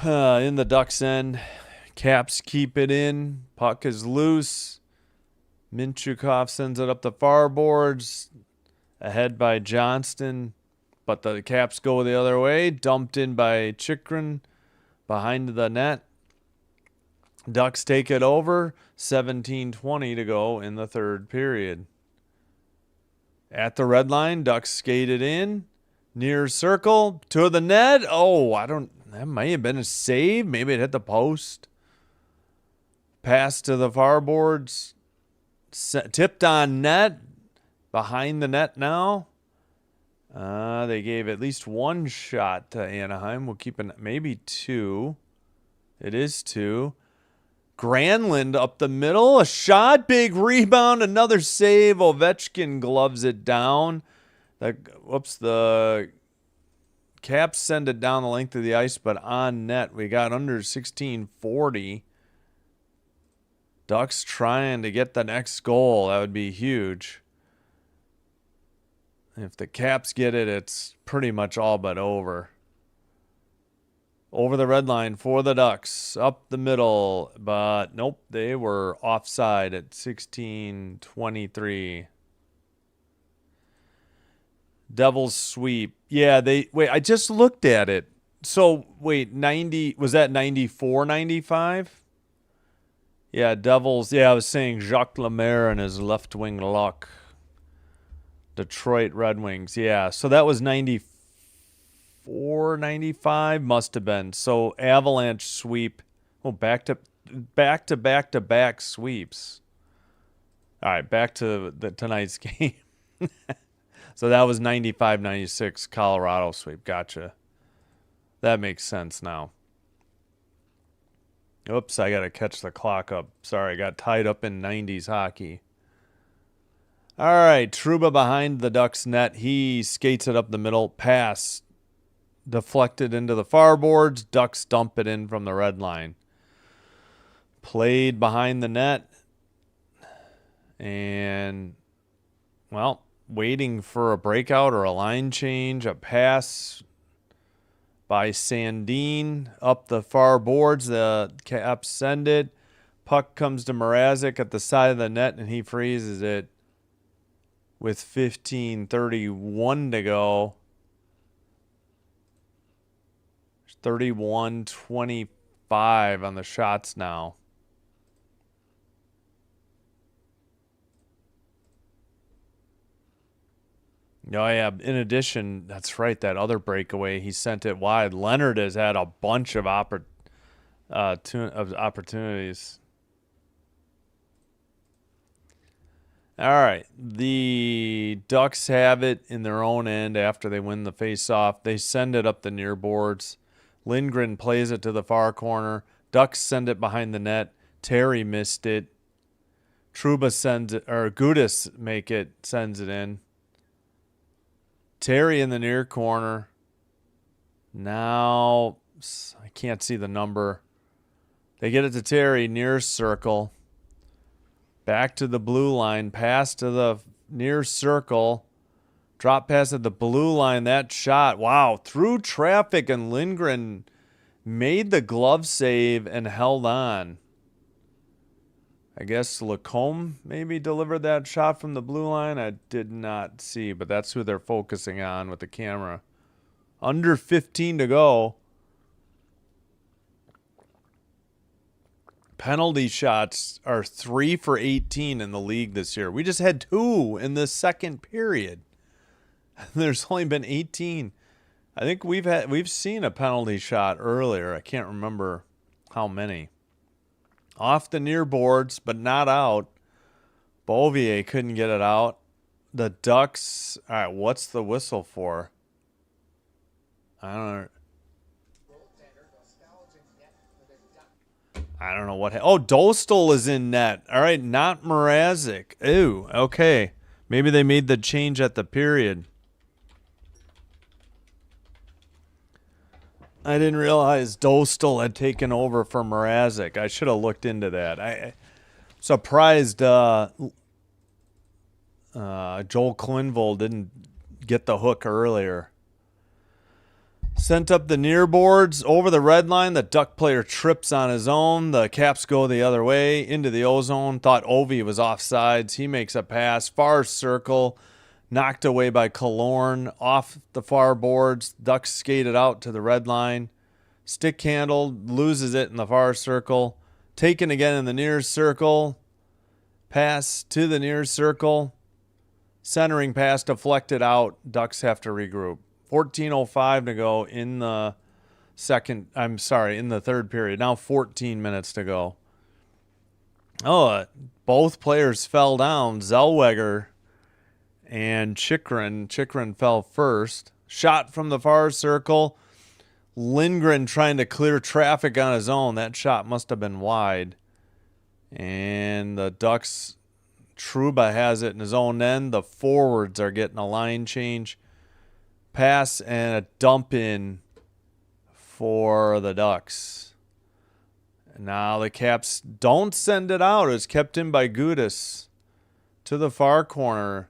in the Ducks' end. Caps keep it in. Puck is loose. Minchukov sends it up the far boards. Ahead by Johnston. But the Caps go the other way. Dumped in by Chikrin behind the net. Ducks take it over. 17:20 to go in the third period. At the red line, Ducks skated in. Near circle to the net. Oh, that may have been a save. Maybe it hit the post. Pass to the far boards. Tipped on net. Behind the net now. They gave at least one shot to Anaheim. We'll keep maybe two. It is two. Granlund up the middle. A shot. Big rebound. Another save. Ovechkin gloves it down. The Caps send it down the length of the ice, but on net. We got under 16:40. Ducks trying to get the next goal. That would be huge. If the Caps get it, it's pretty much all but over. Over the red line for the Ducks. Up the middle. But nope, they were offside at 16:23. Devils sweep. Yeah, I just looked at it. So, 90, was that 94-95? Yeah, Devils. Yeah, I was saying Jacques Lemaire and his left wing luck. Detroit Red Wings. Yeah, so that was 94-95 must have been. So Avalanche sweep. Oh, back to back sweeps. All right, back to tonight's game. So that was 95-96 Colorado sweep. Gotcha. That makes sense now. Oops, I got to catch the clock up. Sorry, I got tied up in 90s hockey. All right, Trouba behind the Ducks net. He skates it up the middle. Pass deflected into the far boards. Ducks dump it in from the red line. Played behind the net. And, well, waiting for a breakout or a line change. A pass by Sandin up the far boards. The Caps send it. Puck comes to Mrazek at the side of the net, and he freezes it with 15:31 to go. 31-25 on the shots now. Oh, yeah. In addition, that's right, that other breakaway, he sent it wide. Leonard has had a bunch of opportunities. All right. The Ducks have it in their own end after they win the faceoff. They send it up the near boards. Lindgren plays it to the far corner. Ducks send it behind the net. Terry missed it. Trouba sends it, or Gudis sends it in. Terry in the near corner. Now, I can't see the number. They get it to Terry, near circle. Back to the blue line, pass to the near circle. Drop pass at the blue line. That shot, wow, through traffic, and Lindgren made the glove save and held on. I guess Lacombe maybe delivered that shot from the blue line. I did not see, but that's who they're focusing on with the camera. Under 15 to go. Penalty shots are 3 for 18 in the league this year. We just had 2 in the second period. There's only been 18. I think we've seen a penalty shot earlier. I can't remember how many. Off the near boards, but not out. Beauvier couldn't get it out. The Ducks. All right, what's the whistle for? I don't know. I don't know what. Oh, Dostal is in net. All right, not Mrazek. Ooh, okay. Maybe they made the change at the period. I didn't realize Dostal had taken over for Mrazek. I should have looked into that. I surprised Joel Klinvold didn't get the hook earlier. Sent up the near boards over the red line. The Duck player trips on his own. The Caps go the other way into the O-zone. Thought Ovi was offsides. He makes a pass. Far circle. Knocked away by Killorn. Off the far boards. Ducks skated out to the red line. Stick handled. Loses it in the far circle. Taken again in the near circle. Pass to the near circle. Centering pass deflected out. Ducks have to regroup. 14:05 to go in the in the third period. Now 14 minutes to go. Oh, both players fell down. Zellweger and Chychrun. Chychrun fell first. Shot from the far circle. Lindgren trying to clear traffic on his own. That shot must have been wide. And the Ducks, Trouba has it in his own end. The forwards are getting a line change. Pass and a dump in for the Ducks. Now the Caps don't send it out. It's kept in by Gudis to the far corner.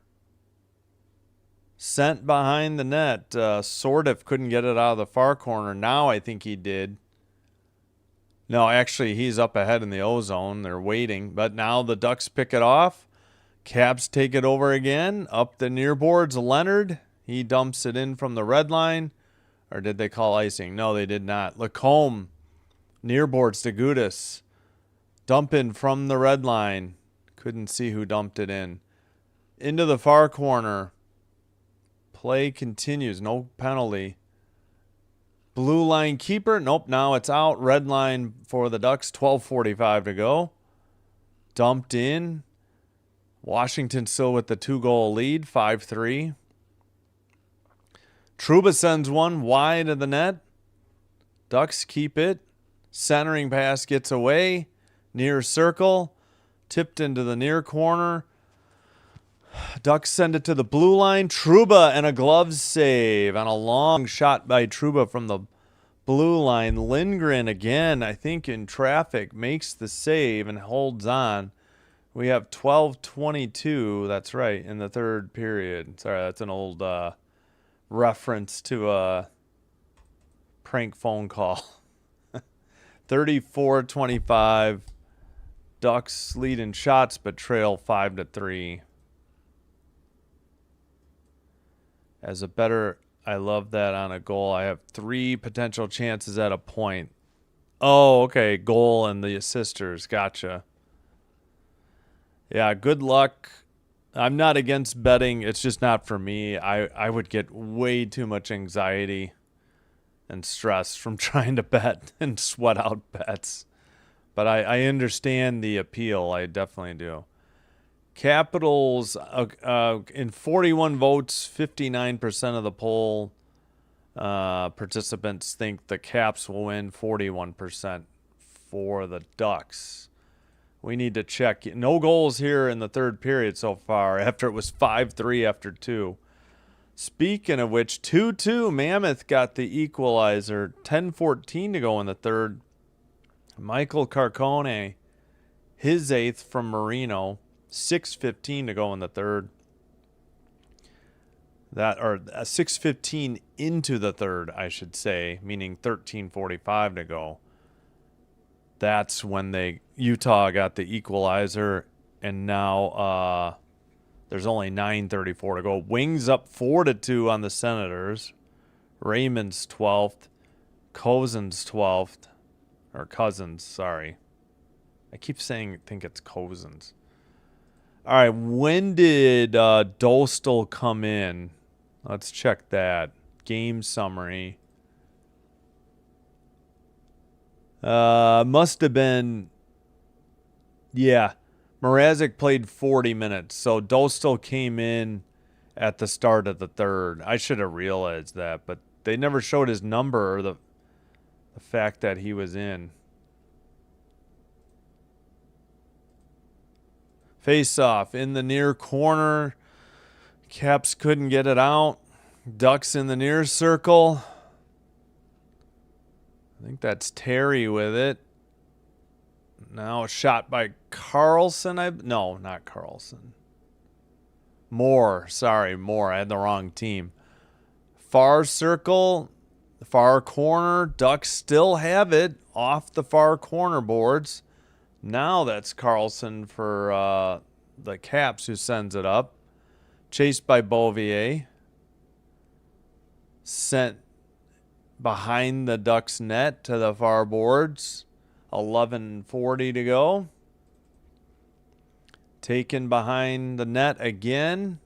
Sent behind the net. Sordiff couldn't get it out of the far corner. Now I think he did. No, actually he's up ahead in the O-zone. They're waiting. But now the Ducks pick it off. Caps take it over again. Up the near boards. Leonard. He dumps it in from the red line. Or did they call icing? No, they did not. Lacombe. Near boards to Gudis. Dump in from the red line. Couldn't see who dumped it in. Into the far corner. Play continues. No penalty. Blue line keeper. Nope, now it's out. Red line for the Ducks. 12:45 to go. Dumped in. Washington still with the 2-goal lead. 5-3. Trouba sends one wide of the net. Ducks keep it. Centering pass gets away. Near circle. Tipped into the near corner. Ducks send it to the blue line. Trouba and a glove save on a long shot by Trouba from the blue line. Lindgren again, I think in traffic, makes the save and holds on. We have 12:22, that's right, in the third period. Sorry, that's an old reference to a prank phone call. 34-25. Ducks lead in shots but trail 5-3. I love that on a goal. I have 3 potential chances at a point. Oh, okay. Goal and the assisters. Gotcha. Yeah, good luck. I'm not against betting. It's just not for me. I would get way too much anxiety and stress from trying to bet and sweat out bets. But I understand the appeal. I definitely do. Capitals, in 41 votes, 59% of the poll participants think the Caps will win. 41% for the Ducks. We need to check. No goals here in the third period so far after it was 5-3 after 2. Speaking of which, 2-2, Mammoth got the equalizer. 10:14 to go in the third. Michael Carcone, his 8th from Marino. 6:15 to go in the third. 6:15 into the third, I should say, meaning 13:45 to go. That's when Utah got the equalizer, and now there's only 9:34 to go. Wings up 4-2 on the Senators. Raymond's 12th. Cousins 12th. Or Cousins, sorry. I keep think it's Cousins. All right, when did Dostal come in? Let's check that. Game summary. Must have been, yeah. Mrazek played 40 minutes, so Dostal came in at the start of the third. I should have realized that, but they never showed his number or the fact that he was in. Face off in the near corner. Caps couldn't get it out. Ducks in the near circle. I think that's Terry with it. Now a shot by Carlson. No, not Carlson. Moore. Sorry, Moore. I had the wrong team. Far circle. The far corner. Ducks still have it off the far corner boards. Now that's Carlson for the Caps who sends it up. Chased by Beauvier. Sent behind the Ducks net to the far boards. 11:40 to go. Taken behind the net again.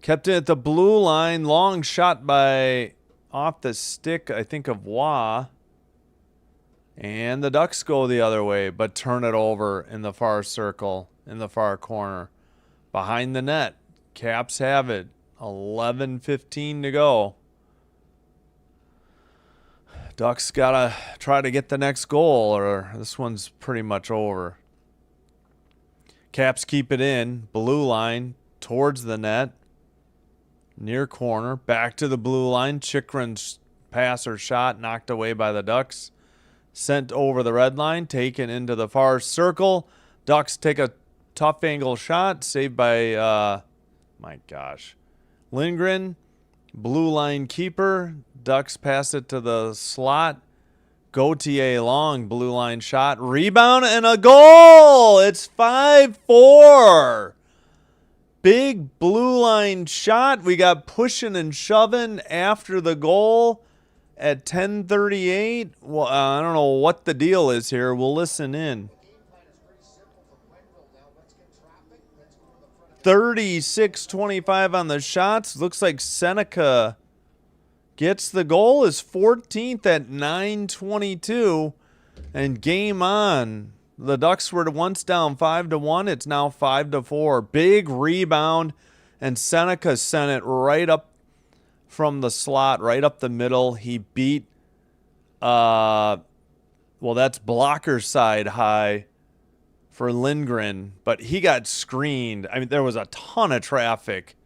Kept it at the blue line. Long shot by off the stick, I think, of Waugh. And the Ducks go the other way, but turn it over in the far circle, in the far corner. Behind the net. Caps have it. 11:15 to go. Ducks got to try to get the next goal, or this one's pretty much over. Caps keep it in. Blue line towards the net. Near corner. Back to the blue line. Chikrin's pass or shot knocked away by the Ducks. Sent over the red line. Taken into the far circle. Ducks take a tough angle shot. Saved by, my gosh, Lindgren. Blue line keeper. Ducks pass it to the slot. Gauthier long blue line shot. Rebound and a goal. It's 5-4. Big blue line shot. We got pushing and shoving after the goal at 10:38. Well, I don't know what the deal is here. We'll listen in. 36-25 on the shots. Looks like Seneca gets the goal. Is 14th at 9:22. And game on. The Ducks were once down 5-1. It's now 5-4. Big rebound. And Seneca sent it right up from the slot, right up the middle. He beat, well, that's blocker side high for Lindgren, but he got screened. I mean, there was a ton of traffic.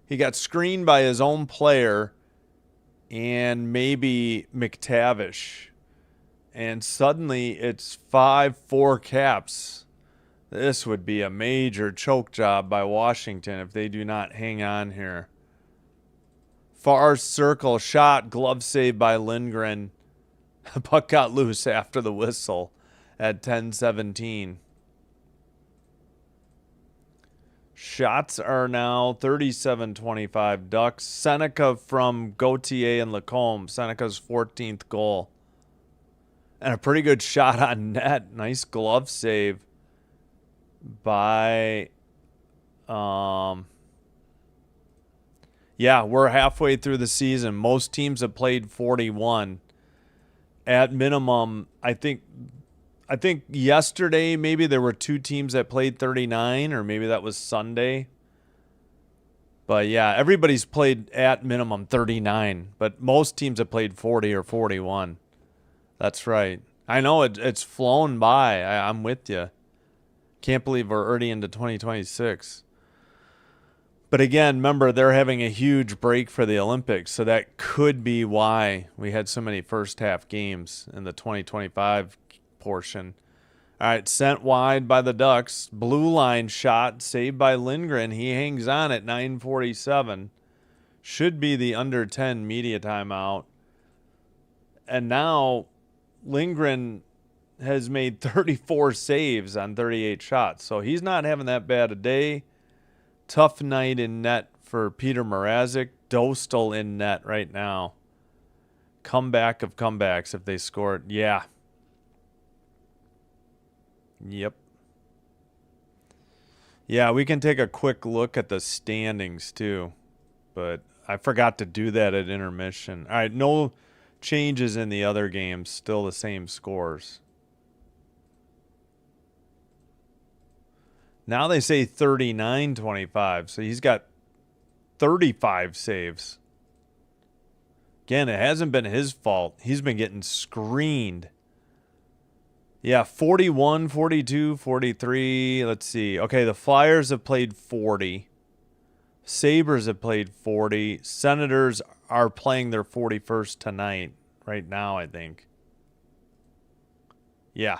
He got screened by his own player and maybe McTavish. And suddenly it's 5-4 Caps. This would be a major choke job by Washington if they do not hang on here. Far circle shot, glove save by Lindgren. Puck got loose after the whistle at 10:17. Shots are now 37-25 Ducks. Seneca from Gauthier and Lacombe. Seneca's 14th goal. And a pretty good shot on net. Nice glove save by... Yeah, we're halfway through the season. Most teams have played 41. At minimum, I think yesterday maybe there were 2 teams that played 39, or maybe that was Sunday. But yeah, everybody's played at minimum 39, but most teams have played 40 or 41. That's right. I know it's flown by. I'm with you. Can't believe we're already into 2026. But again, remember, they're having a huge break for the Olympics, so that could be why we had so many first half games in the 2025 portion. All right, sent wide by the Ducks. Blue line shot, saved by Lindgren. He hangs on at 9:47. Should be the under 10 media timeout. And now Lindgren has made 34 saves on 38 shots, so he's not having that bad a day. Tough night in net for Peter Mrazek. Dostal in net right now. Comeback of comebacks if they scored. Yeah. Yep. Yeah, we can take a quick look at the standings too. But I forgot to do that at intermission. All right, no changes in the other games. Still the same scores. Now they say 39-25, so he's got 35 saves. Again, it hasn't been his fault. He's been getting screened. Yeah, 41, 42, 43. Let's see. Okay, the Flyers have played 40. Sabres have played 40. Senators are playing their 41st tonight, right now, I think. Yeah.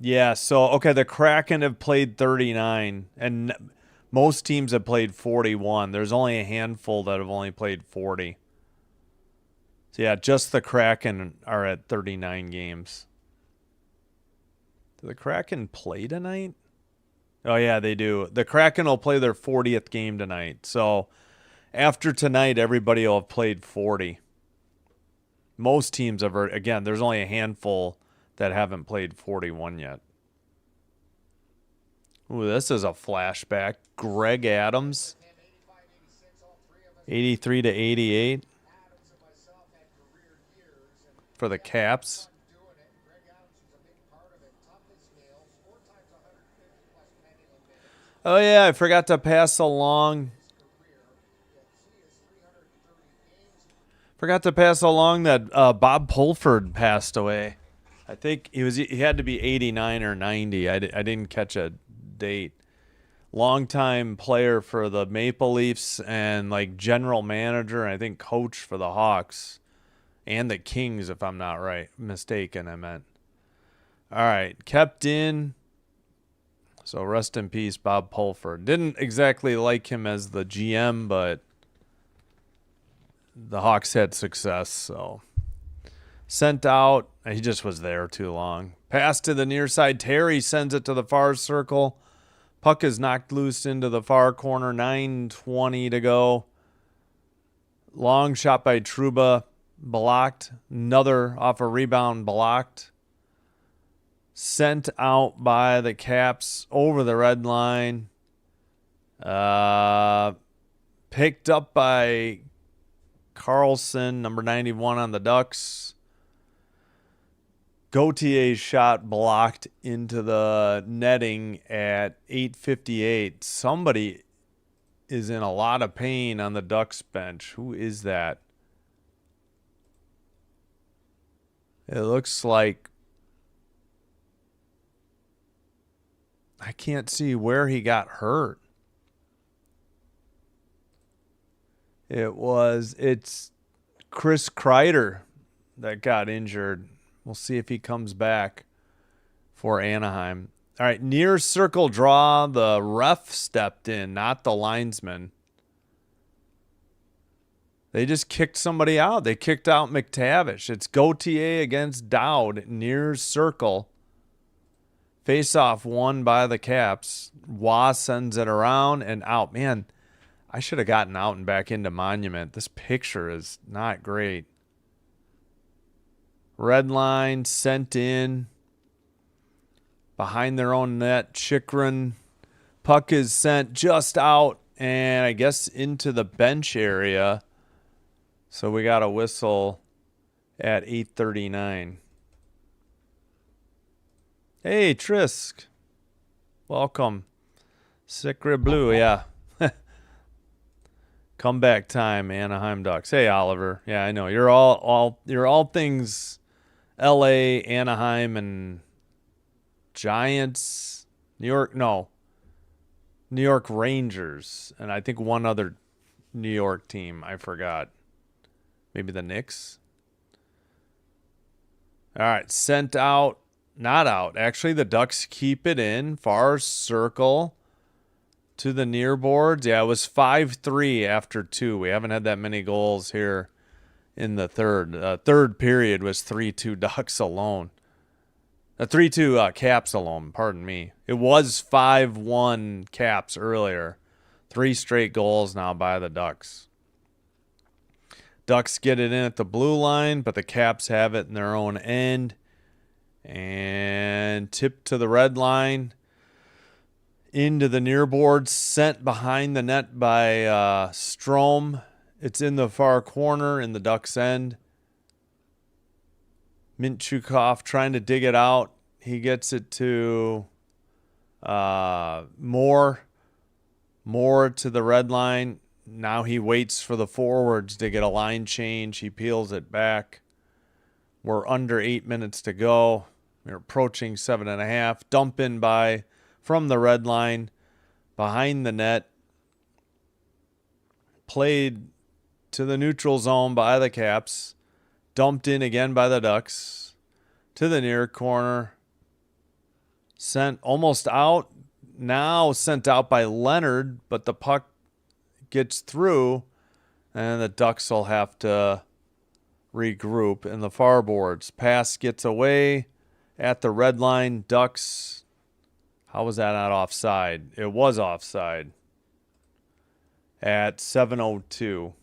Yeah, so, okay, the Kraken have played 39, and most teams have played 41. There's only a handful that have only played 40. So, yeah, just the Kraken are at 39 games. Do the Kraken play tonight? Oh, yeah, they do. The Kraken will play their 40th game tonight. So, after tonight, everybody will have played 40. Most teams have, again, there's only a handful that haven't played 41 yet. Ooh, this is a flashback. Greg Adams, 83 to 88 for the Caps. Oh, yeah, I forgot to pass along. Forgot to pass along that Bob Pulford passed away. I think he had to be 89 or 90. I didn't catch a date. Longtime player for the Maple Leafs and like general manager and I think coach for the Hawks and the Kings, if I'm not mistaken, I meant. All right, kept in. So rest in peace, Bob Pulford. Didn't exactly like him as the GM, but the Hawks had success, so sent out. He just was there too long. Pass to the near side. Terry sends it to the far circle. Puck is knocked loose into the far corner. 9:20 to go. Long shot by Trouba. Blocked. Another off a rebound blocked. Sent out by the Caps over the red line. Picked up by Carlson, number 91 on the Ducks. Gautier's shot blocked into the netting at 8:58. Somebody is in a lot of pain on the Ducks bench. Who is that? It looks like I can't see where he got hurt. It's Chris Kreider that got injured. We'll see if he comes back for Anaheim. All right, near circle draw. The ref stepped in, not the linesman. They just kicked somebody out. They kicked out McTavish. It's Gauthier against Dowd, near circle. Face-off won by the Caps. Wah sends it around and out. Man, I should have gotten out and back into Monument. This picture is not great. Red line sent in. Behind their own net. Chikrin. Puck is sent just out and I guess into the bench area. So we got a whistle at 8:39. Hey, Trisk. Welcome. Sacre Bleu, yeah. Comeback time, Anaheim Ducks. Hey, Oliver. Yeah, I know you're all things L.A., Anaheim, and Giants. New York, no, New York Rangers, and I think one other New York team. I forgot. Maybe the Knicks. All right, sent out, not out. Actually, the Ducks keep it in far circle to the near boards. Yeah, it was 5-3 after 2. We haven't had that many goals here in the third. Third period was 3-2 Ducks alone. 3-2 Caps alone, pardon me. It was 5-1 Caps earlier. 3 straight goals now by the Ducks. Ducks get it in at the blue line, but the Caps have it in their own end. And tip to the red line. Into the near board, sent behind the net by Strome. It's in the far corner in the Ducks' end. Mintyukov trying to dig it out. He gets it to Moore. Moore to the red line. Now he waits for the forwards to get a line change. He peels it back. We're under 8 minutes to go. We're approaching 7.5. Dump in by from the red line behind the net. Played to the neutral zone by the Caps. Dumped in again by the Ducks. To the near corner. Sent almost out. Now sent out by Leonard, but the puck gets through, and the Ducks will have to regroup in the far boards. Pass gets away at the red line. Ducks, how was that not offside? It was offside at 7:02.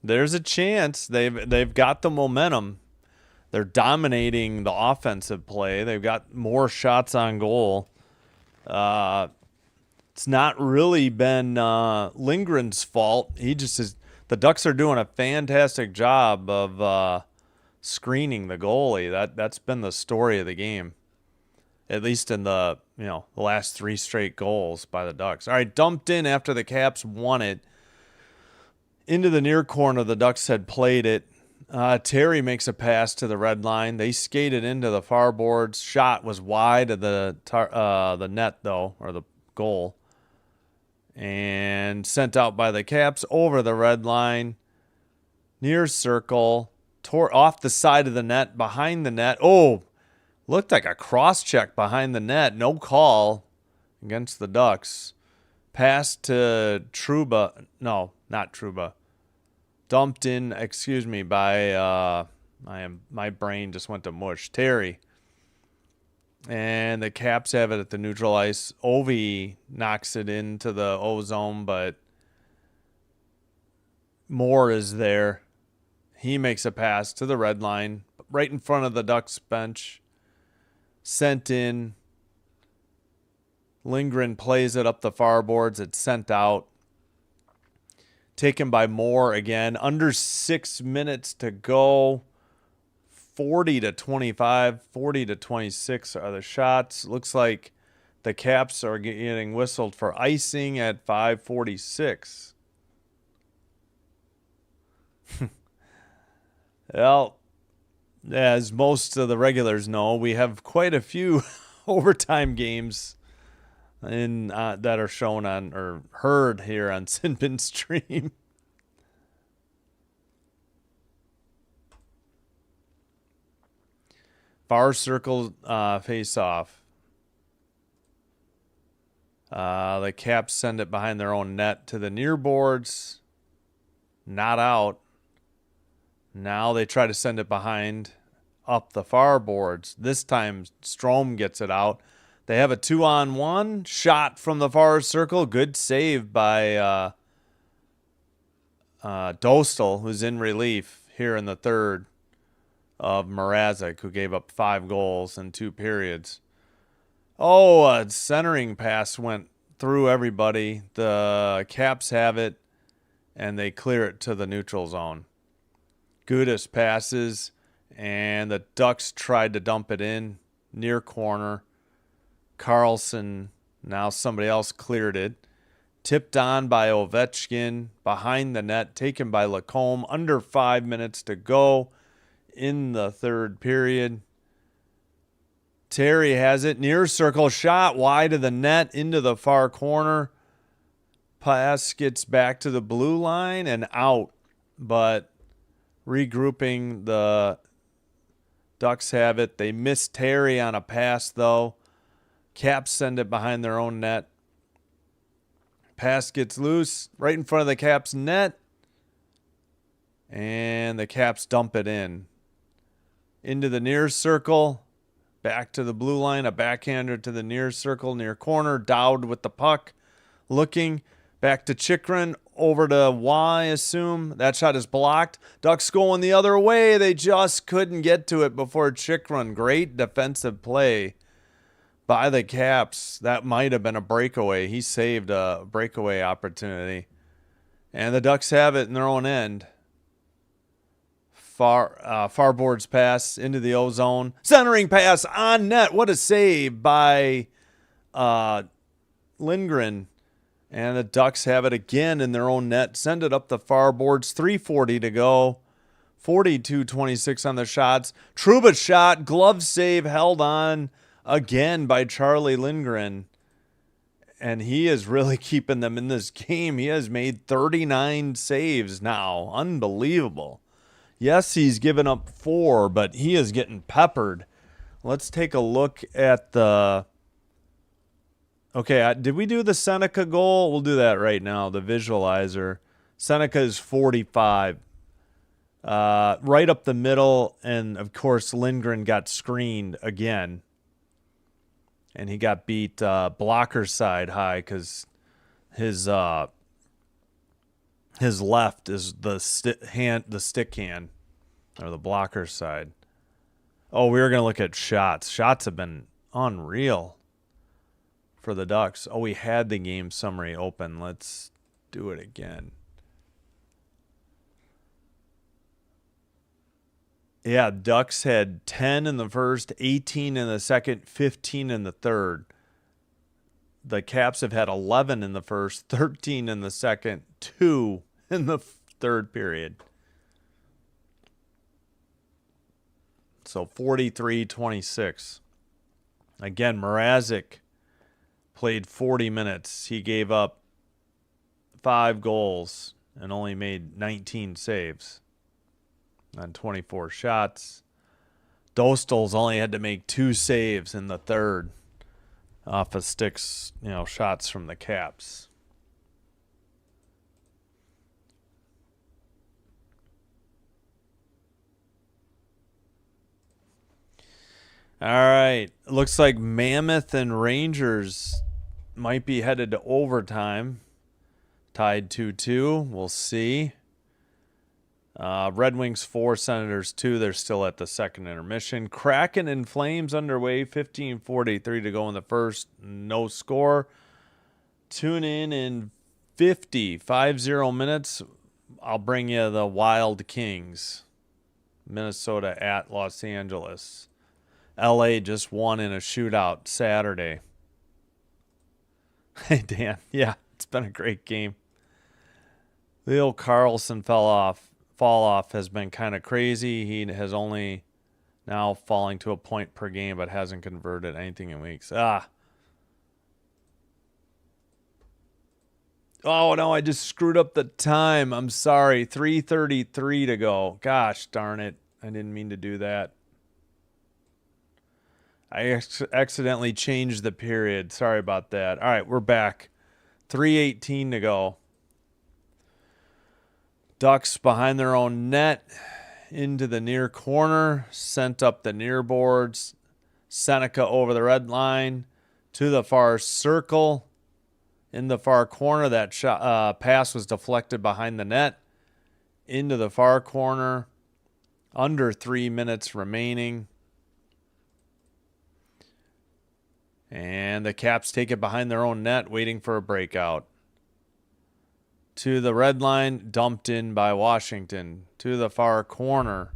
There's a chance. They've got the momentum. They're dominating the offensive play. They've got more shots on goal. It's not really been Lindgren's fault. He just is. The Ducks are doing a fantastic job of screening the goalie. That's been the story of the game, at least in the last 3 straight goals by the Ducks. All right, dumped in after the Caps won it into the near corner. The Ducks had played it. Terry makes a pass to the red line. They skated into the far boards. Shot was wide of the net, though, or the goal. And sent out by the Caps over the red line. Near circle. Tore off the side of the net, behind the net. Oh, looked like a cross-check behind the net. No call against the Ducks. Pass to Trouba. No, not Trouba. Dumped in, by my brain just went to mush. Terry. And the Caps have it at the neutral ice. Ovi knocks it into the O zone, but Moore is there. He makes a pass to the red line, right in front of the Ducks bench. Sent in. Lindgren plays it up the far boards. It's sent out. Taken by Moore again. Under 6 minutes to go. 40-25, 40-26 are the shots. Looks like the Caps are getting whistled for icing at 5:46. Well, as most of the regulars know, we have quite a few overtime games that are shown on or heard here on Sinbin Stream. Far circle face off. The Caps send it behind their own net to the near boards. Not out. Now they try to send it behind up the far boards. This time Strome gets it out. They have a 2-on-1 shot from the far circle. Good save by Dostal, who's in relief here in the third, of Mrazek, who gave up 5 goals in 2 periods. Oh, a centering pass went through everybody. The Caps have it, and they clear it to the neutral zone. Gudis passes, and the Ducks tried to dump it in near corner. Carlson Now somebody else cleared it. Tipped on by Ovechkin, behind the net, taken by Lacombe. Under 5 minutes to go in the third period. Terry has it. Near circle shot wide of the net into the far corner. Pass gets back to the blue line and out. But regrouping, the Ducks have it. They miss Terry on a pass, though. Caps send it behind their own net. Pass gets loose right in front of the Caps net. And the Caps dump it in. Into the near circle. Back to the blue line. A backhander to the near circle, near corner. Dowd with the puck. Looking. Back to Chikrin. Over to Y, assume. That shot is blocked. Ducks going the other way. They just couldn't get to it before Chikrin. Great defensive play by the Caps. That might have been a breakaway. He saved a breakaway opportunity. And the Ducks have it in their own end. Far boards pass into the O-zone. Centering pass on net. What a save by Lindgren. And the Ducks have it again in their own net. Send it up the far boards. 3:40 to go. 42-26 on the shots. Trouba shot. Glove save held on again by Charlie Lindgren. And he is really keeping them in this game. He has made 39 saves now. Unbelievable. Yes, he's given up 4, but he is getting peppered. Let's take a look at the... Okay, did we do the Seneca goal? We'll do that right now, the visualizer. Seneca is 45. Right up the middle, and of course Lindgren got screened again. And he got beat blocker side high because his left is the stick hand, or the blocker side. Oh, we were going to look at shots. Shots have been unreal for the Ducks. Oh, we had the game summary open. Let's do it again. Yeah, Ducks had 10 in the first, 18 in the second, 15 in the third. The Caps have had 11 in the first, 13 in the second, 2 in the third period. So 43-26. Again, Mrazek played 40 minutes. He gave up 5 goals and only made 19 saves on 24 shots. Dostal's only had to make 2 saves in the third off of sticks, shots from the Caps. All right. Looks like Mammoth and Rangers might be headed to overtime. Tied 2-2. We'll see. Red Wings 4, Senators 2. They're still at the second intermission. Kraken and Flames underway. 15:43 to go in the first. No score. Tune in 50 minutes. I'll bring you the Wild Kings. Minnesota at Los Angeles. LA just won in a shootout Saturday. Hey, Dan. Yeah, it's been a great game. Leo Carlson fall off has been kind of crazy. He has only now falling to a point per game, but hasn't converted anything in weeks. Oh, no, I just screwed up the time. I'm sorry. 3:33 to go. Gosh darn it. I didn't mean to do that. I accidentally changed the period. Sorry about that. All right, we're back. 3:18 to go. Ducks behind their own net into the near corner. Sent up the near boards. Seneca over the red line to the far circle. In the far corner, that pass was deflected behind the net. Into the far corner. Under 3 minutes remaining. And the Caps take it behind their own net, waiting for a breakout. To the red line, dumped in by Washington. To the far corner.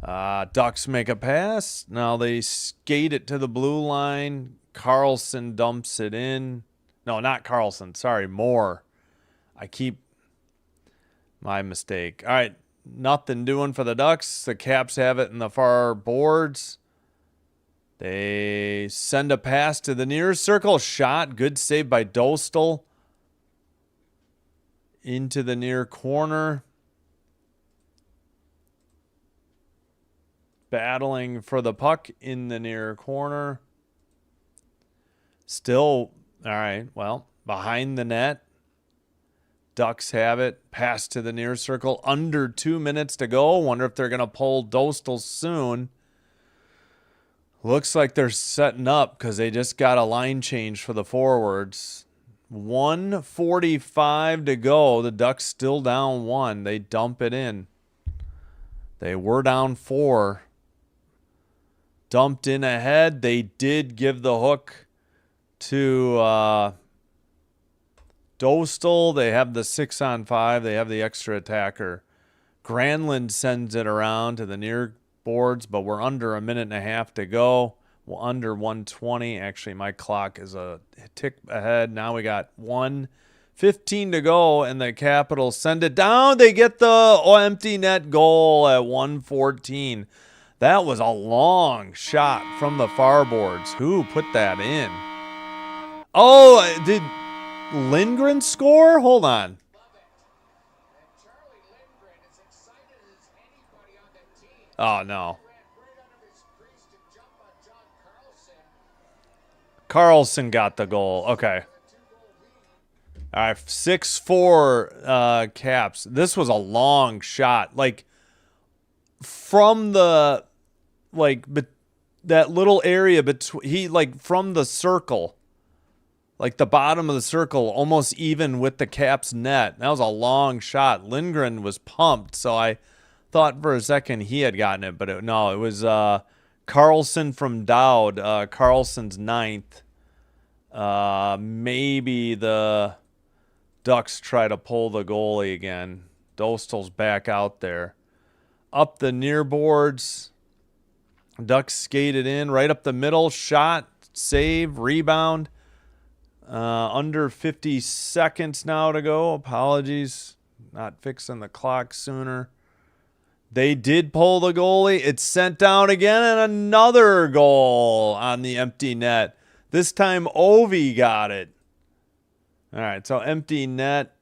Ducks make a pass. Now they skate it to the blue line. Carlson dumps it in. No, not Carlson. Sorry, Moore. My mistake. All right, nothing doing for the Ducks. The Caps have it in the far boards. They send a pass to the near circle. Shot. Good save by Dostal. Into the near corner. Battling for the puck in the near corner. Still, all right, well, behind the net. Ducks have it. Pass to the near circle. Under 2 minutes to go. Wonder if they're going to pull Dostal soon. Looks like they're setting up because they just got a line change for the forwards. 1:45 to go. The Ducks still down 1. They dump it in. They were down 4. Dumped in ahead. They did give the hook to Dostal. They have the 6-on-5. They have the extra attacker. Granlund sends it around to the near boards, but we're under a minute and a half to go. Well, under 1:20. Actually, my clock is a tick ahead. Now we got 1:15 to go, and the Capitals send it down. They get the empty net goal at 1:14. That was a long shot from the far boards. Who put that in? Oh, did Lindgren score? Hold on. And Charlie Lindgren is excited as anybody on the team. Oh, no. Ran right under his crease to jump on John Carlson. Carlson got the goal. Okay. All right, 6-4 Caps. This was a long shot. Like, from the, that little area between, from the circle. Like the bottom of the circle, almost even with the Caps net. That was a long shot. Lindgren was pumped, so I thought for a second he had gotten it, but no, it was Carlson from Dowd. Carlson's 9th. Maybe the Ducks try to pull the goalie again. Dostal's back out there. Up the near boards. Ducks skated in right up the middle. Shot, save, rebound. Under 50 seconds now to go. Apologies. Not fixing the clock sooner. They did pull the goalie. It's sent down again, and another goal on the empty net. This time Ovi got it. All right, so empty net.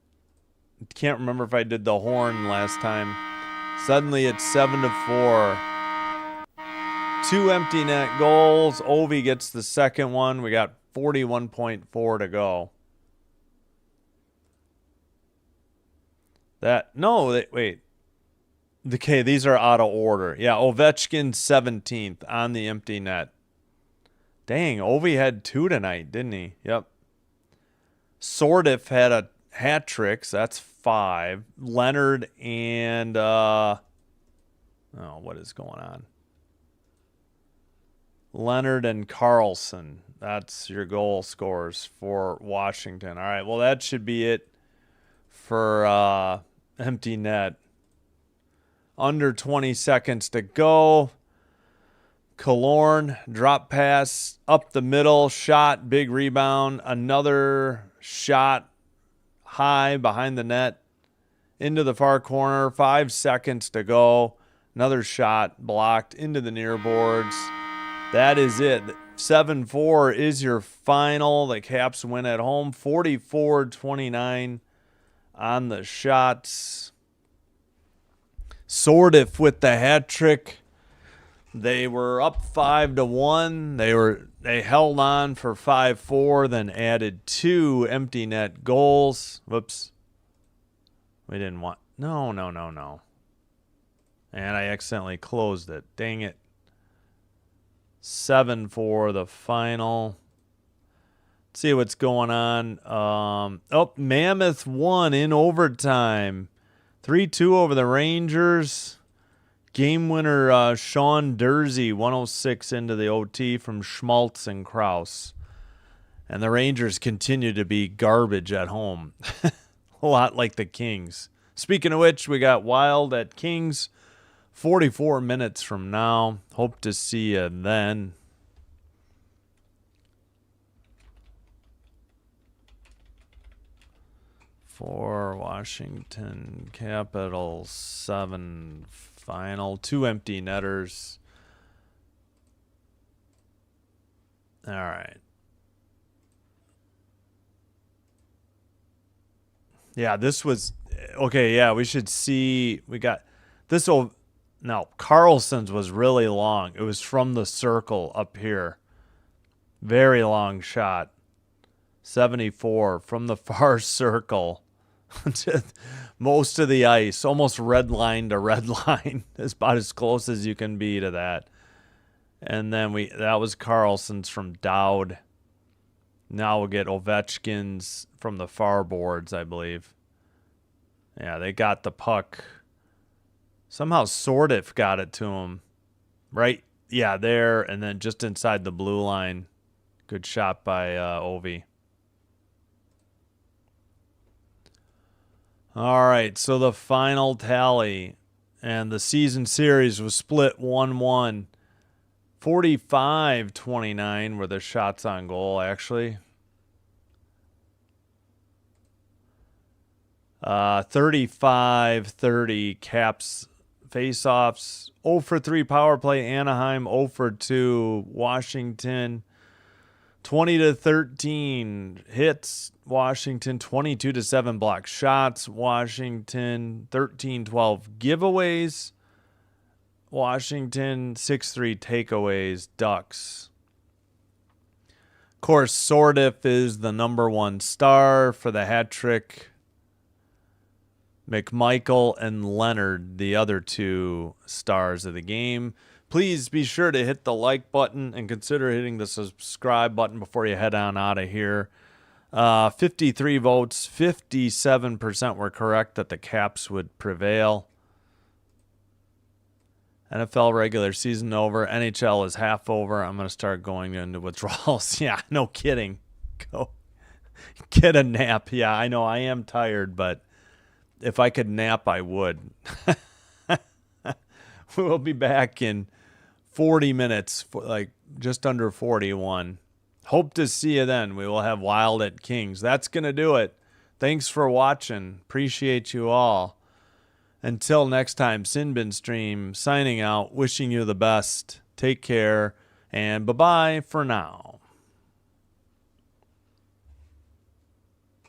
Can't remember if I did the horn last time. Suddenly it's 7-4. 2 empty net goals. Ovi gets the second one. We got 41.4 to go. Wait. Okay, these are out of order. Yeah, Ovechkin 17th on the empty net. Dang, Ovi had 2 tonight, didn't he? Yep. Sordif had a hat trick, so that's 5. Leonard and what is going on? Leonard and Carlson. That's your goal scores for Washington. All right, well, that should be it for empty net. Under 20 seconds to go. Killorn, drop pass, up the middle, shot, big rebound. Another shot high behind the net. Into the far corner, 5 seconds to go. Another shot blocked into the near boards. That is it. 7-4 is your final. The Caps win at home. 44-29 on the shots. Sordif with the hat trick. They were up 5-1. They held on for 5-4, then added 2 empty net goals. Whoops. We didn't want. No. And I accidentally closed it. Dang it. 7-4 the final. Let's see what's going on. Mammoth won in overtime. 3-2 over the Rangers. Game winner Sean Dursey, 106 into the OT from Schmaltz and Krause. And the Rangers continue to be garbage at home. A lot like the Kings. Speaking of which, we got Wild at Kings. 44 minutes from now. Hope to see you then. For Washington Capitals 7 final. 2 empty netters. All right. Yeah, this was okay. Yeah, we should see. We got this. No, Carlson's was really long. It was from the circle up here. Very long shot. 74 from the far circle to most of the ice, almost red line to red line. It's about as close as you can be to that. And then that was Carlson's from Dowd. Now we'll get Ovechkin's from the far boards, I believe. Yeah, they got the puck. Somehow Sordiff got it to him. Right? Yeah, there. And then just inside the blue line. Good shot by Ovi. All right, so the final tally. And the season series was split 1-1. 45-29 were the shots on goal, actually. 35-30 Caps face-offs. 0 for 3 power play Anaheim. 0 for 2 Washington. 20-13 hits Washington. 22-7 block shots Washington. 13-12 giveaways Washington. 6-3 takeaways Ducks. Of course, Sordiff is the number 1 star for the hat trick. McMichael and Leonard, the other 2 stars of the game. Please be sure to hit the like button and consider hitting the subscribe button before you head on out of here. 53 votes, 57% were correct that the Caps would prevail. NFL regular season over. NHL is half over. I'm going to start going into withdrawals. Yeah, no kidding. Go get a nap. Yeah, I know I am tired, but if I could nap, I would. We'll be back in 40 minutes, like just under 41. Hope to see you then. We will have Wild at Kings. That's going to do it. Thanks for watching. Appreciate you all. Until next time, Sinbin Stream signing out, wishing you the best. Take care, and bye-bye for now.